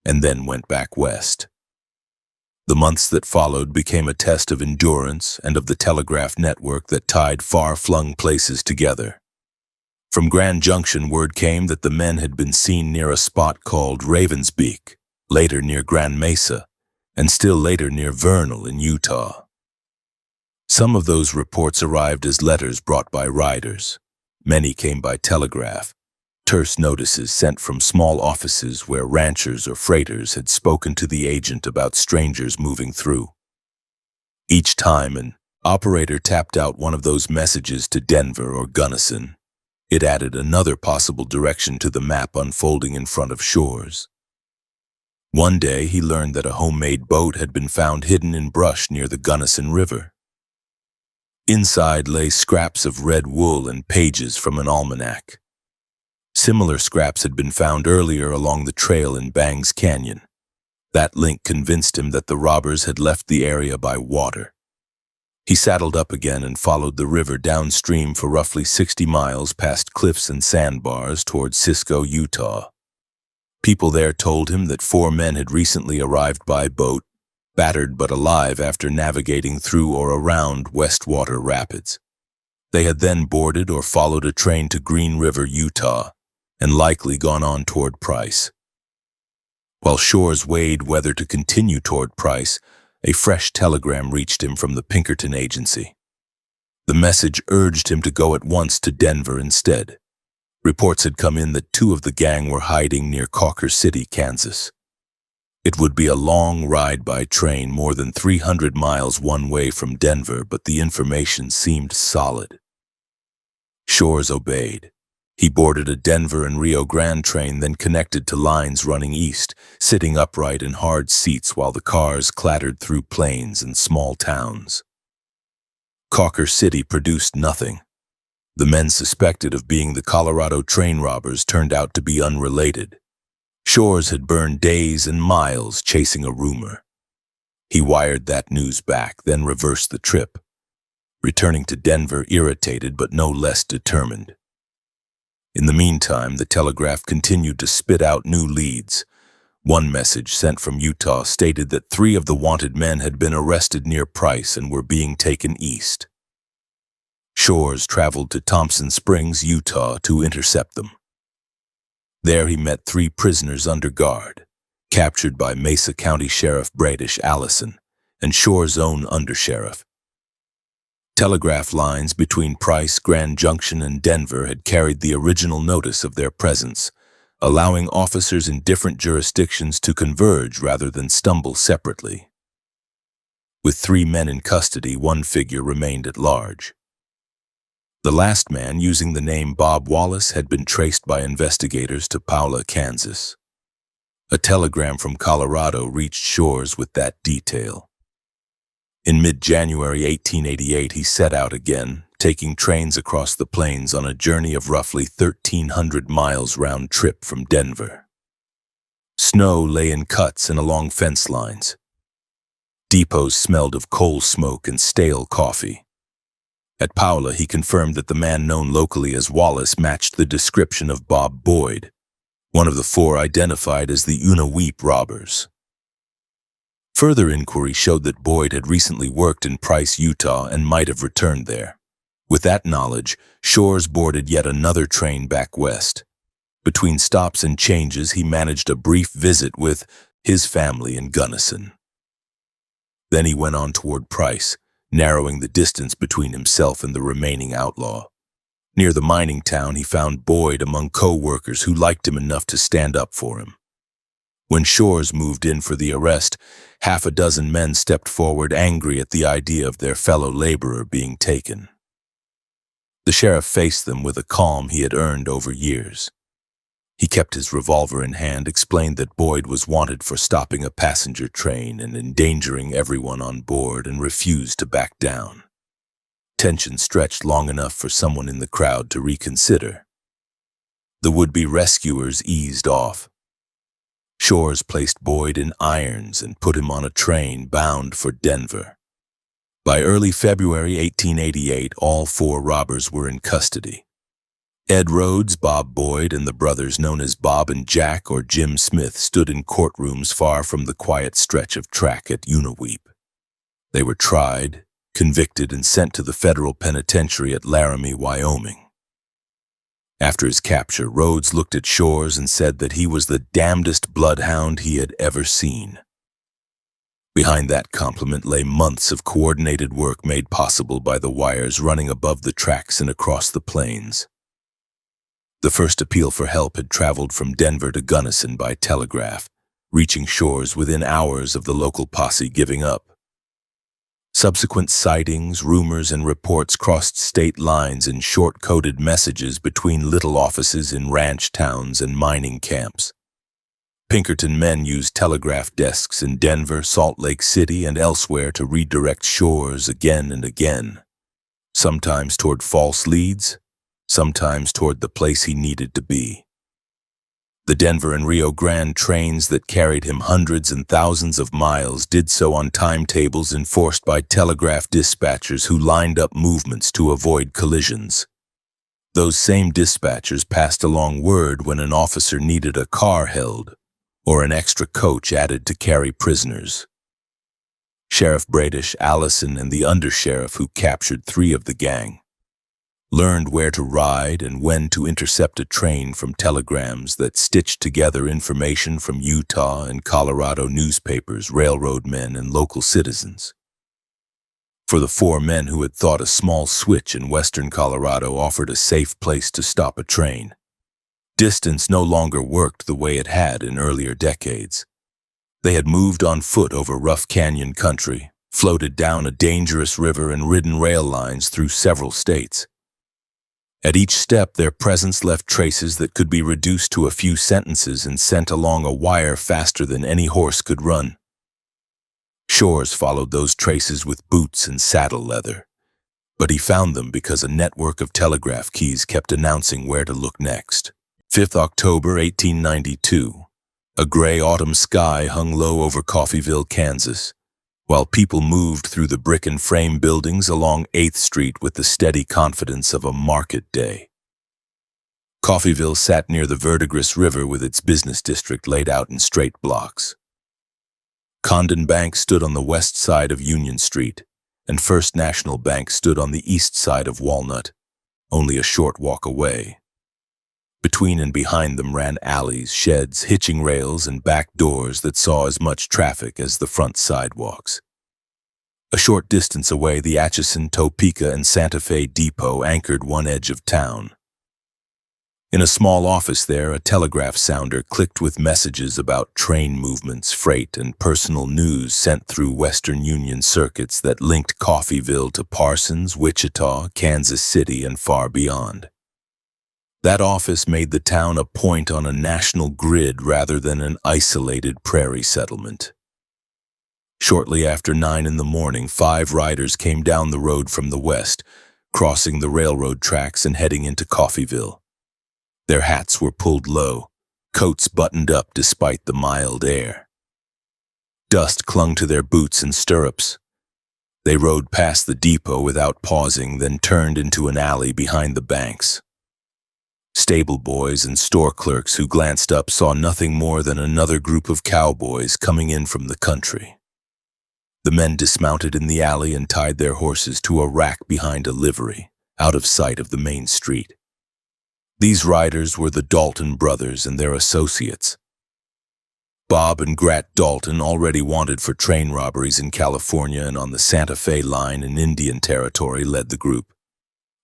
and then went back west. The months that followed became a test of endurance and of the telegraph network that tied far-flung places together. From Grand Junction, word came that the men had been seen near a spot called Ravensbeak, later near Grand Mesa, and still later near Vernal in Utah. Some of those reports arrived as letters brought by riders. Many came by telegraph, terse notices sent from small offices where ranchers or freighters had spoken to the agent about strangers moving through. Each time an operator tapped out one of those messages to Denver or Gunnison, it added another possible direction to the map unfolding in front of Shores. One day he learned that a homemade boat had been found hidden in brush near the Gunnison River. Inside lay scraps of red wool and pages from an almanac. Similar scraps had been found earlier along the trail in Bangs Canyon. That link convinced him that the robbers had left the area by water. He saddled up again and followed the river downstream for roughly 60 miles past cliffs and sandbars toward Cisco, Utah. People there told him that 4 men had recently arrived by boat, battered but alive after navigating through or around Westwater Rapids. They had then boarded or followed a train to Green River, Utah, and likely gone on toward Price. While Shores weighed whether to continue toward Price, a fresh telegram reached him from the Pinkerton agency. The message urged him to go at once to Denver instead. Reports had come in that 2 of the gang were hiding near Cawker City, Kansas. It would be a long ride by train, more than 300 miles one way from Denver, but the information seemed solid. Shores obeyed. He boarded a Denver and Rio Grande train, then connected to lines running east, sitting upright in hard seats while the cars clattered through plains and small towns. Cawker City produced nothing. The men suspected of being the Colorado train robbers turned out to be unrelated. Shores had burned days and miles chasing a rumor. He wired that news back, then reversed the trip, returning to Denver irritated but no less determined. In the meantime, the Telegraph continued to spit out new leads. One message sent from Utah stated that 3 of the wanted men had been arrested near Price and were being taken east. Shores traveled to Thompson Springs, Utah, to intercept them. There he met 3 prisoners under guard, captured by Mesa County Sheriff Bradish Allison and Shores' own undersheriff. Telegraph lines between Price, Grand Junction, and Denver had carried the original notice of their presence, allowing officers in different jurisdictions to converge rather than stumble separately. With 3 men in custody, one figure remained at large. The last man, using the name Bob Wallace, had been traced by investigators to Paola, Kansas. A telegram from Colorado reached Shores with that detail. In mid-January 1888, he set out again, taking trains across the plains on a journey of roughly 1,300 miles round trip from Denver. Snow lay in cuts and along fence lines. Depots smelled of coal smoke and stale coffee. At Paola, he confirmed that the man known locally as Wallace matched the description of Bob Boyd, one of the 4 identified as the Una Weep robbers. Further inquiry showed that Boyd had recently worked in Price, Utah, and might have returned there. With that knowledge, Shores boarded yet another train back west. Between stops and changes, he managed a brief visit with his family in Gunnison. Then he went on toward Price, narrowing the distance between himself and the remaining outlaw. Near the mining town, he found Boyd among co-workers who liked him enough to stand up for him. When Shores moved in for the arrest, 6 men stepped forward, angry at the idea of their fellow laborer being taken. The sheriff faced them with a calm he had earned over years. He kept his revolver in hand, explained that Boyd was wanted for stopping a passenger train and endangering everyone on board, and refused to back down. Tension stretched long enough for someone in the crowd to reconsider. The would-be rescuers eased off. Shores placed Boyd in irons and put him on a train bound for Denver. By early February 1888, all 4 robbers were in custody. Ed Rhodes, Bob Boyd, and the brothers known as Bob and Jack or Jim Smith stood in courtrooms far from the quiet stretch of track at Unaweep. They were tried, convicted, and sent to the federal penitentiary at Laramie, Wyoming. After his capture, Rhodes looked at Shores and said that he was the damnedest bloodhound he had ever seen. Behind that compliment lay months of coordinated work made possible by the wires running above the tracks and across the plains. The first appeal for help had traveled from Denver to Gunnison by telegraph, reaching Shores within hours of the local posse giving up. Subsequent sightings, rumors, and reports crossed state lines in short-coded messages between little offices in ranch towns and mining camps. Pinkerton men used telegraph desks in Denver, Salt Lake City, and elsewhere to redirect Shores again and again, sometimes toward false leads, sometimes toward the place he needed to be. The Denver and Rio Grande trains that carried him hundreds and thousands of miles did so on timetables enforced by telegraph dispatchers who lined up movements to avoid collisions. Those same dispatchers passed along word when an officer needed a car held or an extra coach added to carry prisoners. Sheriff Bradish, Allison, and the undersheriff who captured 3 of the gang learned where to ride and when to intercept a train from telegrams that stitched together information from Utah and Colorado newspapers, railroad men, and local citizens. For the 4 men who had thought a small switch in western Colorado offered a safe place to stop a train, distance no longer worked the way it had in earlier decades. They had moved on foot over rough canyon country, floated down a dangerous river, and ridden rail lines through several states. At each step, their presence left traces that could be reduced to a few sentences and sent along a wire faster than any horse could run. Shores followed those traces with boots and saddle leather, but he found them because a network of telegraph keys kept announcing where to look next. 5th October 1892. A gray autumn sky hung low over Coffeyville, Kansas, while people moved through the brick and frame buildings along 8th Street with the steady confidence of a market day. Coffeyville sat near the Verdigris River with its business district laid out in straight blocks. Condon Bank stood on the west side of Union Street, and First National Bank stood on the east side of Walnut, only a short walk away. Between and behind them ran alleys, sheds, hitching rails, and back doors that saw as much traffic as the front sidewalks. A short distance away, the Atchison, Topeka, and Santa Fe Depot anchored one edge of town. In a small office there, a telegraph sounder clicked with messages about train movements, freight, and personal news sent through Western Union circuits that linked Coffeyville to Parsons, Wichita, Kansas City, and far beyond. That office made the town a point on a national grid rather than an isolated prairie settlement. Shortly after 9 in the morning, 5 riders came down the road from the west, crossing the railroad tracks and heading into Coffeyville. Their hats were pulled low, coats buttoned up despite the mild air. Dust clung to their boots and stirrups. They rode past the depot without pausing, then turned into an alley behind the banks. Stable boys and store clerks who glanced up saw nothing more than another group of cowboys coming in from the country. The men dismounted in the alley and tied their horses to a rack behind a livery, out of sight of the main street. These riders were the Dalton brothers and their associates. Bob and Grat Dalton, already wanted for train robberies in California and on the Santa Fe line in Indian Territory, led the group.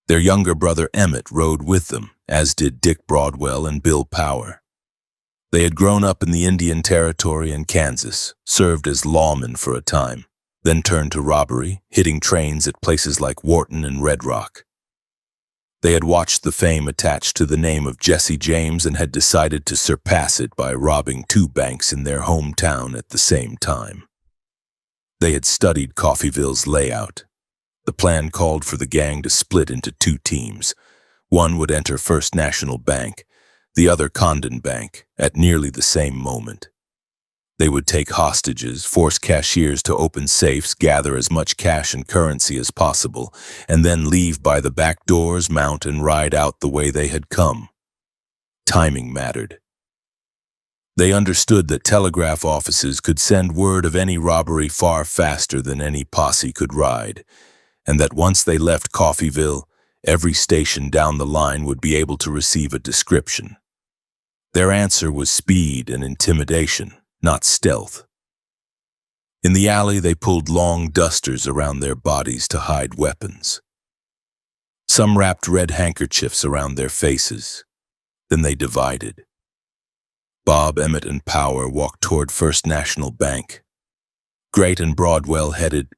Their younger brother Emmett rode with them, as did Dick Broadwell and Bill Power. They had grown up in the Indian Territory and Kansas, served as lawmen for a time, then turned to robbery, hitting trains at places like Wharton and Red Rock. They had watched the fame attached to the name of Jesse James and had decided to surpass it by robbing two banks in their hometown at the same time. They had studied Coffeyville's layout. The plan called for the gang to split into two teams. One would enter First National Bank, the other Condon Bank, at nearly the same moment. They would take hostages, force cashiers to open safes, gather as much cash and currency as possible, and then leave by the back doors, mount and ride out the way they had come. Timing mattered. They understood that telegraph offices could send word of any robbery far faster than any posse could ride, and that once they left Coffeyville, every station down the line would be able to receive a description. Their answer was speed and intimidation, not stealth. In the alley, they pulled long dusters around their bodies to hide weapons. Some wrapped red handkerchiefs around their faces. Then they divided. Bob, Emmett, and Power walked toward First National Bank. Great and Broadwell headed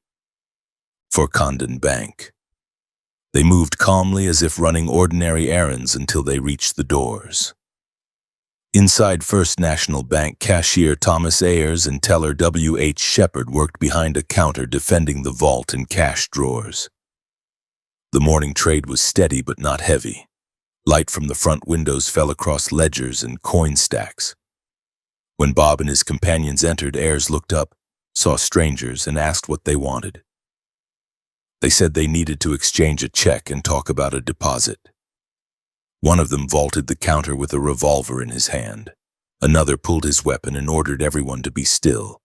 for Condon Bank. They moved calmly as if running ordinary errands until they reached the doors. Inside First National Bank, cashier Thomas Ayers and teller W.H. Shepard worked behind a counter defending the vault and cash drawers. The morning trade was steady but not heavy. Light from the front windows fell across ledgers and coin stacks. When Bob and his companions entered, Ayers looked up, saw strangers, and asked what they wanted. They said they needed to exchange a check and talk about a deposit. One of them vaulted the counter with a revolver in his hand. Another pulled his weapon and ordered everyone to be still.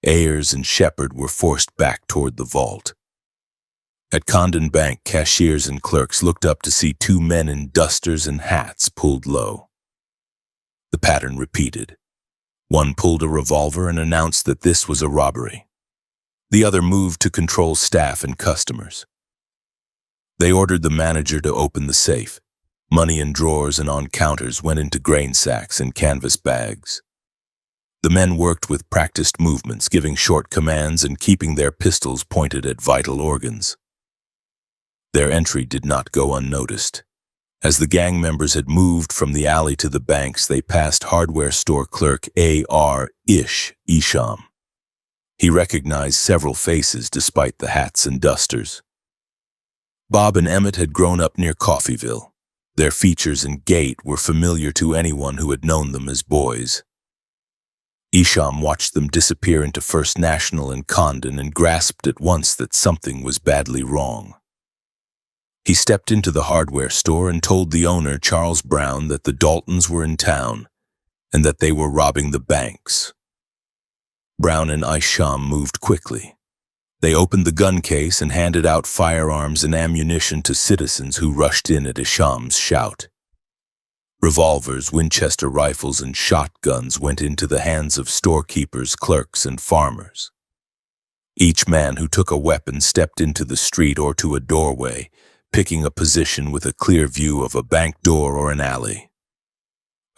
Ayers and Shepard were forced back toward the vault. At Condon Bank, cashiers and clerks looked up to see two men in dusters and hats pulled low. The pattern repeated. One pulled a revolver and announced that this was a robbery. The other moved to control staff and customers. They ordered the manager to open the safe. Money in drawers and on counters went into grain sacks and canvas bags. The men worked with practiced movements, giving short commands and keeping their pistols pointed at vital organs. Their entry did not go unnoticed. As the gang members had moved from the alley to the banks, they passed hardware store clerk A.R. Isham. He recognized several faces despite the hats and dusters. Bob and Emmett had grown up near Coffeyville. Their features and gait were familiar to anyone who had known them as boys. Isham watched them disappear into First National and Condon and grasped at once that something was badly wrong. He stepped into the hardware store and told the owner, Charles Brown, that the Daltons were in town and that they were robbing the banks. Brown and Isham moved quickly. They opened the gun case and handed out firearms and ammunition to citizens who rushed in at Isham's shout. Revolvers, Winchester rifles, and shotguns went into the hands of storekeepers, clerks, and farmers. Each man who took a weapon stepped into the street or to a doorway, picking a position with a clear view of a bank door or an alley.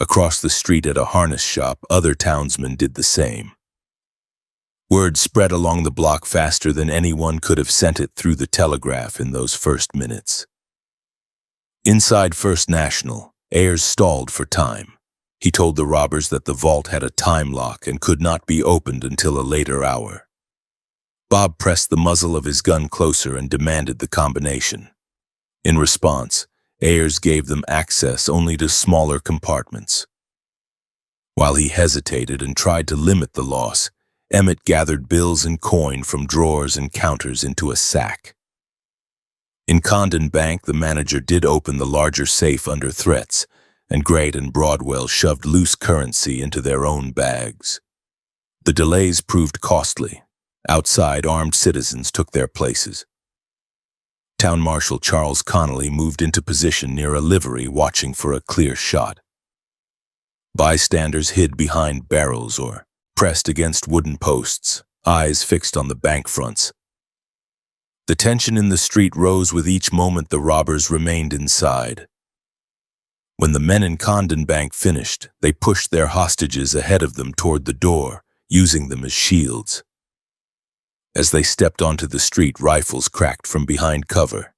Across the street at a harness shop, other townsmen did the same. Word spread along the block faster than anyone could have sent it through the telegraph in those first minutes. Inside First National, Ayers stalled for time. He told the robbers that the vault had a time lock and could not be opened until a later hour. Bob pressed the muzzle of his gun closer and demanded the combination. In response, Ayers gave them access only to smaller compartments. While he hesitated and tried to limit the loss, Emmett gathered bills and coin from drawers and counters into a sack. In Condon Bank, the manager did open the larger safe under threats, and Great and Broadwell shoved loose currency into their own bags. The delays proved costly. Outside, armed citizens took their places. Town Marshal Charles Connolly moved into position near a livery, watching for a clear shot. Bystanders hid behind barrels or pressed against wooden posts, eyes fixed on the bank fronts. The tension in the street rose with each moment the robbers remained inside. When the men in Condon Bank finished, they pushed their hostages ahead of them toward the door, using them as shields. As they stepped onto the street, rifles cracked from behind cover.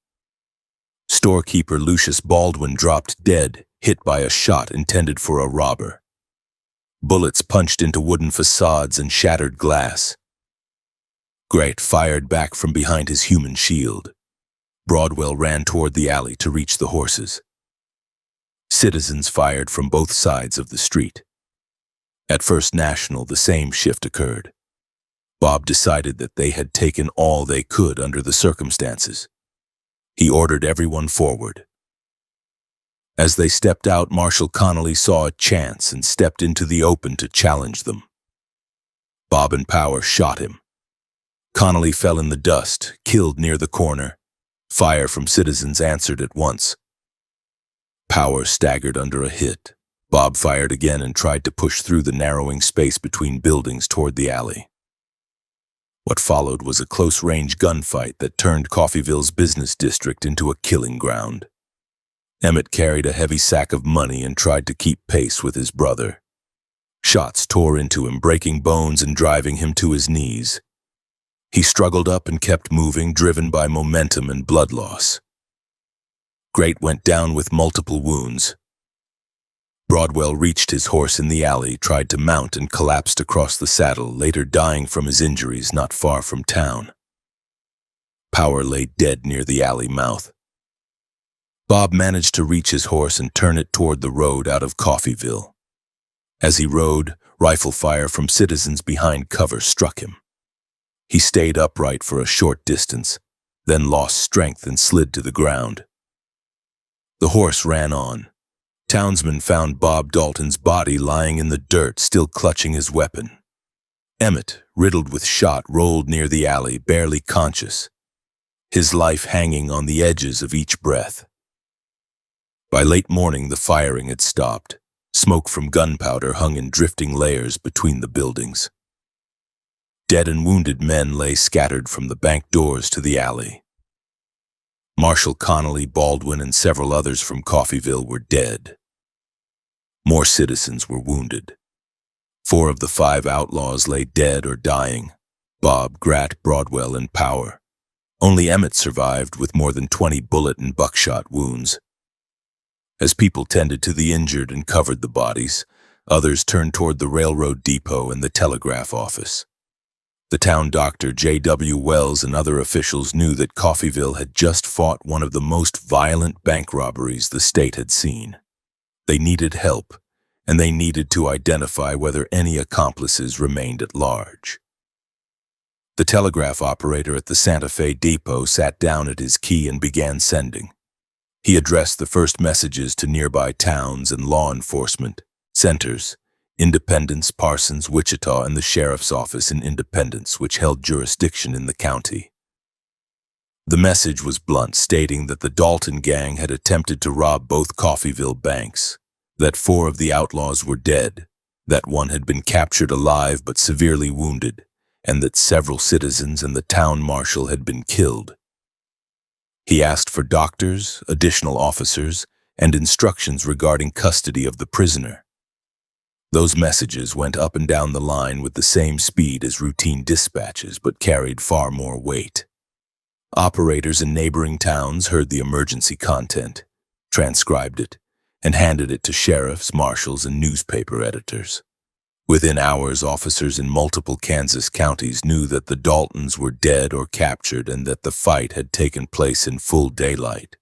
Storekeeper Lucius Baldwin dropped dead, hit by a shot intended for a robber. Bullets punched into wooden facades and shattered glass. Grant fired back from behind his human shield. Broadwell ran toward the alley to reach the horses. Citizens fired from both sides of the street. At First National, the same shift occurred. Bob decided that they had taken all they could under the circumstances. He ordered everyone forward. As they stepped out, Marshal Connolly saw a chance and stepped into the open to challenge them. Bob and Power shot him. Connolly fell in the dust, killed near the corner. Fire from citizens answered at once. Power staggered under a hit. Bob fired again and tried to push through the narrowing space between buildings toward the alley. What followed was a close-range gunfight that turned Coffeyville's business district into a killing ground. Emmett carried a heavy sack of money and tried to keep pace with his brother. Shots tore into him, breaking bones and driving him to his knees. He struggled up and kept moving, driven by momentum and blood loss. Grant went down with multiple wounds. Broadwell reached his horse in the alley, tried to mount and collapsed across the saddle, later dying from his injuries not far from town. Power lay dead near the alley mouth. Bob managed to reach his horse and turn it toward the road out of Coffeyville. As he rode, rifle fire from citizens behind cover struck him. He stayed upright for a short distance, then lost strength and slid to the ground. The horse ran on. Townsmen found Bob Dalton's body lying in the dirt, still clutching his weapon. Emmett, riddled with shot, rolled near the alley, barely conscious, his life hanging on the edges of each breath. By late morning, the firing had stopped. Smoke from gunpowder hung in drifting layers between the buildings. Dead and wounded men lay scattered from the bank doors to the alley. Marshal Connolly, Baldwin, and several others from Coffeyville were dead. More citizens were wounded. 4 of the 5 outlaws lay dead or dying: Bob, Grat, Broadwell, and Power. Only Emmett survived with more than 20 bullet and buckshot wounds. As people tended to the injured and covered the bodies, others turned toward the railroad depot and the telegraph office. The town doctor, J.W. Wells, and other officials knew that Coffeyville had just fought one of the most violent bank robberies the state had seen. They needed help, and they needed to identify whether any accomplices remained at large. The telegraph operator at the Santa Fe depot sat down at his key and began sending. He addressed the first messages to nearby towns and law enforcement centers: Independence, Parsons, Wichita, and the sheriff's office in Independence, which held jurisdiction in the county. The message was blunt, stating that the Dalton gang had attempted to rob both Coffeyville banks, that 4 of the outlaws were dead, that 1 had been captured alive but severely wounded, and that several citizens and the town marshal had been killed. He asked for doctors, additional officers, and instructions regarding custody of the prisoner. Those messages went up and down the line with the same speed as routine dispatches, but carried far more weight. Operators in neighboring towns heard the emergency content, transcribed it, and handed it to sheriffs, marshals, and newspaper editors. Within hours, officers in multiple Kansas counties knew that the Daltons were dead or captured and that the fight had taken place in full daylight.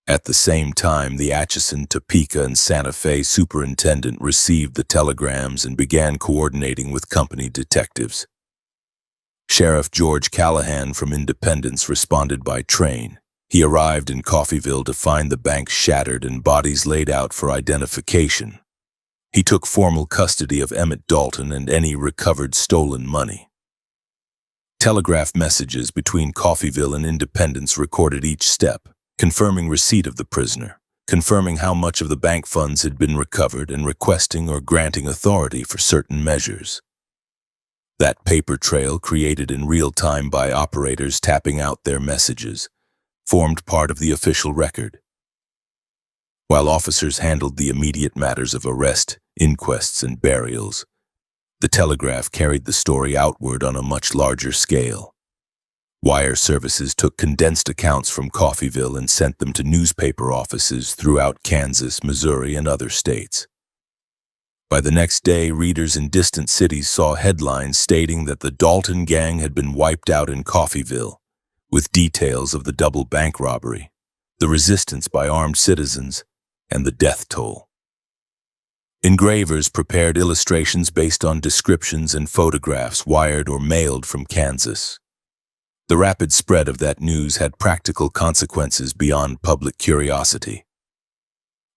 At the same time, the Atchison, Topeka, and Santa Fe superintendent received the telegrams and began coordinating with company detectives. Sheriff George Callahan from Independence responded by train. He arrived in Coffeyville to find the bank shattered and bodies laid out for identification. He took formal custody of Emmett Dalton and any recovered stolen money. Telegraph messages between Coffeyville and Independence recorded each step, confirming receipt of the prisoner, confirming how much of the bank funds had been recovered, and requesting or granting authority for certain measures. That paper trail, created in real time by operators tapping out their messages, formed part of the official record. While officers handled the immediate matters of arrest, inquests, and burials, the Telegraph carried the story outward on a much larger scale. Wire services took condensed accounts from Coffeyville and sent them to newspaper offices throughout Kansas, Missouri, and other states. By the next day, readers in distant cities saw headlines stating that the Dalton gang had been wiped out in Coffeyville, with details of the double bank robbery, the resistance by armed citizens, and the death toll. Engravers prepared illustrations based on descriptions and photographs wired or mailed from Kansas. The rapid spread of that news had practical consequences beyond public curiosity.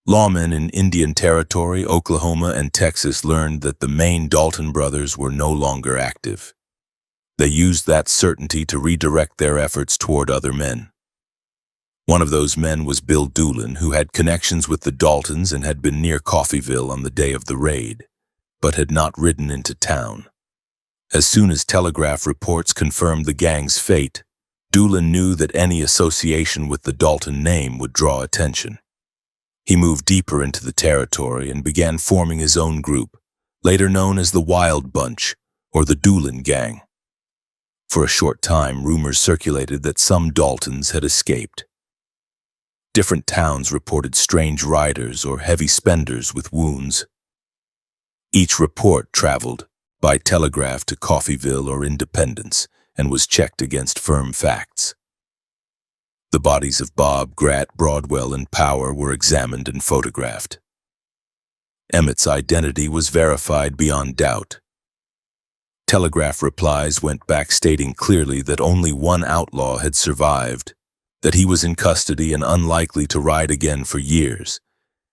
Lawmen in Indian Territory, Oklahoma, and Texas learned that the main Dalton brothers were no longer active. They used that certainty to redirect their efforts toward other men. One of those men was Bill Doolin, who had connections with the Daltons and had been near Coffeyville on the day of the raid, but had not ridden into town. As soon as Telegraph reports confirmed the gang's fate, Doolin knew that any association with the Dalton name would draw attention. He moved deeper into the territory and began forming his own group, later known as the Wild Bunch or the Doolin Gang. For a short time, rumors circulated that some Daltons had escaped. Different towns reported strange riders or heavy spenders with wounds. Each report traveled by telegraph to Coffeyville or Independence and was checked against firm facts. The bodies of Bob, Grat, Broadwell, and Power were examined and photographed. Emmett's identity was verified beyond doubt. Telegraph replies went back stating clearly that only one outlaw had survived, that he was in custody and unlikely to ride again for years,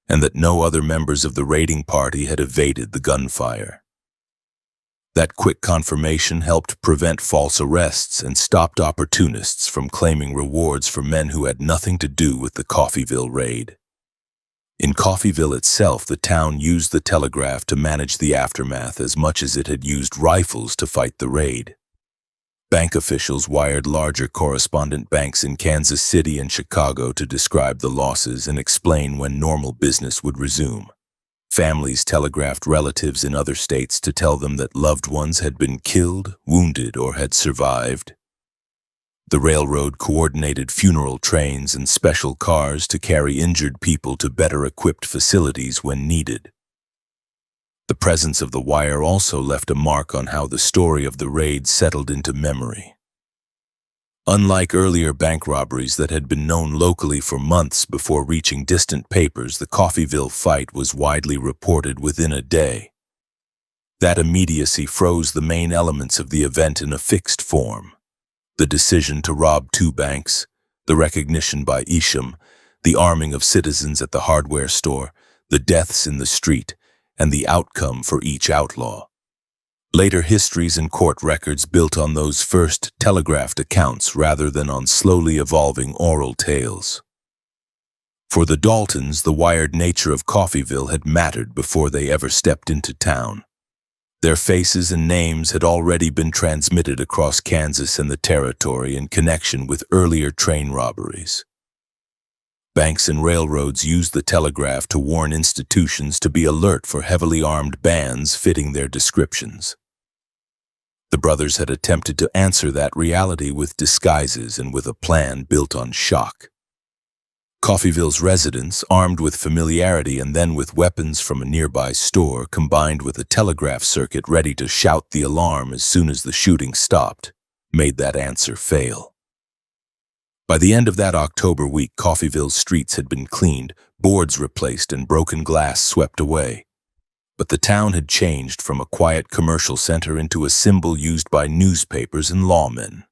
and that no other members of the raiding party had evaded the gunfire. That quick confirmation helped prevent false arrests and stopped opportunists from claiming rewards for men who had nothing to do with the Coffeyville raid. In Coffeyville itself, the town used the telegraph to manage the aftermath as much as it had used rifles to fight the raid. Bank officials wired larger correspondent banks in Kansas City and Chicago to describe the losses and explain when normal business would resume. Families telegraphed relatives in other states to tell them that loved ones had been killed, wounded, or had survived. The railroad coordinated funeral trains and special cars to carry injured people to better-equipped facilities when needed. The presence of the wire also left a mark on how the story of the raid settled into memory. Unlike earlier bank robberies that had been known locally for months before reaching distant papers, the Coffeyville fight was widely reported within a day. That immediacy froze the main elements of the event in a fixed form. The decision to rob two banks, the recognition by Isham, the arming of citizens at the hardware store, the deaths in the street, and the outcome for each outlaw. Later histories and court records built on those first telegraphed accounts rather than on slowly evolving oral tales. For the Daltons, the wired nature of Coffeyville had mattered before they ever stepped into town. Their faces and names had already been transmitted across Kansas and the territory in connection with earlier train robberies. Banks and railroads used the telegraph to warn institutions to be alert for heavily armed bands fitting their descriptions. The brothers had attempted to answer that reality with disguises and with a plan built on shock. Coffeyville's residents, armed with familiarity and then with weapons from a nearby store, combined with a telegraph circuit ready to shout the alarm as soon as the shooting stopped, made that answer fail. By the end of that October week, Coffeyville's streets had been cleaned, boards replaced, and broken glass swept away. But the town had changed from a quiet commercial center into a symbol used by newspapers and lawmen.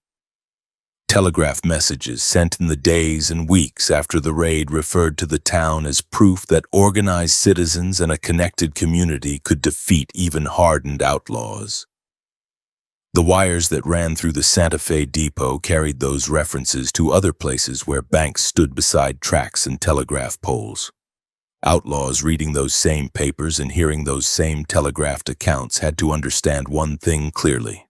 Telegraph messages sent in the days and weeks after the raid referred to the town as proof that organized citizens and a connected community could defeat even hardened outlaws. The wires that ran through the Santa Fe depot carried those references to other places where banks stood beside tracks and telegraph poles. Outlaws reading those same papers and hearing those same telegraphed accounts had to understand one thing clearly.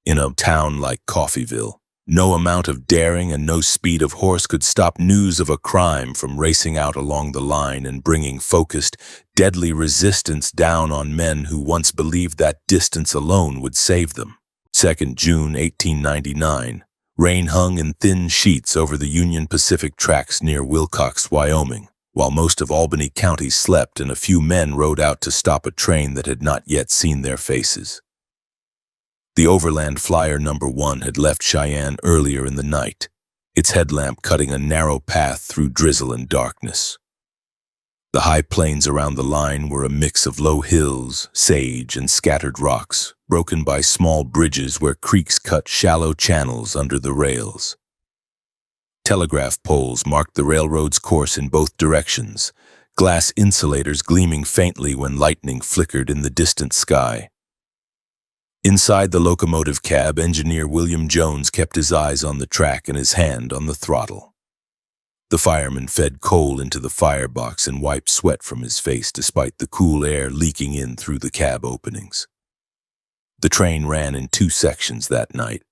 In a town like Coffeyville, no amount of daring and no speed of horse could stop news of a crime from racing out along the line and bringing focused, deadly resistance down on men who once believed that distance alone would save them. 2nd June 1899, rain hung in thin sheets over the Union Pacific tracks near Wilcox, Wyoming, while most of Albany County slept and a few men rode out to stop a train that had not yet seen their faces. The Overland Flyer No. 1 had left Cheyenne earlier in the night, its headlamp cutting a narrow path through drizzle and darkness. The high plains around the line were a mix of low hills, sage, and scattered rocks, broken by small bridges where creeks cut shallow channels under the rails. Telegraph poles marked the railroad's course in both directions, glass insulators gleaming faintly when lightning flickered in the distant sky. Inside the locomotive cab, engineer William Jones kept his eyes on the track and his hand on the throttle. The fireman fed coal into the firebox and wiped sweat from his face despite the cool air leaking in through the cab openings. The train ran in 2 sections that night.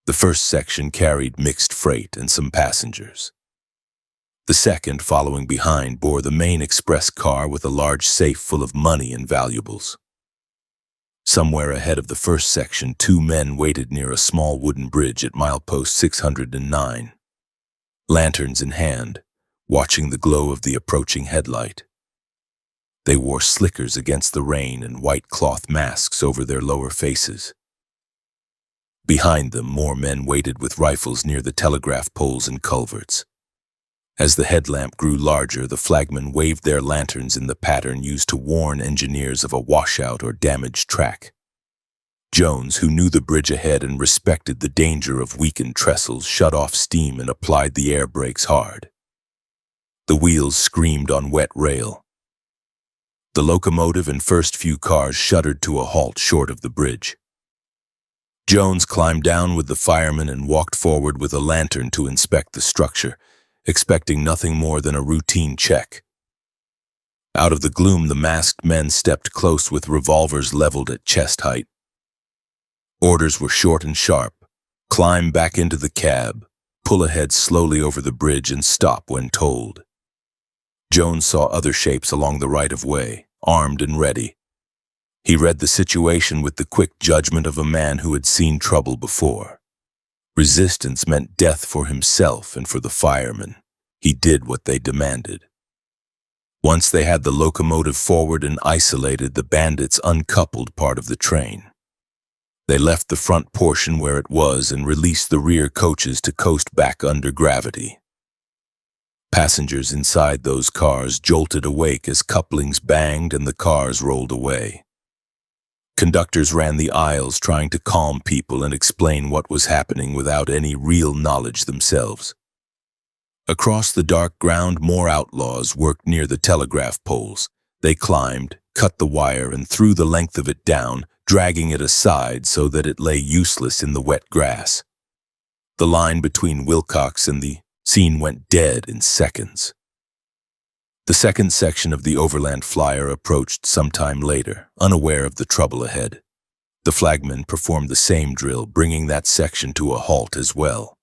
The first section carried mixed freight and some passengers. The second, following behind, bore the main express car with a large safe full of money and valuables. Somewhere ahead of the first section, 2 men waited near a small wooden bridge at milepost 609. Lanterns in hand, watching the glow of the approaching headlight. They wore slickers against the rain and white cloth masks over their lower faces. Behind them, more men waited with rifles near the telegraph poles and culverts. As the headlamp grew larger, the flagmen waved their lanterns in the pattern used to warn engineers of a washout or damaged track. Jones, who knew the bridge ahead and respected the danger of weakened trestles, shut off steam and applied the air brakes hard. The wheels screamed on wet rail. The locomotive and first few cars shuddered to a halt short of the bridge. Jones climbed down with the fireman and walked forward with a lantern to inspect the structure, expecting nothing more than a routine check. Out of the gloom, the masked men stepped close with revolvers leveled at chest height. Orders were short and sharp. Climb back into the cab, pull ahead slowly over the bridge, and stop when told. Jones saw other shapes along the right-of-way, armed and ready. He read the situation with the quick judgment of a man who had seen trouble before. Resistance meant death for himself and for the firemen. He did what they demanded. Once they had the locomotive forward and isolated, the bandits uncoupled part of the train. They left the front portion where it was and released the rear coaches to coast back under gravity. Passengers inside those cars jolted awake as couplings banged and the cars rolled away. Conductors ran the aisles trying to calm people and explain what was happening without any real knowledge themselves. Across the dark ground, more outlaws worked near the telegraph poles. They climbed, cut the wire, and threw the length of it down, dragging it aside so that it lay useless in the wet grass. The line between Wilcox and the scene went dead in seconds. The second section of the Overland Flyer approached sometime later, unaware of the trouble ahead. The flagmen performed the same drill, bringing that section to a halt as well.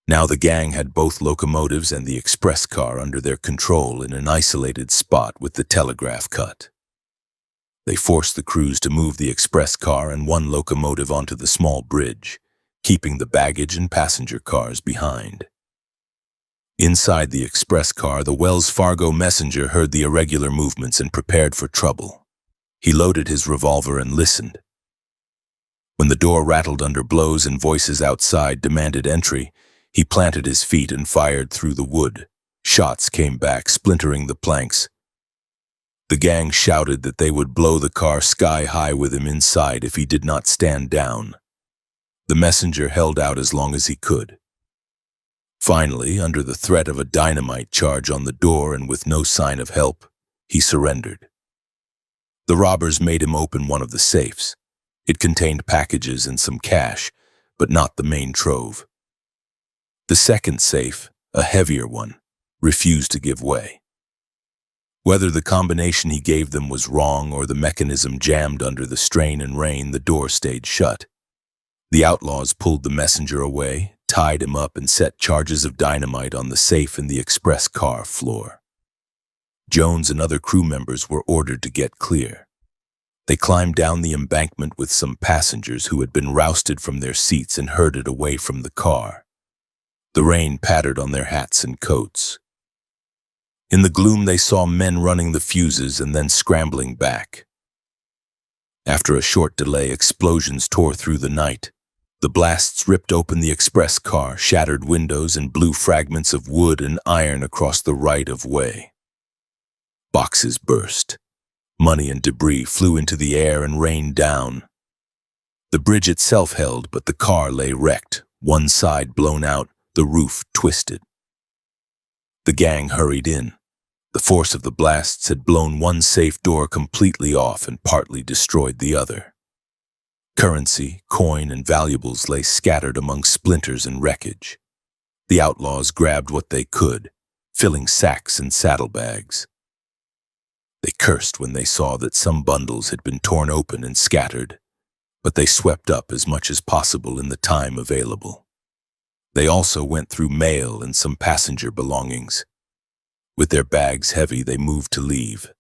Now the gang had both locomotives and the express car under their control in an isolated spot with the telegraph cut. They forced the crews to move the express car and one locomotive onto the small bridge, keeping the baggage and passenger cars behind. Inside the express car, the Wells Fargo messenger heard the irregular movements and prepared for trouble. He loaded his revolver and listened. When the door rattled under blows and voices outside demanded entry, he planted his feet and fired through the wood. Shots came back, splintering the planks. The gang shouted that they would blow the car sky high with him inside if he did not stand down. The messenger held out as long as he could. Finally, under the threat of a dynamite charge on the door and with no sign of help, he surrendered. The robbers made him open one of the safes. It contained packages and some cash, but not the main trove. The second safe, a heavier one, refused to give way. Whether the combination he gave them was wrong or the mechanism jammed under the strain and rain, the door stayed shut. The outlaws pulled the messenger away, tied him up, and set charges of dynamite on the safe in the express car floor. Jones and other crew members were ordered to get clear. They climbed down the embankment with some passengers who had been rousted from their seats and herded away from the car. The rain pattered on their hats and coats. In the gloom, they saw men running the fuses and then scrambling back. After a short delay, explosions tore through the night. The blasts ripped open the express car, shattered windows, and blew fragments of wood and iron across the right-of-way. Boxes burst. Money and debris flew into the air and rained down. The bridge itself held, but the car lay wrecked, one side blown out, the roof twisted. The gang hurried in. The force of the blasts had blown one safe door completely off and partly destroyed the other. Currency, coin, and valuables lay scattered among splinters and wreckage. The outlaws grabbed what they could, filling sacks and saddlebags. They cursed when they saw that some bundles had been torn open and scattered, but they swept up as much as possible in the time available. They also went through mail and some passenger belongings. With their bags heavy, they moved to leave.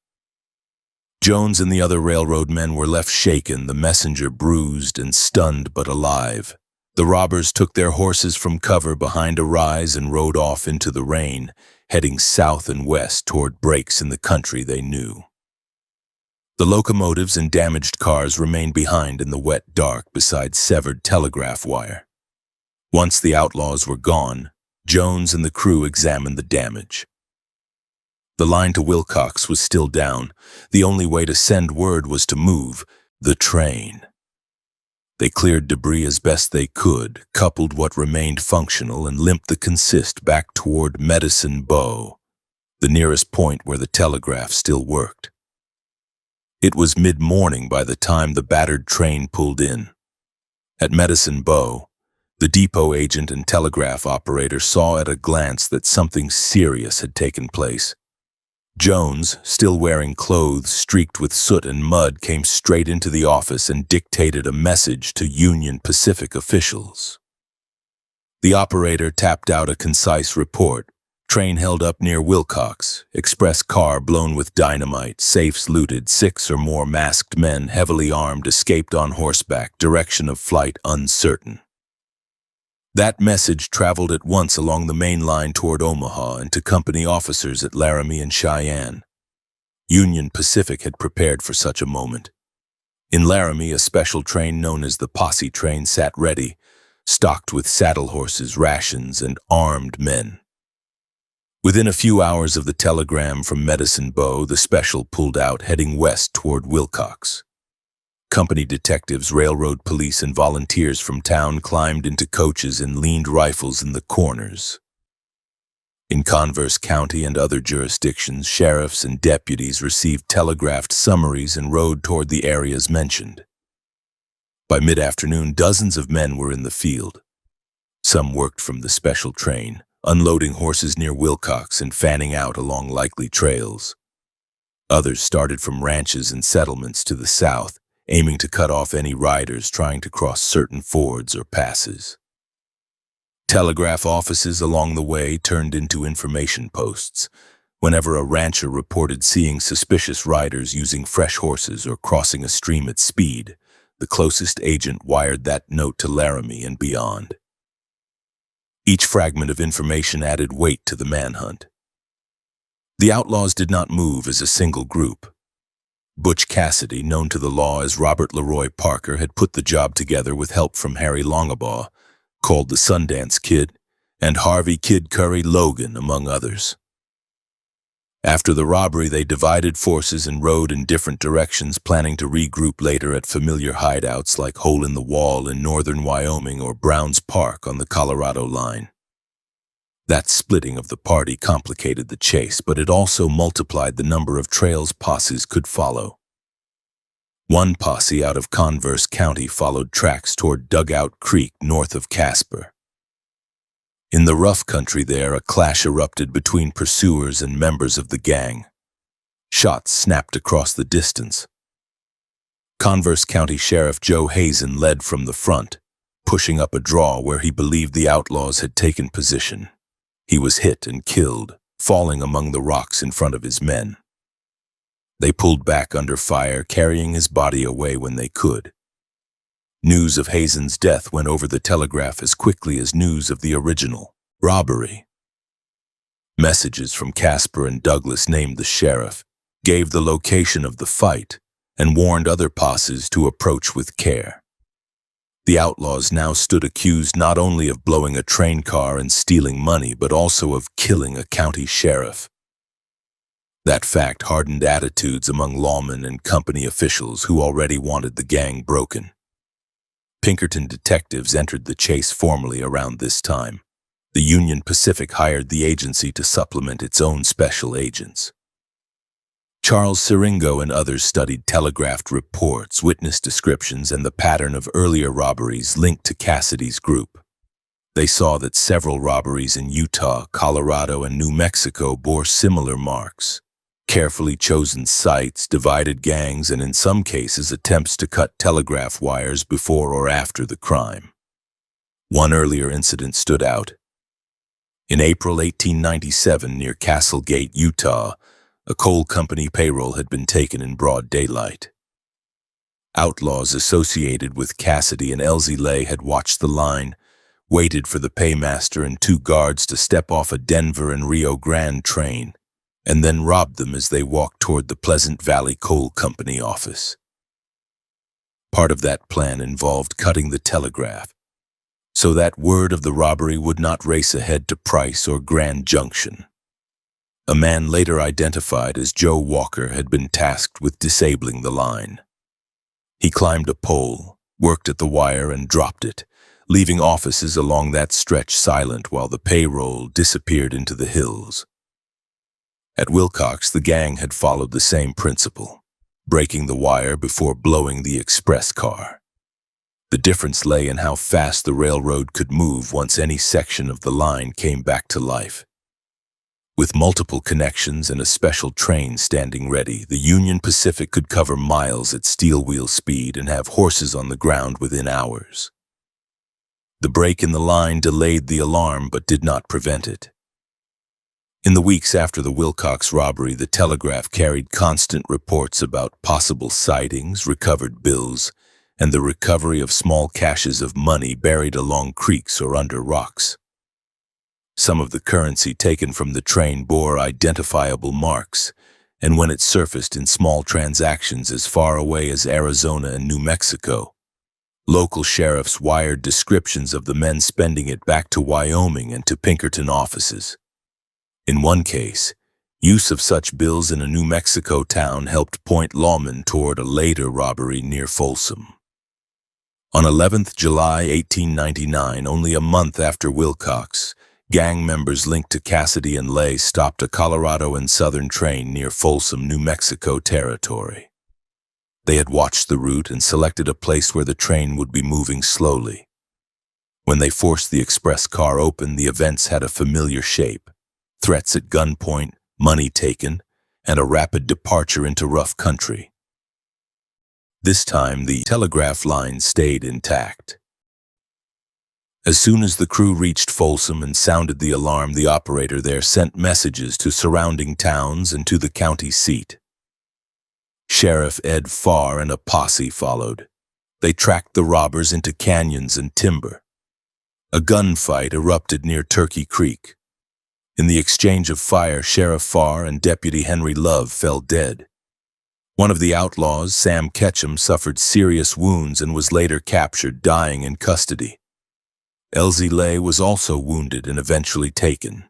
Jones and the other railroad men were left shaken, the messenger bruised and stunned but alive. The robbers took their horses from cover behind a rise and rode off into the rain, heading south and west toward breaks in the country they knew. The locomotives and damaged cars remained behind in the wet dark beside severed telegraph wire. Once the outlaws were gone, Jones and the crew examined the damage. The line to Wilcox was still down. The only way to send word was to move the train. They cleared debris as best they could, coupled what remained functional, and limped the consist back toward Medicine Bow, the nearest point where the telegraph still worked. It was mid-morning by the time the battered train pulled in. At Medicine Bow, the depot agent and telegraph operator saw at a glance that something serious had taken place. Jones, still wearing clothes streaked with soot and mud, came straight into the office and dictated a message to Union Pacific officials. The operator tapped out a concise report. Train held up near Wilcox. Express car blown with dynamite. Safes looted. 6 or more masked men, heavily armed, escaped on horseback. Direction of flight uncertain. That message traveled at once along the main line toward Omaha and to company officers at Laramie and Cheyenne. Union Pacific had prepared for such a moment. In Laramie, a special train known as the Posse train sat ready, stocked with saddle horses, rations, and armed men. Within a few hours of the telegram from Medicine Bow, the special pulled out, heading west toward Wilcox. Company detectives, railroad police, and volunteers from town climbed into coaches and leaned rifles in the corners. In Converse County and other jurisdictions, sheriffs and deputies received telegraphed summaries and rode toward the areas mentioned. By mid-afternoon, dozens of men were in the field. Some worked from the special train, unloading horses near Wilcox and fanning out along likely trails. Others started from ranches and settlements to the south, aiming to cut off any riders trying to cross certain fords or passes. Telegraph offices along the way turned into information posts. Whenever a rancher reported seeing suspicious riders using fresh horses or crossing a stream at speed, the closest agent wired that note to Laramie and beyond. Each fragment of information added weight to the manhunt. The outlaws did not move as a single group. Butch Cassidy, known to the law as Robert Leroy Parker, had put the job together with help from Harry Longabaugh, called the Sundance Kid, and Harvey Kid Curry Logan, among others. After the robbery, they divided forces and rode in different directions, planning to regroup later at familiar hideouts like Hole in the Wall in northern Wyoming or Brown's Park on the Colorado line. That splitting of the party complicated the chase, but it also multiplied the number of trails posses could follow. One posse out of Converse County followed tracks toward Dugout Creek north of Casper. In the rough country there, a clash erupted between pursuers and members of the gang. Shots snapped across the distance. Converse County Sheriff Joe Hazen led from the front, pushing up a draw where he believed the outlaws had taken position. He was hit and killed, falling among the rocks in front of his men. They pulled back under fire, carrying his body away when they could. News of Hazen's death went over the Telegraph as quickly as news of the original robbery. Messages from Casper and Douglas named the sheriff, gave the location of the fight, and warned other posses to approach with care. The outlaws now stood accused not only of blowing a train car and stealing money, but also of killing a county sheriff. That fact hardened attitudes among lawmen and company officials who already wanted the gang broken. Pinkerton detectives entered the chase formally around this time. The Union Pacific hired the agency to supplement its own special agents. Charles Siringo and others studied telegraphed reports, witness descriptions, and the pattern of earlier robberies linked to Cassidy's group. They saw that several robberies in Utah, Colorado, and New Mexico bore similar marks. Carefully chosen sites, divided gangs, and in some cases attempts to cut telegraph wires before or after the crime. One earlier incident stood out. In April 1897, near Castle Gate, Utah, a coal company payroll had been taken in broad daylight. Outlaws associated with Cassidy and Elsie Lay had watched the line, waited for the paymaster and two guards to step off a Denver and Rio Grande train, and then robbed them as they walked toward the Pleasant Valley Coal Company office. Part of that plan involved cutting the telegraph, so that word of the robbery would not race ahead to Price or Grand Junction. A man later identified as Joe Walker had been tasked with disabling the line. He climbed a pole, worked at the wire, and dropped it, leaving offices along that stretch silent while the payroll disappeared into the hills. At Wilcox, the gang had followed the same principle, breaking the wire before blowing the express car. The difference lay in how fast the railroad could move once any section of the line came back to life. With multiple connections and a special train standing ready, the Union Pacific could cover miles at steel wheel speed and have horses on the ground within hours. The break in the line delayed the alarm but did not prevent it. In the weeks after the Wilcox robbery, the Telegraph carried constant reports about possible sightings, recovered bills, and the recovery of small caches of money buried along creeks or under rocks. Some of the currency taken from the train bore identifiable marks, and when it surfaced in small transactions as far away as Arizona and New Mexico, local sheriffs wired descriptions of the men spending it back to Wyoming and to Pinkerton offices. In one case, use of such bills in a New Mexico town helped point lawmen toward a later robbery near Folsom. On 11th July 1899, only a month after Wilcox, gang members linked to Cassidy and Lay stopped a Colorado and Southern train near Folsom, New Mexico territory. They had watched the route and selected a place where the train would be moving slowly. When they forced the express car open, the events had a familiar shape: threats at gunpoint, money taken, and a rapid departure into rough country. This time, the telegraph line stayed intact. As soon as the crew reached Folsom and sounded the alarm, the operator there sent messages to surrounding towns and to the county seat. Sheriff Ed Farr and a posse followed. They tracked the robbers into canyons and timber. A gunfight erupted near Turkey Creek. In the exchange of fire, Sheriff Farr and Deputy Henry Love fell dead. One of the outlaws, Sam Ketchum, suffered serious wounds and was later captured, dying in custody. Elsie Lay was also wounded and eventually taken.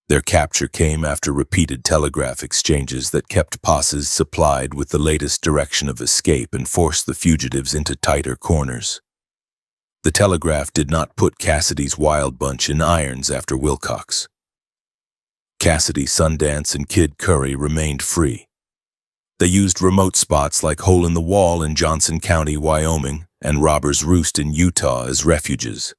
Their capture came after repeated telegraph exchanges that kept posses supplied with the latest direction of escape and forced the fugitives into tighter corners. The telegraph did not put Cassidy's wild bunch in irons after Wilcox. Cassidy, Sundance, and Kid Curry remained free. They used remote spots like Hole in the Wall in Johnson County, Wyoming, and Robber's Roost in Utah as refuges.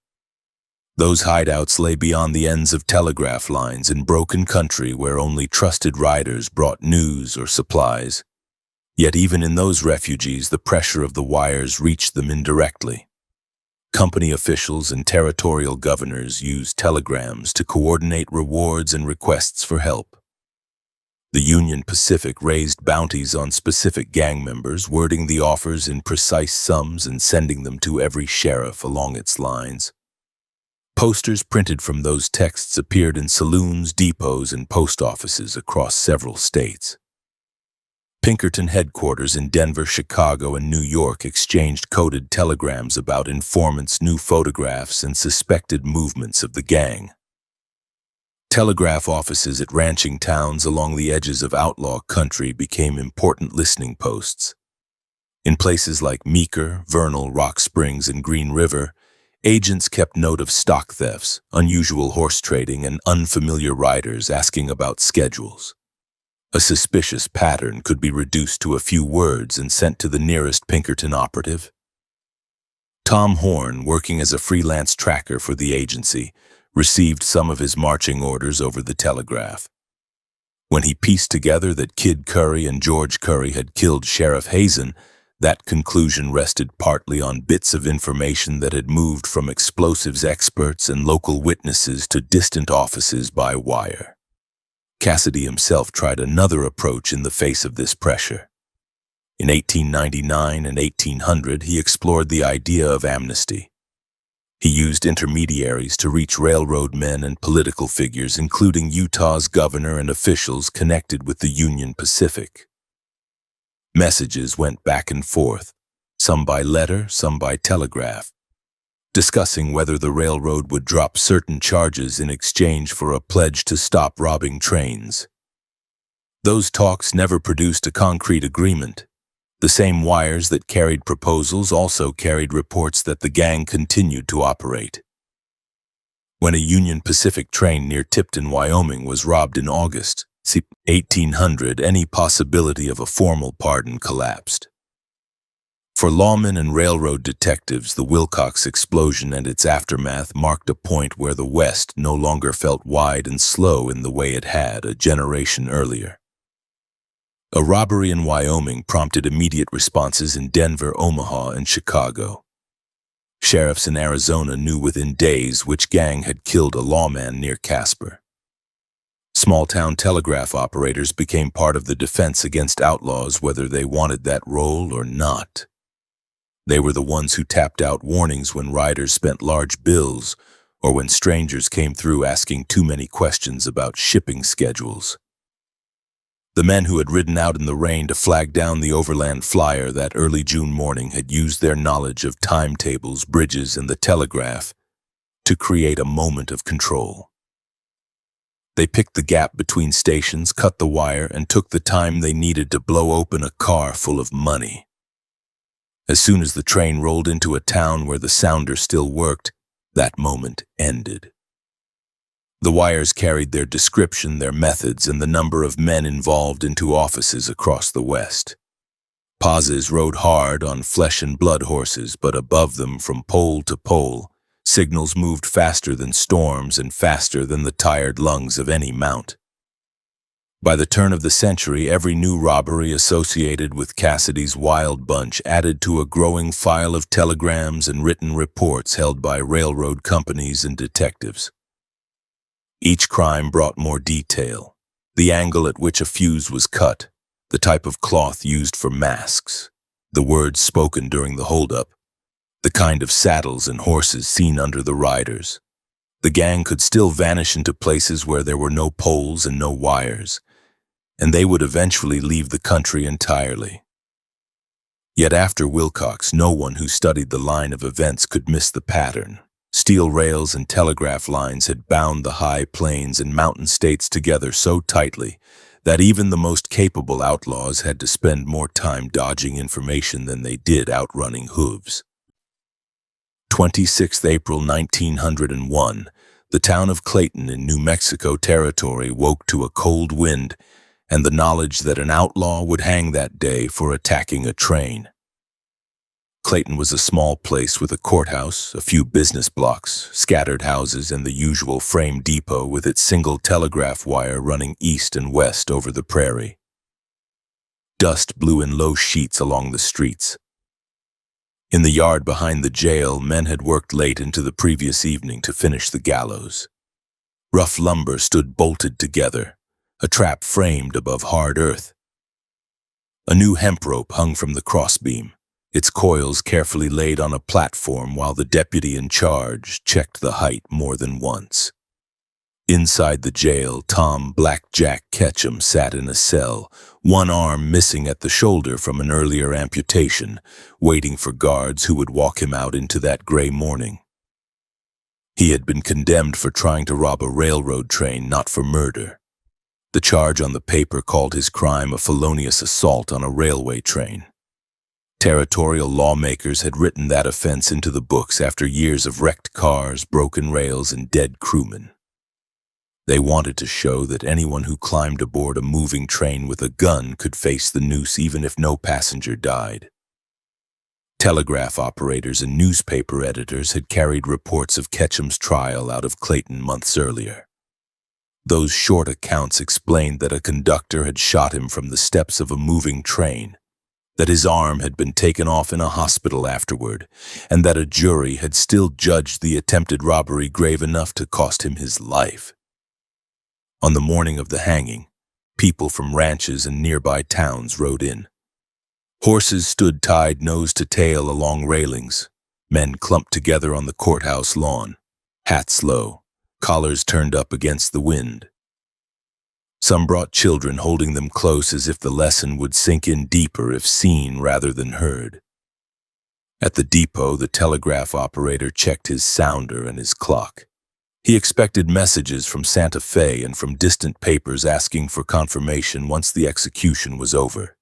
Those hideouts lay beyond the ends of telegraph lines in broken country where only trusted riders brought news or supplies. Yet even in those refuges, the pressure of the wires reached them indirectly. Company officials and territorial governors used telegrams to coordinate rewards and requests for help. The Union Pacific raised bounties on specific gang members, wording the offers in precise sums and sending them to every sheriff along its lines. Posters printed from those texts appeared in saloons, depots, and post offices across several states. Pinkerton headquarters in Denver, Chicago, and New York exchanged coded telegrams about informants' new photographs and suspected movements of the gang. Telegraph offices at ranching towns along the edges of outlaw country became important listening posts. In places like Meeker, Vernal, Rock Springs, and Green River, agents kept note of stock thefts, unusual horse trading, and unfamiliar riders asking about schedules. A suspicious pattern could be reduced to a few words and sent to the nearest Pinkerton operative. Tom Horn, working as a freelance tracker for the agency, received some of his marching orders over the telegraph. When he pieced together that Kid Curry and George Curry had killed Sheriff Hazen, that conclusion rested partly on bits of information that had moved from explosives experts and local witnesses to distant offices by wire. Cassidy himself tried another approach in the face of this pressure. In 1899 and 1800, he explored the idea of amnesty. He used intermediaries to reach railroad men and political figures, including Utah's governor and officials connected with the Union Pacific. Messages went back and forth, some by letter, some by telegraph, discussing whether the railroad would drop certain charges in exchange for a pledge to stop robbing trains. Those talks never produced a concrete agreement. The same wires that carried proposals also carried reports that the gang continued to operate. When a Union Pacific train near Tipton, Wyoming was robbed in August 1800, any possibility of a formal pardon collapsed. For lawmen and railroad detectives, the Wilcox explosion and its aftermath marked a point where the West no longer felt wide and slow in the way it had a generation earlier. A robbery in Wyoming prompted immediate responses in Denver, Omaha, and Chicago. Sheriffs in Arizona knew within days which gang had killed a lawman near Casper. Small-town telegraph operators became part of the defense against outlaws, whether they wanted that role or not. They were the ones who tapped out warnings when riders spent large bills or when strangers came through asking too many questions about shipping schedules. The men who had ridden out in the rain to flag down the overland flyer that early June morning had used their knowledge of timetables, bridges, and the telegraph to create a moment of control. They picked the gap between stations, cut the wire, and took the time they needed to blow open a car full of money. As soon as the train rolled into a town where the sounder still worked, that moment ended. The wires carried their description, their methods, and the number of men involved into offices across the West. Pazes rode hard on flesh and blood horses, but above them, from pole to pole, signals moved faster than storms and faster than the tired lungs of any mount. By the turn of the century, every new robbery associated with Cassidy's wild bunch added to a growing file of telegrams and written reports held by railroad companies and detectives. Each crime brought more detail: the angle at which a fuse was cut, the type of cloth used for masks, the words spoken during the holdup, the kind of saddles and horses seen under the riders. The gang could still vanish into places where there were no poles and no wires, and they would eventually leave the country entirely. Yet after Wilcox, no one who studied the line of events could miss the pattern. Steel rails and telegraph lines had bound the high plains and mountain states together so tightly that even the most capable outlaws had to spend more time dodging information than they did outrunning hooves. 26th April 1901, the town of Clayton in New Mexico Territory woke to a cold wind and the knowledge that an outlaw would hang that day for attacking a train. Clayton was a small place with a courthouse, a few business blocks, scattered houses, and the usual frame depot with its single telegraph wire running east and west over the prairie. Dust blew in low sheets along the streets. In the yard behind the jail, men had worked late into the previous evening to finish the gallows. Rough lumber stood bolted together. a trap framed above hard earth. A new hemp rope hung from the crossbeam, its coils carefully laid on a platform while the deputy in charge checked the height more than once. Inside the jail, Tom Blackjack Ketchum sat in a cell, one arm missing at the shoulder from an earlier amputation, waiting for guards who would walk him out into that gray morning. He had been condemned for trying to rob a railroad train, not for murder. The charge on the paper called his crime a felonious assault on a railway train. Territorial lawmakers had written that offense into the books after years of wrecked cars, broken rails, and dead crewmen. They wanted to show that anyone who climbed aboard a moving train with a gun could face the noose even if no passenger died. Telegraph operators and newspaper editors had carried reports of Ketchum's trial out of Clayton months earlier. Those short accounts explained that a conductor had shot him from the steps of a moving train, that his arm had been taken off in a hospital afterward, and that a jury had still judged the attempted robbery grave enough to cost him his life. On the morning of the hanging, people from ranches and nearby towns rode in. Horses stood tied nose to tail along railings, men clumped together on the courthouse lawn, hats low, collars turned up against the wind. Some brought children holding them close as if the lesson would sink in deeper if seen rather than heard. At the depot, the telegraph operator checked his sounder and his clock. He expected messages from Santa Fe and from distant papers asking for confirmation once the execution was over.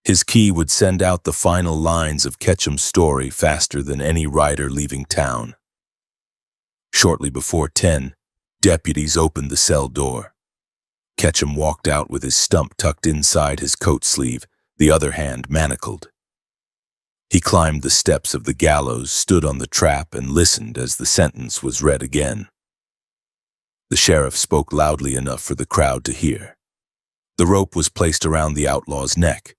His key would send out the final lines of Ketchum's story faster than any writer leaving town. Shortly before 10, deputies opened the cell door. Ketchum walked out with his stump tucked inside his coat sleeve, the other hand manacled. He climbed the steps of the gallows, stood on the trap, and listened as the sentence was read again. The sheriff spoke loudly enough for the crowd to hear. The rope was placed around the outlaw's neck.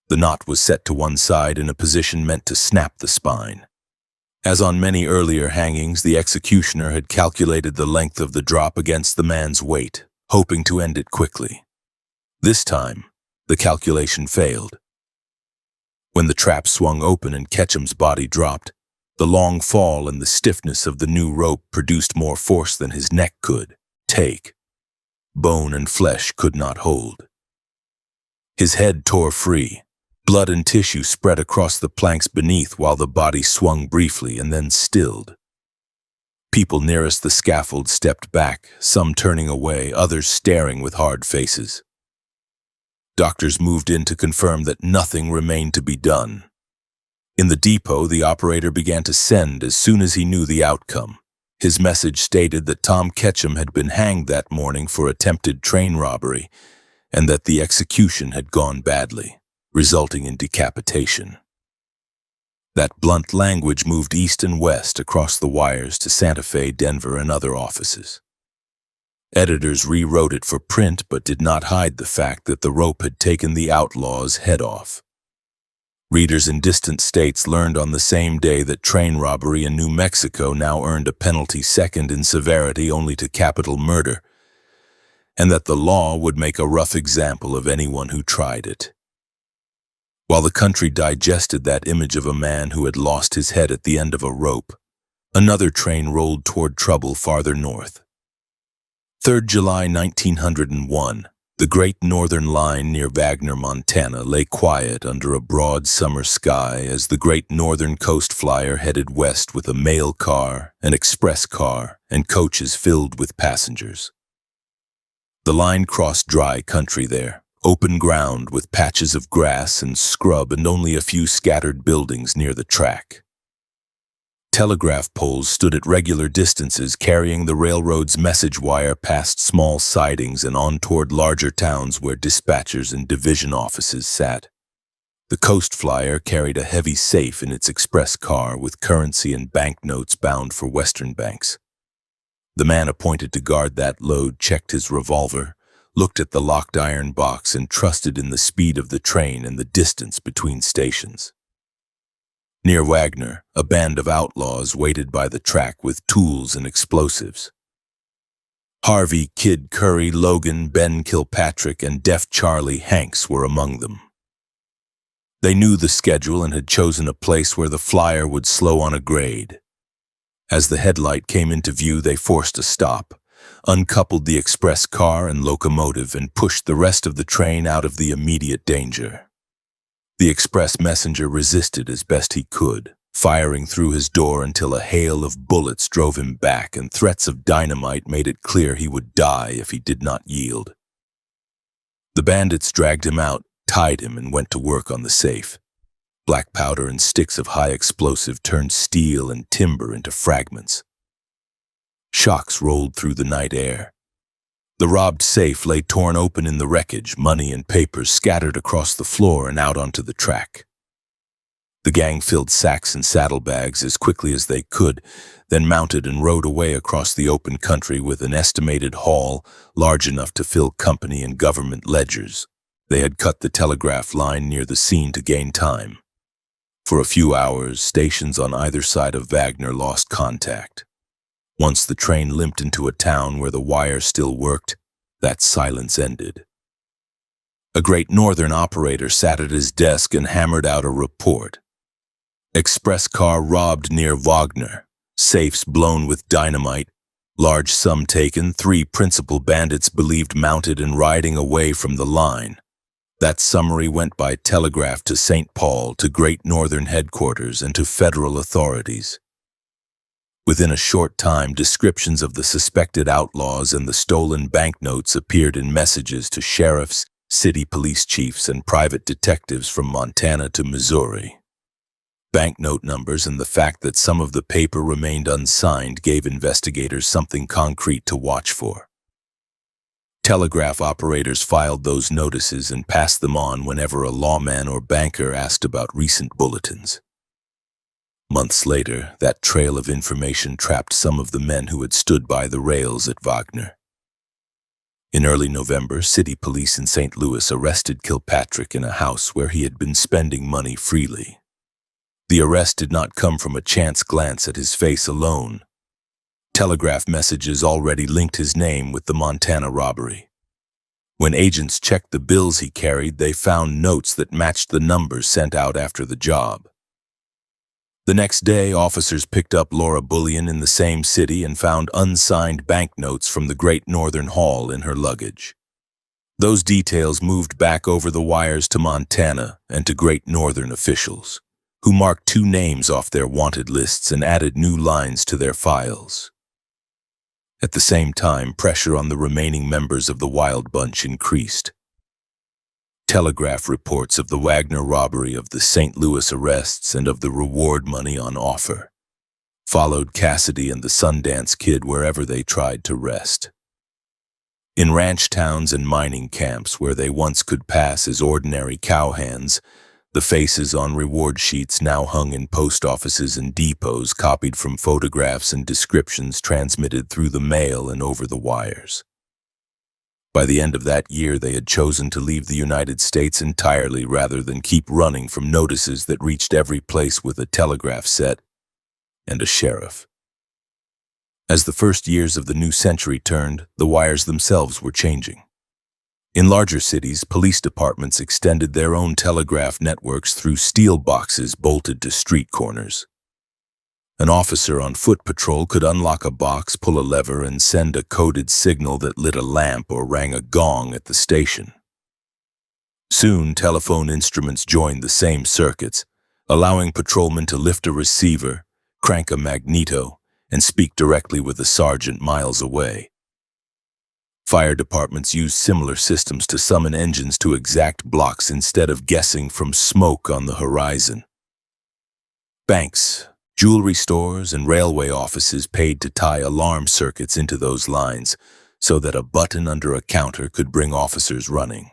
The knot was set to one side in a position meant to snap the spine. As on many earlier hangings, the executioner had calculated the length of the drop against the man's weight, hoping to end it quickly. This time, the calculation failed. When the trap swung open and Ketchum's body dropped, the long fall and the stiffness of the new rope produced more force than his neck could take. Bone and flesh could not hold. His head tore free. Blood and tissue spread across the planks beneath while the body swung briefly and then stilled. People nearest the scaffold stepped back, some turning away, others staring with hard faces. Doctors moved in to confirm that nothing remained to be done. In the depot, the operator began to send as soon as he knew the outcome. His message stated that Tom Ketchum had been hanged that morning for attempted train robbery and that the execution had gone badly, resulting in decapitation. That blunt language moved east and west across the wires to Santa Fe, Denver, and other offices. Editors rewrote it for print but did not hide the fact that the rope had taken the outlaw's head off. Readers in distant states learned on the same day that train robbery in New Mexico now earned a penalty second in severity only to capital murder, and that the law would make a rough example of anyone who tried it. While the country digested that image of a man who had lost his head at the end of a rope, another train rolled toward trouble farther north. 3rd July 1901, the Great Northern Line near Wagner, Montana, lay quiet under a broad summer sky as the Great Northern Coast Flyer headed west with a mail car, an express car, and coaches filled with passengers. The line crossed dry country there, open ground with patches of grass and scrub and only a few scattered buildings near the track. Telegraph poles stood at regular distances carrying the railroad's message wire past small sidings and on toward larger towns where dispatchers and division offices sat. The Coast Flyer carried a heavy safe in its express car with currency and banknotes bound for Western banks. The man appointed to guard that load checked his revolver, looked at the locked iron box, and trusted in the speed of the train and the distance between stations. Near Wagner, a band of outlaws waited by the track with tools and explosives. Harvey, Kid Curry, Logan, Ben Kilpatrick, and Deaf Charlie Hanks were among them. They knew the schedule and had chosen a place where the flyer would slow on a grade. As the headlight came into view, they forced a stop, uncoupled the express car and locomotive, and pushed the rest of the train out of the immediate danger. The express messenger resisted as best he could, firing through his door until a hail of bullets drove him back, and threats of dynamite made it clear he would die if he did not yield. The bandits dragged him out, tied him, and went to work on the safe. Black powder and sticks of high explosive turned steel and timber into fragments. Shocks rolled through the night air. The robbed safe lay torn open in the wreckage, money and papers scattered across the floor and out onto the track. The gang filled sacks and saddlebags as quickly as they could, then mounted and rode away across the open country with an estimated haul large enough to fill company and government ledgers. They had cut the telegraph line near the scene to gain time. For a few hours, stations on either side of Wagner lost contact. Once the train limped into a town where the wire still worked, that silence ended. A Great Northern operator sat at his desk and hammered out a report. Express car robbed near Wagner, safes blown with dynamite, large sum taken, 3 principal bandits believed mounted and riding away from the line. That summary went by telegraph to St. Paul, to Great Northern headquarters, and to federal authorities. Within a short time, descriptions of the suspected outlaws and the stolen banknotes appeared in messages to sheriffs, city police chiefs, and private detectives from Montana to Missouri. Banknote numbers and the fact that some of the paper remained unsigned gave investigators something concrete to watch for. Telegraph operators filed those notices and passed them on whenever a lawman or banker asked about recent bulletins. Months later, that trail of information trapped some of the men who had stood by the rails at Wagner. In early November, city police in St. Louis arrested Kilpatrick in a house where he had been spending money freely. The arrest did not come from a chance glance at his face alone. Telegraph messages already linked his name with the Montana robbery. When agents checked the bills he carried, they found notes that matched the numbers sent out after the job. The next day, officers picked up Laura Bullion in the same city and found unsigned banknotes from the Great Northern Hall in her luggage. Those details moved back over the wires to Montana and to Great Northern officials, who marked 2 names off their wanted lists and added new lines to their files. At the same time, pressure on the remaining members of the Wild Bunch increased. Telegraph reports of the Wagner robbery, of the St. Louis arrests, and of the reward money on offer followed Cassidy and the Sundance Kid wherever they tried to rest. In ranch towns and mining camps where they once could pass as ordinary cowhands, the faces on reward sheets now hung in post offices and depots, copied from photographs and descriptions transmitted through the mail and over the wires. By the end of that year, they had chosen to leave the United States entirely rather than keep running from notices that reached every place with a telegraph set and a sheriff. As the first years of the new century turned, the wires themselves were changing. In larger cities, police departments extended their own telegraph networks through steel boxes bolted to street corners. An officer on foot patrol could unlock a box, pull a lever, and send a coded signal that lit a lamp or rang a gong at the station. Soon, telephone instruments joined the same circuits, allowing patrolmen to lift a receiver, crank a magneto, and speak directly with a sergeant miles away. Fire departments used similar systems to summon engines to exact blocks instead of guessing from smoke on the horizon. Banks, jewelry stores, and railway offices paid to tie alarm circuits into those lines so that a button under a counter could bring officers running.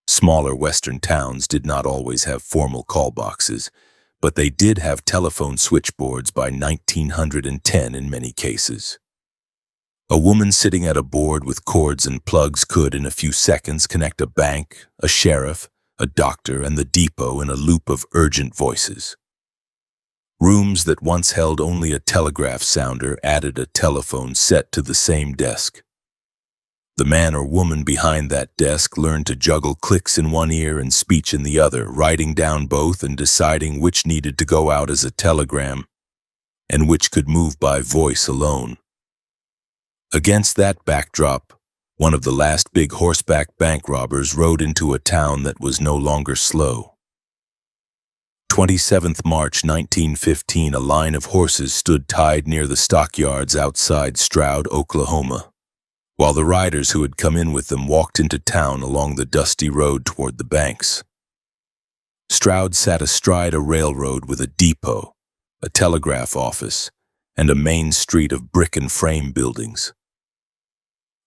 Smaller western towns did not always have formal call boxes, but they did have telephone switchboards by 1910 in many cases. A woman sitting at a board with cords and plugs could, in a few seconds, connect a bank, a sheriff, a doctor, and the depot in a loop of urgent voices. Rooms that once held only a telegraph sounder added a telephone set to the same desk. The man or woman behind that desk learned to juggle clicks in one ear and speech in the other, writing down both and deciding which needed to go out as a telegram and which could move by voice alone. Against that backdrop, one of the last big horseback bank robbers rode into a town that was no longer slow. 27th March 1915, a line of horses stood tied near the stockyards outside Stroud, Oklahoma, while the riders who had come in with them walked into town along the dusty road toward the banks. Stroud sat astride a railroad with a depot, a telegraph office, and a main street of brick and frame buildings.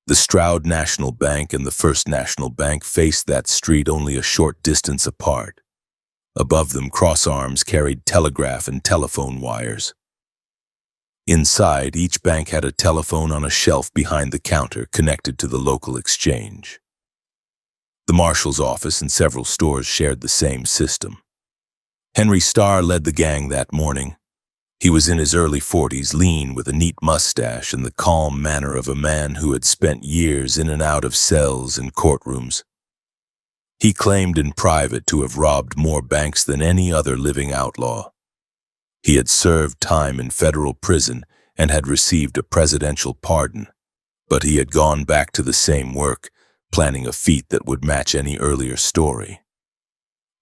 The Stroud National Bank and the First National Bank faced that street only a short distance apart. Above them, cross arms carried telegraph and telephone wires. Inside, each bank had a telephone on a shelf behind the counter connected to the local exchange. The marshal's office and several stores shared the same system. Henry Starr led the gang that morning. He was in his early 40s, lean with a neat mustache and the calm manner of a man who had spent years in and out of cells and courtrooms. He claimed in private to have robbed more banks than any other living outlaw. He had served time in federal prison and had received a presidential pardon, but he had gone back to the same work, planning a feat that would match any earlier story.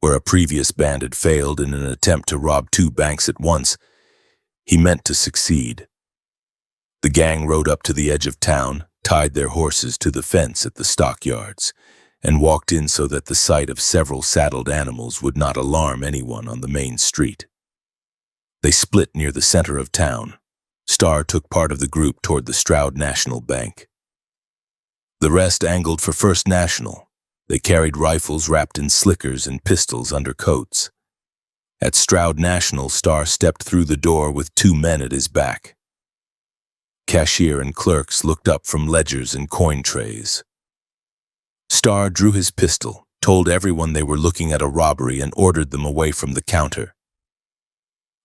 Where a previous band had failed in an attempt to rob 2 banks at once, he meant to succeed. The gang rode up to the edge of town, tied their horses to the fence at the stockyards, and walked in so that the sight of several saddled animals would not alarm anyone on the main street. They split near the center of town. Starr took part of the group toward the Stroud National Bank. The rest angled for First National. They carried rifles wrapped in slickers and pistols under coats. At Stroud National, Starr stepped through the door with 2 men at his back. Cashier and clerks looked up from ledgers and coin trays. Starr drew his pistol, told everyone they were looking at a robbery, and ordered them away from the counter.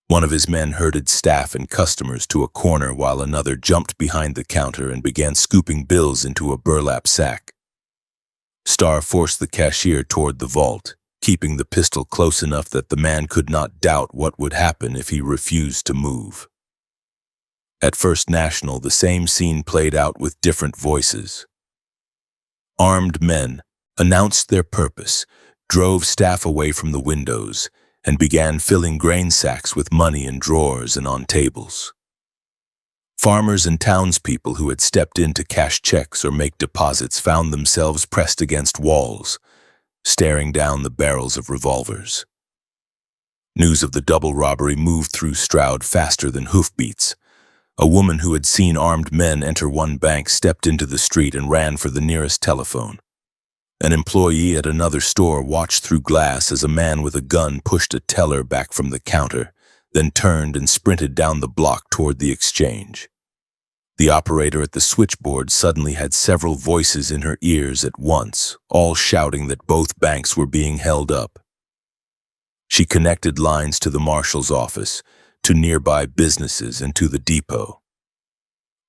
One of his men herded staff and customers to a corner while another jumped behind the counter and began scooping bills into a burlap sack. Starr forced the cashier toward the vault, keeping the pistol close enough that the man could not doubt what would happen if he refused to move. At First National, the same scene played out with different voices. Armed men announced their purpose, drove staff away from the windows, and began filling grain sacks with money in drawers and on tables. Farmers and townspeople who had stepped in to cash checks or make deposits found themselves pressed against walls, staring down the barrels of revolvers. News of the double robbery moved through Stroud faster than hoofbeats. A woman who had seen armed men enter one bank stepped into the street and ran for the nearest telephone. An employee at another store watched through glass as a man with a gun pushed a teller back from the counter, then turned and sprinted down the block toward the exchange. The operator at the switchboard suddenly had several voices in her ears at once, all shouting that both banks were being held up. She connected lines to the marshal's office, to nearby businesses, and to the depot.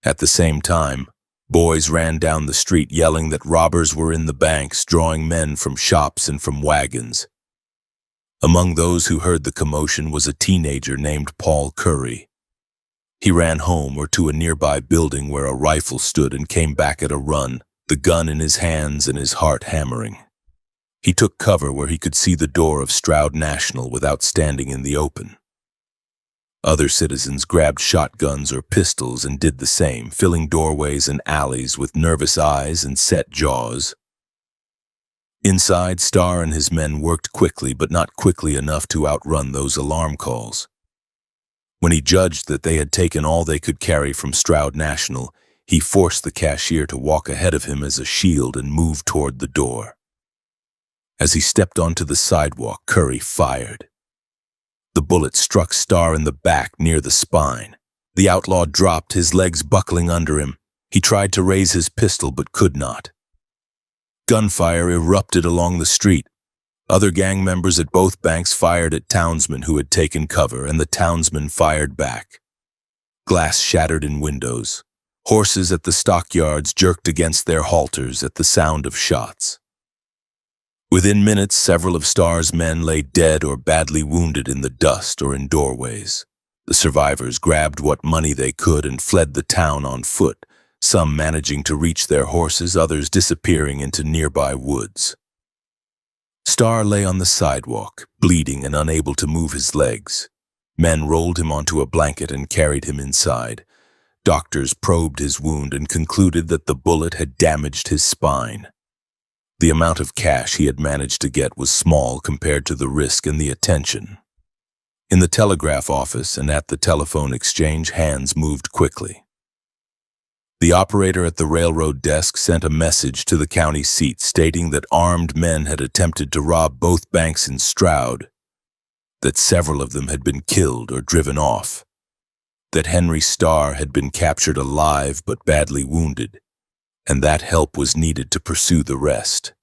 At the same time, boys ran down the street yelling that robbers were in the banks, drawing men from shops and from wagons. Among those who heard the commotion was a teenager named Paul Curry. He ran home or to a nearby building where a rifle stood and came back at a run, the gun in his hands and his heart hammering. He took cover where he could see the door of Stroud National without standing in the open. Other citizens grabbed shotguns or pistols and did the same, filling doorways and alleys with nervous eyes and set jaws. Inside, Starr and his men worked quickly, but not quickly enough to outrun those alarm calls. When he judged that they had taken all they could carry from Stroud National, he forced the cashier to walk ahead of him as a shield and moved toward the door. As he stepped onto the sidewalk, Curry fired. The bullet struck Starr in the back near the spine. The outlaw dropped, his legs buckling under him. He tried to raise his pistol but could not. Gunfire erupted along the street. Other gang members at both banks fired at townsmen who had taken cover, and the townsmen fired back. Glass shattered in windows. Horses at the stockyards jerked against their halters at the sound of shots. Within minutes, several of Starr's men lay dead or badly wounded in the dust or in doorways. The survivors grabbed what money they could and fled the town on foot, some managing to reach their horses, others disappearing into nearby woods. Starr lay on the sidewalk, bleeding and unable to move his legs. Men rolled him onto a blanket and carried him inside. Doctors probed his wound and concluded that the bullet had damaged his spine. The amount of cash he had managed to get was small compared to the risk and the attention. In the telegraph office and at the telephone exchange, hands moved quickly. The operator at the railroad desk sent a message to the county seat stating that armed men had attempted to rob both banks in Stroud, that several of them had been killed or driven off, that Henry Starr had been captured alive but badly wounded, and that help was needed to pursue the rest.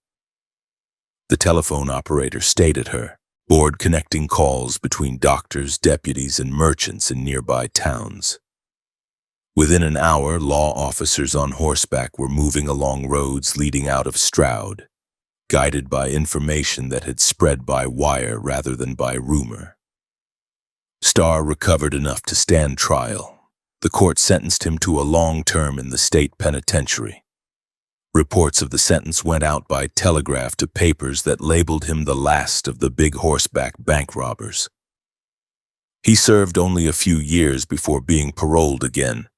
The telephone operator stayed at her, bored connecting calls between doctors, deputies, and merchants in nearby towns. Within an hour, law officers on horseback were moving along roads leading out of Stroud, guided by information that had spread by wire rather than by rumor. Starr recovered enough to stand trial. The court sentenced him to a long term in the state penitentiary. Reports of the sentence went out by telegraph to papers that labeled him the last of the big horseback bank robbers. He served only a few years before being paroled again.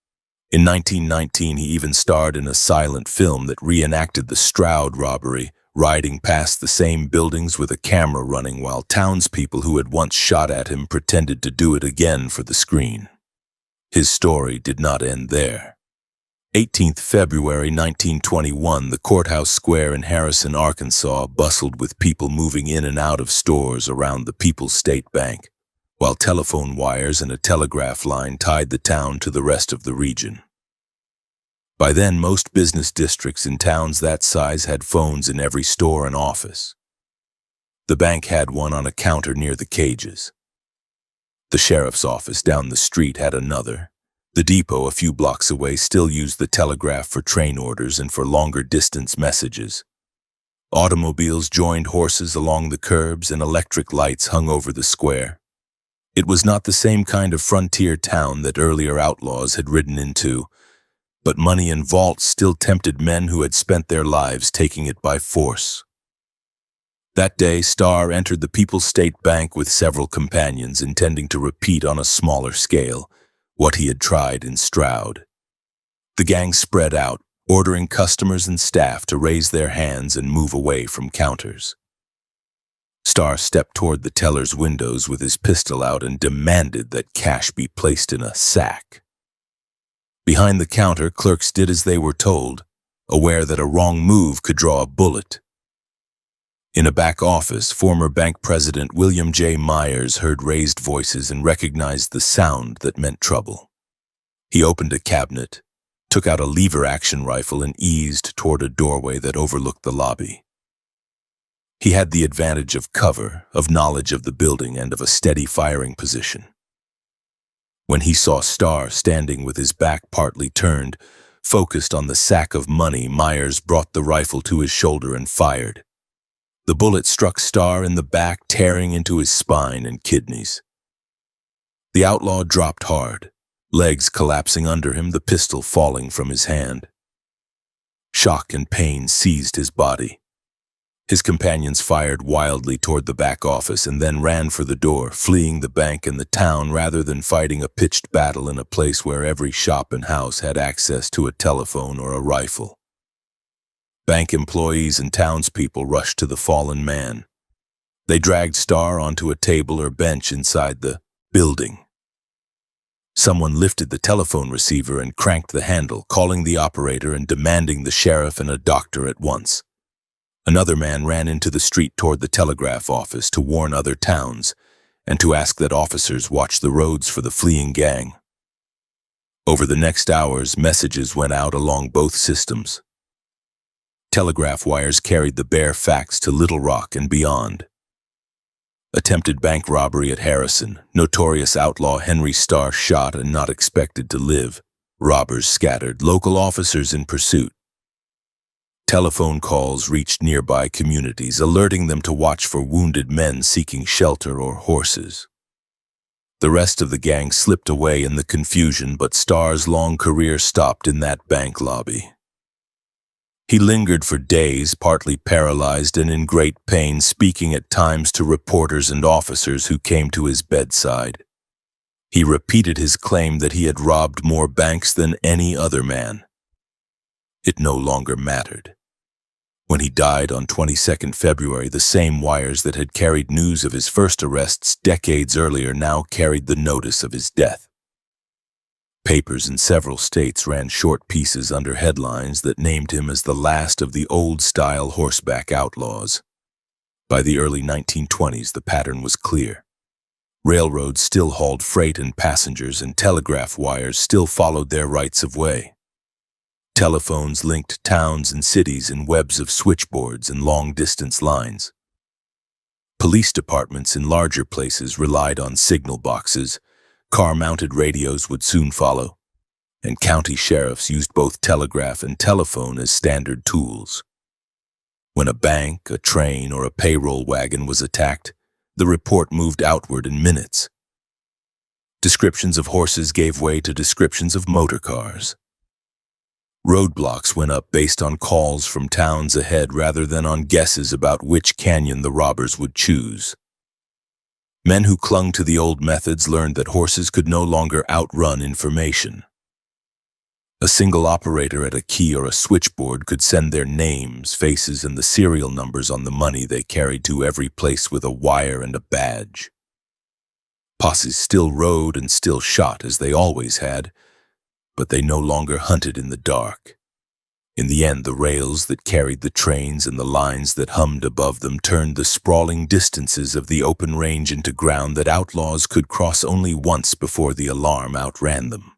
In 1919, he even starred in a silent film that reenacted the Stroud robbery, riding past the same buildings with a camera running while townspeople who had once shot at him pretended to do it again for the screen. His story did not end there. 18th February 1921, the courthouse square in Harrison, Arkansas, bustled with people moving in and out of stores around the People's State Bank, while telephone wires and a telegraph line tied the town to the rest of the region. By then, most business districts in towns that size had phones in every store and office. The bank had one on a counter near the cages. The sheriff's office down the street had another. The depot a few blocks away still used the telegraph for train orders and for longer distance messages. Automobiles joined horses along the curbs and electric lights hung over the square. It was not the same kind of frontier town that earlier outlaws had ridden into, but money and vaults still tempted men who had spent their lives taking it by force. That day, Starr entered the People's State Bank with several companions, intending to repeat on a smaller scale what he had tried in Stroud. The gang spread out, ordering customers and staff to raise their hands and move away from counters. Starr stepped toward the teller's windows with his pistol out and demanded that cash be placed in a sack. Behind the counter, clerks did as they were told, aware that a wrong move could draw a bullet. In a back office, former bank president William J. Myers heard raised voices and recognized the sound that meant trouble. He opened a cabinet, took out a lever-action rifle, and eased toward a doorway that overlooked the lobby. He had the advantage of cover, of knowledge of the building, and of a steady firing position. When he saw Starr standing with his back partly turned, focused on the sack of money, Myers brought the rifle to his shoulder and fired. The bullet struck Starr in the back, tearing into his spine and kidneys. The outlaw dropped hard, legs collapsing under him, the pistol falling from his hand. Shock and pain seized his body. His companions fired wildly toward the back office and then ran for the door, fleeing the bank and the town rather than fighting a pitched battle in a place where every shop and house had access to a telephone or a rifle. Bank employees and townspeople rushed to the fallen man. They dragged Starr onto a table or bench inside the building. Someone lifted the telephone receiver and cranked the handle, calling the operator and demanding the sheriff and a doctor at once. Another man ran into the street toward the telegraph office to warn other towns and to ask that officers watch the roads for the fleeing gang. Over the next hours, messages went out along both systems. Telegraph wires carried the bare facts to Little Rock and beyond. Attempted bank robbery at Harrison. Notorious outlaw Henry Starr shot and not expected to live. Robbers scattered. Local officers in pursuit. Telephone calls reached nearby communities, alerting them to watch for wounded men seeking shelter or horses. The rest of the gang slipped away in the confusion, but Starr's long career stopped in that bank lobby. He lingered for days, partly paralyzed and in great pain, speaking at times to reporters and officers who came to his bedside. He repeated his claim that he had robbed more banks than any other man. It no longer mattered. When he died on 22nd February, the same wires that had carried news of his first arrests decades earlier now carried the notice of his death. Papers in several states ran short pieces under headlines that named him as the last of the old-style horseback outlaws. By the early 1920s, the pattern was clear. Railroads still hauled freight and passengers, and telegraph wires still followed their rights of way. Telephones linked towns and cities in webs of switchboards and long-distance lines. Police departments in larger places relied on signal boxes. Car-mounted radios would soon follow, and county sheriffs used both telegraph and telephone as standard tools. When a bank, a train, or a payroll wagon was attacked, the report moved outward in minutes. Descriptions of horses gave way to descriptions of motor cars. Roadblocks went up based on calls from towns ahead rather than on guesses about which canyon the robbers would choose. Men who clung to the old methods learned that horses could no longer outrun information. A single operator at a key or a switchboard could send their names, faces, and the serial numbers on the money they carried to every place with a wire and a badge. Posses still rode and still shot as they always had, but they no longer hunted in the dark. In the end, the rails that carried the trains and the lines that hummed above them turned the sprawling distances of the open range into ground that outlaws could cross only once before the alarm outran them.